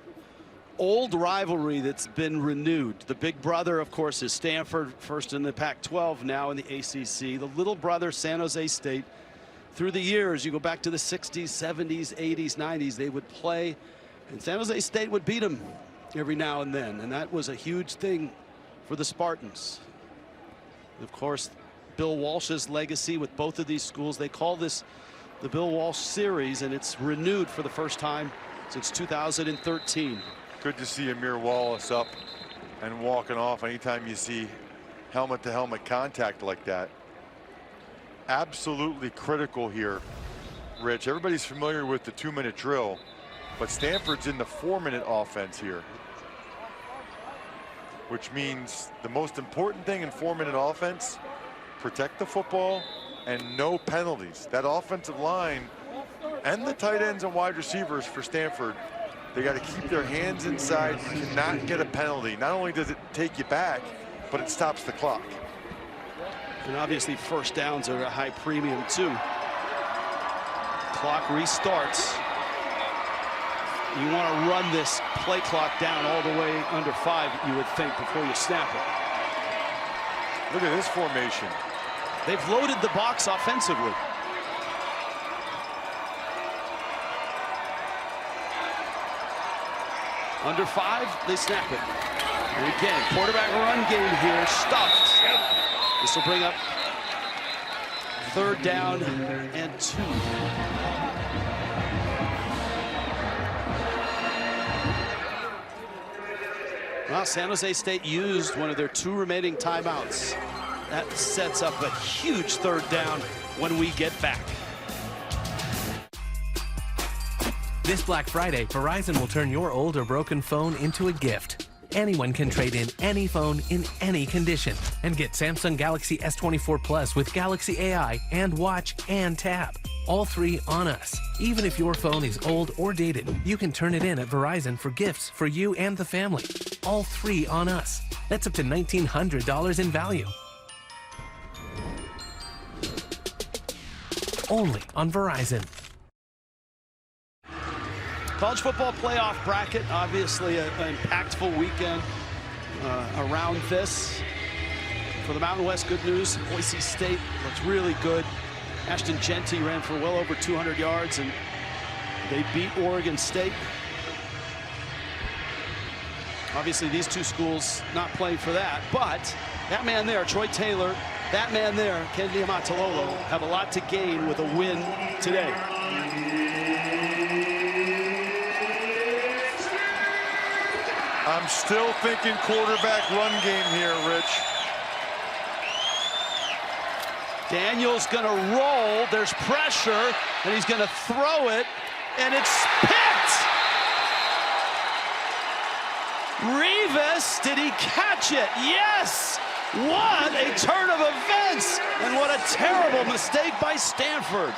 Speaker 1: old rivalry that's been renewed. The big brother, of course, is Stanford, first in the Pac-12, now in the ACC. The little brother, San Jose State. Through the years, you go back to the 60s, 70s, 80s, 90s, they would play, and San Jose State would beat them every now and then, and that was a huge thing for the Spartans. Of course, Bill Walsh's legacy with both of these schools, they call this the Bill Walsh series, and it's renewed for the first time since 2013.
Speaker 2: Good to see Amir Wallace up and walking off anytime you see helmet-to-helmet contact like that. Absolutely critical here, Rich. Everybody's familiar with the 2-minute drill, but Stanford's in the 4-minute offense here, which means the most important thing in 4-minute offense, protect the football and no penalties. That offensive line and the tight ends and wide receivers for Stanford, they got to keep their hands inside. You cannot get a penalty. Not only does it take you back, but it stops the clock.
Speaker 1: And obviously first downs are a high premium too. Clock restarts. You want to run this play clock down all the way under 5, you would think, before you snap it.
Speaker 2: Look at this formation.
Speaker 1: They've loaded the box offensively. Under 5, they snap it. And again, quarterback run game here, stuffed. This will bring up 3rd down and 2. Well, San Jose State used one of their 2 remaining timeouts. That sets up a huge 3rd down when we get back.
Speaker 17: This Black Friday, Verizon will turn your old or broken phone into a gift. Anyone can trade in any phone in any condition and get Samsung Galaxy S24 Plus with Galaxy AI and Watch and Tap. All 3 on us. Even if your phone is old or dated, you can turn it in at Verizon for gifts for you and the family. All 3 on us. That's up to $1,900 in value. Only on Verizon.
Speaker 1: College football playoff bracket, obviously an impactful weekend around this. For the Mountain West, good news. Boise State looks really good. Ashton Genty ran for well over 200 yards, and they beat Oregon State. Obviously, these two schools not playing for that, but that man there, Troy Taylor, that man there, Kennedy Amatololo, have a lot to gain with a win today.
Speaker 2: I'm still thinking quarterback run game here, Rich.
Speaker 1: Daniels gonna roll, there's pressure, and he's gonna throw it, and it's picked! Revis, did he catch it? Yes! What a turn of events, and what a terrible mistake by Stanford.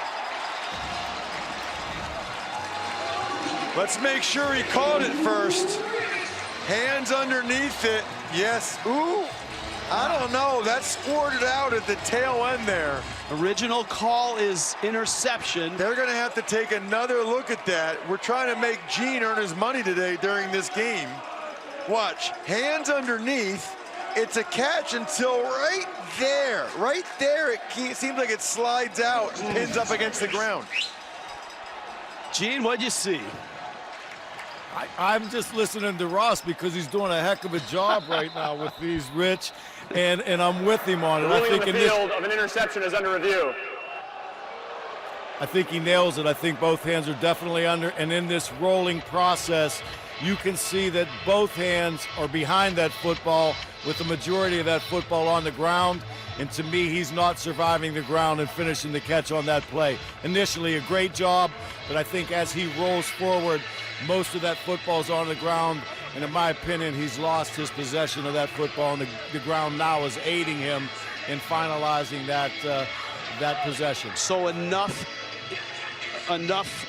Speaker 2: Let's make sure he caught it first. Hands underneath it. Yes. Ooh. I don't know. That squirted out at the tail end there.
Speaker 1: Original call is interception.
Speaker 2: They're going to have to take another look at that. We're trying to make Gene earn his money today during this game. Watch. Hands underneath. It's a catch until right there. Right there, it seems like it slides out and pins up against the ground.
Speaker 1: Gene, what'd you see?
Speaker 5: I'm just listening to Ross because he's doing a heck of a job right now with these, Rich, and I'm with him on it.
Speaker 11: The ruling in the field of an interception is under review.
Speaker 5: I think he nails it. I think both hands are definitely under, and in this rolling process, you can see that both hands are behind that football with the majority of that football on the ground, and to me, he's not surviving the ground and finishing the catch on that play. Initially, a great job, but I think as he rolls forward, most of that football's on the ground, and in my opinion, he's lost his possession of that football, and the ground now is aiding him in finalizing that possession.
Speaker 1: So enough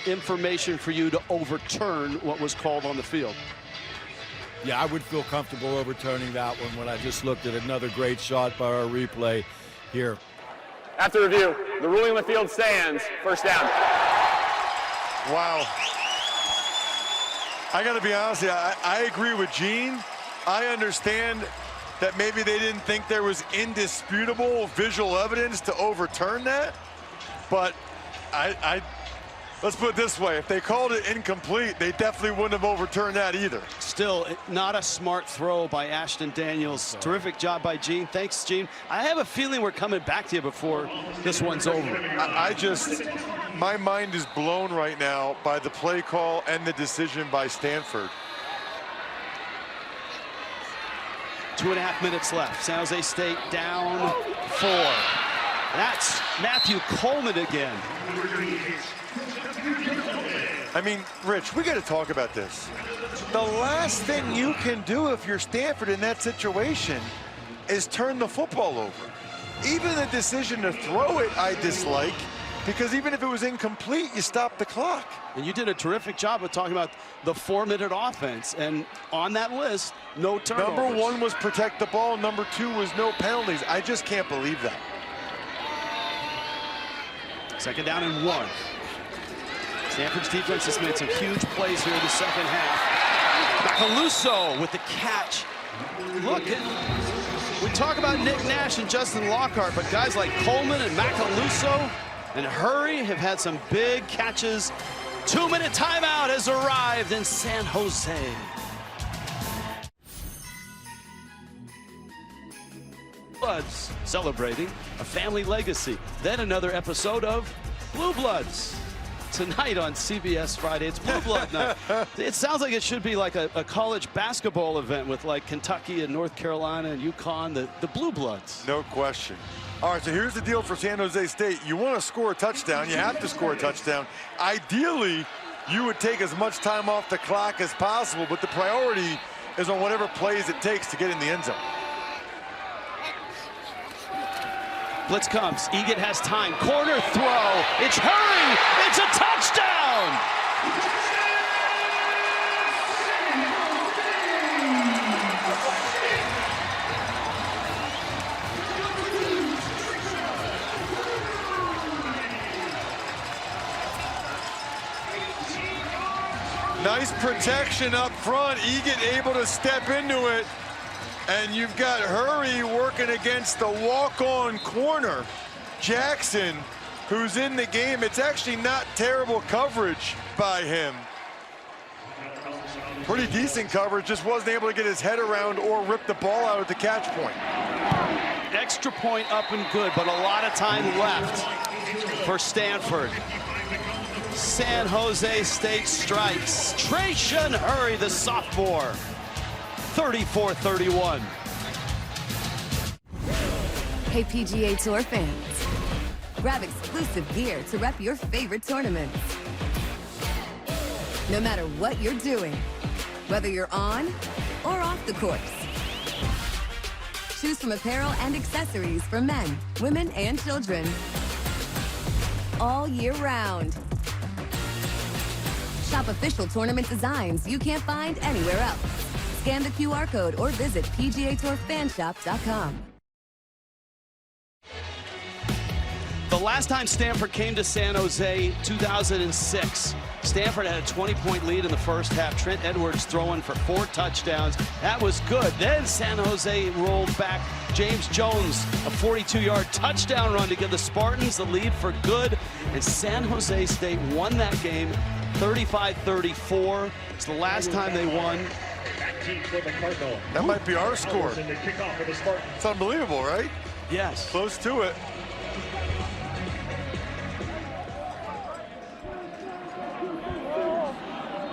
Speaker 1: information for you to overturn what was called on the field.
Speaker 5: Yeah, I would feel comfortable overturning that one when I just looked at another great shot by our replay here.
Speaker 11: After review, the ruling in the field stands. First down.
Speaker 2: Wow. I got to be honest, I agree with Gene. I understand that maybe they didn't think there was indisputable visual evidence to overturn that, but let's put it this way, if they called it incomplete, they definitely wouldn't have overturned that either.
Speaker 1: Still, not a smart throw by Ashton Daniels. Terrific job by Gene. Thanks, Gene. I have a feeling we're coming back to you before this one's over.
Speaker 2: My mind is blown right now by the play call and the decision by Stanford.
Speaker 1: 2.5 minutes left. San Jose State down 4. That's Matthew Coleman again.
Speaker 2: I mean, Rich, we got to talk about this. The last thing you can do if you're Stanford in that situation is turn the football over. Even the decision to throw it, I dislike, because even if it was incomplete, you stop the clock.
Speaker 1: And you did a terrific job of talking about the 4-minute offense, and on that list, no turnovers.
Speaker 2: Number 1 was protect the ball. Number 2 was no penalties. I just can't believe that.
Speaker 1: Second down and 1. Stanford's defense has made some huge plays here in the second half. Macaluso with the catch. Look, we talk about Nick Nash and Justin Lockhart, but guys like Coleman and Macaluso and Hurry have had some big catches. 2-minute timeout has arrived in San Jose. Bloods celebrating a family legacy. Then another episode of Blue Bloods. Tonight on CBS Friday, it's Blue Blood night. It sounds like it should be like a college basketball event with like Kentucky and North Carolina and UConn, the Blue Bloods.
Speaker 2: No question. All right, so here's the deal for San Jose State. You want to score a touchdown, you have to score a touchdown. Ideally, you would take as much time off the clock as possible, but the priority is on whatever plays it takes to get in the end zone.
Speaker 1: Blitz comes. Egan has time. Corner throw. It's Hurry. It's a touchdown.
Speaker 2: Nice protection up front. Egan able to step into it. And you've got Hurry working against the walk-on corner, Jackson, who's in the game. It's actually not terrible coverage by him. Pretty decent coverage, just wasn't able to get his head around or rip the ball out at the catch point.
Speaker 1: Extra point up and good, but a lot of time left for Stanford. San Jose State strikes. Trajan Hurry, the sophomore. 34-31.
Speaker 18: Hey PGA Tour fans, grab exclusive gear to rep your favorite tournaments. No matter what you're doing, whether you're on or off the course. Choose from apparel and accessories for men, women, and children. All year round. Shop official tournament designs you can't find anywhere else. Scan the QR code or visit PGATourFanshop.com.
Speaker 1: The last time Stanford came to San Jose, 2006. Stanford had a 20-point lead in the first half. Trent Edwards throwing for 4 touchdowns. That was good. Then San Jose rolled back. James Jones, a 42-yard touchdown run to give the Spartans the lead for good. And San Jose State won that game 35-34. It's the last time they won.
Speaker 2: That might be our score. It's unbelievable, right?
Speaker 1: Yes.
Speaker 2: Close to it.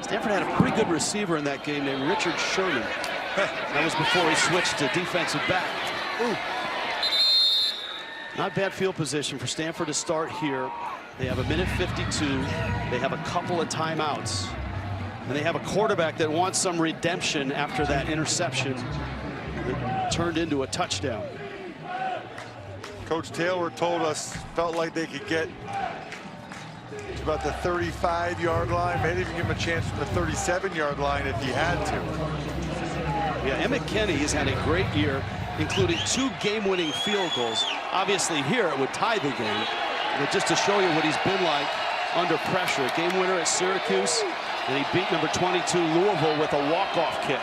Speaker 1: Stanford had a pretty good receiver in that game named Richard Sherman. That was before he switched to defensive back. Ooh. Not bad field position for Stanford to start here. They have 1:52. They have a couple of timeouts. And they have a quarterback that wants some redemption after that interception that turned into a touchdown.
Speaker 2: Coach Taylor told us, felt like they could get to about the 35-yard line, maybe even give him a chance from the 37-yard line if he had to.
Speaker 1: Yeah, Emmett Kenny has had a great year, including 2 game-winning field goals. Obviously here it would tie the game, but just to show you what he's been like under pressure. A game winner at Syracuse, and he beat number 22 Louisville with a walk-off kick.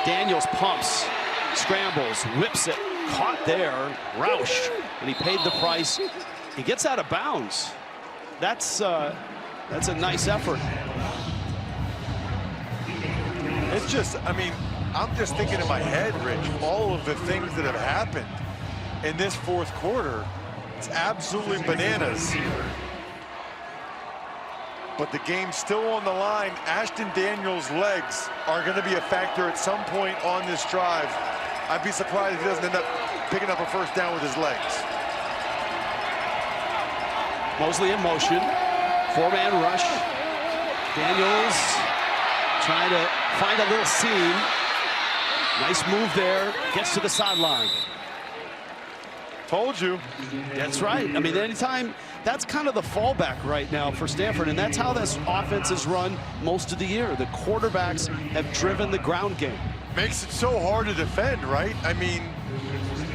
Speaker 1: Daniels pumps, scrambles, whips it, caught there, Roush, and he paid the price. He gets out of bounds. That's a nice effort.
Speaker 2: It's just, I mean, I'm just thinking in my head, Rich, all of the things that have happened in this fourth quarter. It's absolutely bananas. But the game's still on the line. Ashton Daniels' legs are going to be a factor at some point on this drive. I'd be surprised if he doesn't end up picking up a first down with his legs.
Speaker 1: Mosley in motion, 4-man rush. Daniels trying to find a little seam. Nice move there, gets to the sideline.
Speaker 2: Told you.
Speaker 1: That's right. I mean, anytime, that's kind of the fallback right now for Stanford, and that's how this offense is run most of the year. The quarterbacks have driven the ground game.
Speaker 2: Makes it so hard to defend, right? I mean,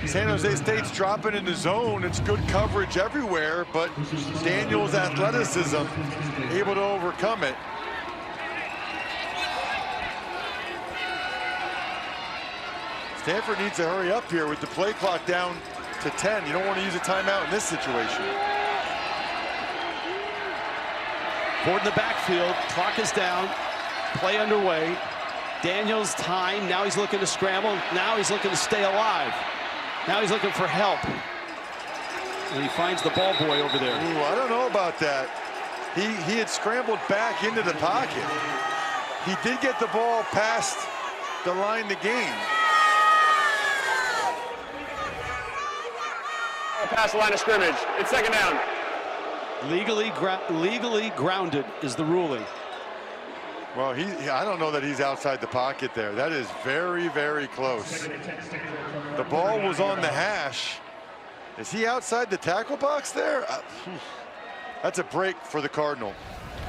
Speaker 2: San Jose State's dropping in the zone. It's good coverage everywhere, but Daniels' athleticism able to overcome it. Stanford needs to hurry up here with the play clock down to 10. You don't want to use a timeout in this situation.
Speaker 1: Ford in the backfield, clock is down, play underway. Daniels time, now he's looking to scramble, now he's looking to stay alive. Now he's looking for help. And he finds the ball boy over there.
Speaker 2: Ooh, I don't know about that. He had scrambled back into the pocket. He did get the ball past the line to gain.
Speaker 11: Past the line of scrimmage. It's second down.
Speaker 1: Legally grounded is the ruling.
Speaker 2: Well, I don't know that he's outside the pocket there. That is very, very close. The ball was on the hash. Is he outside the tackle box there? That's a break for the Cardinal.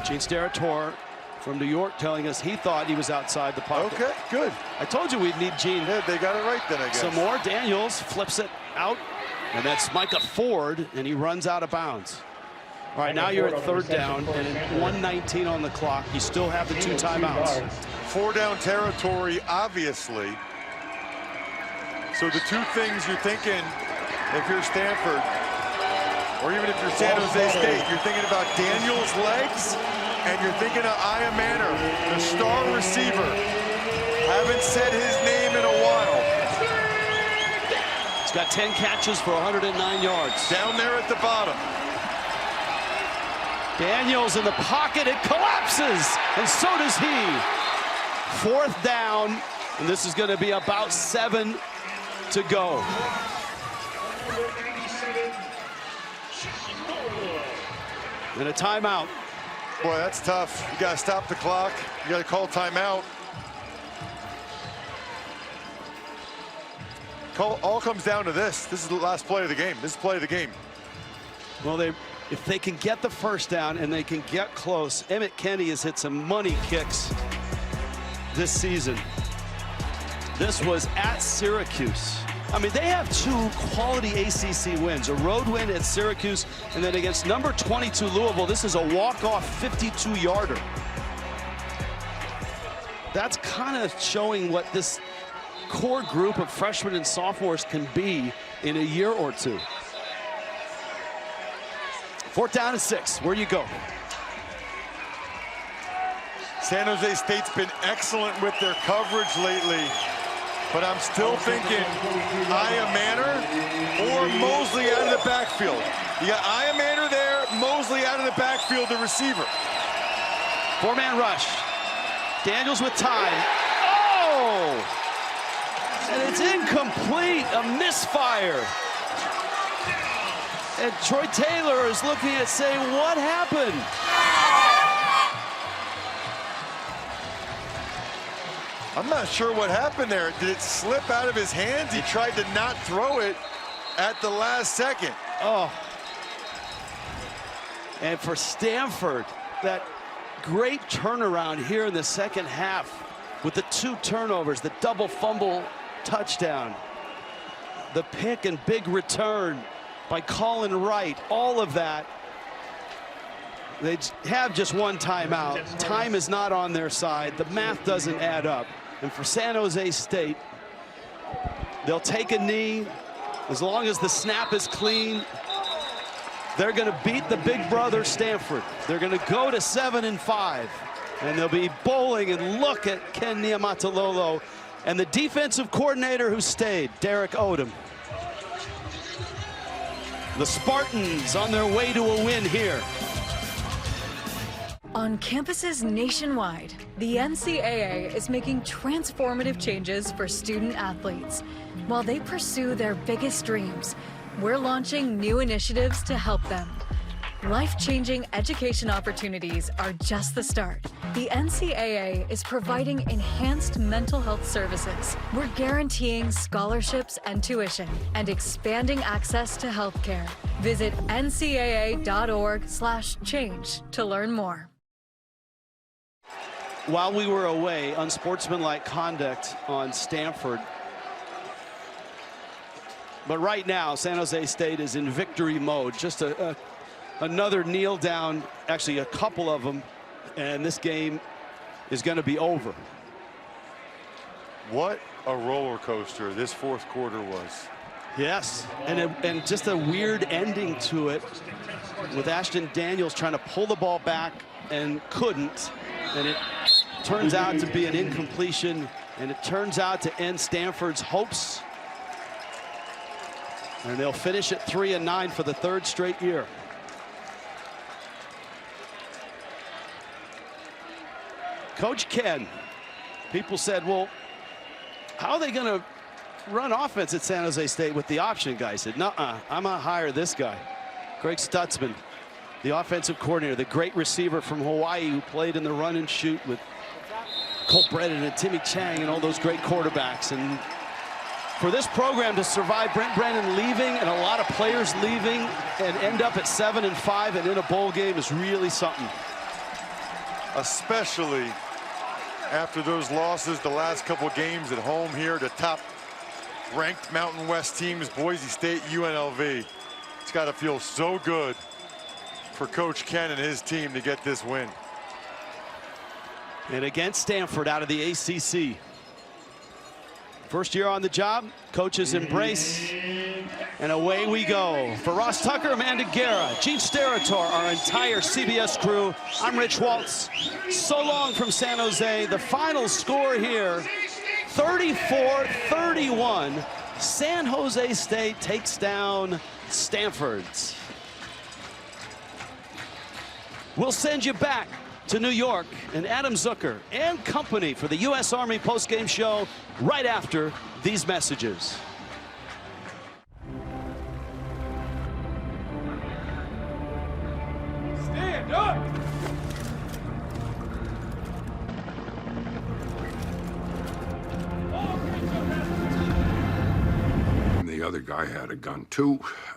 Speaker 1: Gene Steratore from New York telling us he thought he was outside the pocket.
Speaker 2: Okay, good.
Speaker 1: I told you we'd need Gene.
Speaker 2: Yeah, they got it right then, I guess.
Speaker 1: Some more. Daniels flips it out, and that's Micah Ford, and he runs out of bounds. All right, now you're at third down, and at 1:19 on the clock, you still have the 2 timeouts.
Speaker 2: 4-down territory, obviously. So the 2 things you're thinking, if you're Stanford, or even if you're San Jose State, you're thinking about Daniels' legs and you're thinking of Aya Manor, the star receiver. Haven't said his name in a while.
Speaker 1: He's got 10 catches for 109 yards.
Speaker 2: Down there at the bottom.
Speaker 1: Daniels in the pocket, it collapses, and so does he. 4th down, and this is going to be about 7 to go. And a timeout.
Speaker 2: Boy, that's tough. You got to stop the clock. You got to call timeout. All comes down to this. This is the last play of the game. This is play of the game.
Speaker 1: Well, if they can get the first down and they can get close, Emmett Kenny has hit some money kicks this season. This was at Syracuse. I mean, they have 2 quality ACC wins, a road win at Syracuse, and then against number 22 Louisville, this is a walk-off 52-yarder. That's kind of showing what this core group of freshmen and sophomores can be in a year or two. 4th down and 6. Where you go?
Speaker 2: San Jose State's been excellent with their coverage lately, but I'm still thinking Aya Manor or Mosley out of the backfield. You got Aya Manor there, Mosley out of the backfield, the receiver.
Speaker 1: 4-man rush. Daniels with time. Oh! And it's incomplete, a misfire. And Troy Taylor is looking at saying, what happened?
Speaker 2: I'm not sure what happened there. Did it slip out of his hands? He tried to not throw it at the last second.
Speaker 1: Oh. And for Stanford, that great turnaround here in the second half with the 2 turnovers, the double fumble touchdown, the pick and big return by Colin Wright, all of that. They have just 1 timeout. Time is not on their side. The math doesn't add up. And for San Jose State, they'll take a knee. As long as the snap is clean, they're going to beat the big brother Stanford. They're going to go to 7-5. And they'll be bowling, and look at Ken Niumatalolo and the defensive coordinator who stayed, Derek Odom. The Spartans on their way to a win here.
Speaker 20: On campuses nationwide, the NCAA is making transformative changes for student athletes. While they pursue their biggest dreams, we're launching new initiatives to help them. Life-changing education opportunities are just the start. The NCAA is providing enhanced mental health services. We're guaranteeing scholarships and tuition and expanding access to healthcare. Visit ncaa.org/change to learn more.
Speaker 1: While we were away, unsportsmanlike conduct on Stanford. But right now, San Jose State is in victory mode. Just another kneel down, actually a couple of them, and this game is going to be over.
Speaker 2: What a roller coaster this 4th quarter was.
Speaker 1: Yes, and just a weird ending to it with Ashton Daniels trying to pull the ball back and couldn't, and it turns out to be an incompletion, and it turns out to end Stanford's hopes. And they'll finish at 3-9 for the 3rd straight year. Coach Ken, people said, well, how are they going to run offense at San Jose State with the option guy? He said, nuh-uh, I'm going to hire this guy. Greg Stutzman, the offensive coordinator, the great receiver from Hawaii who played in the run and shoot with Colt Brennan and Timmy Chang and all those great quarterbacks. And for this program to survive Brent Brennan leaving and a lot of players leaving and end up at 7-5 and in a bowl game is really something.
Speaker 2: Especially after those losses the last couple games at home here to top ranked Mountain West teams, Boise State, UNLV. It's got to feel so good for Coach Ken and his team to get this win.
Speaker 1: And against Stanford out of the ACC. First year on the job, coaches embrace And away we go. For Ross Tucker, Amanda Guerra, Gene Steratore, our entire CBS crew, I'm Rich Waltz. So long from San Jose. The final score here, 34-31. San Jose State takes down Stanford. We'll send you back to New York and Adam Zucker and company for the U.S. Army postgame show right after these messages.
Speaker 13: Stand up!
Speaker 6: The other guy had a gun too.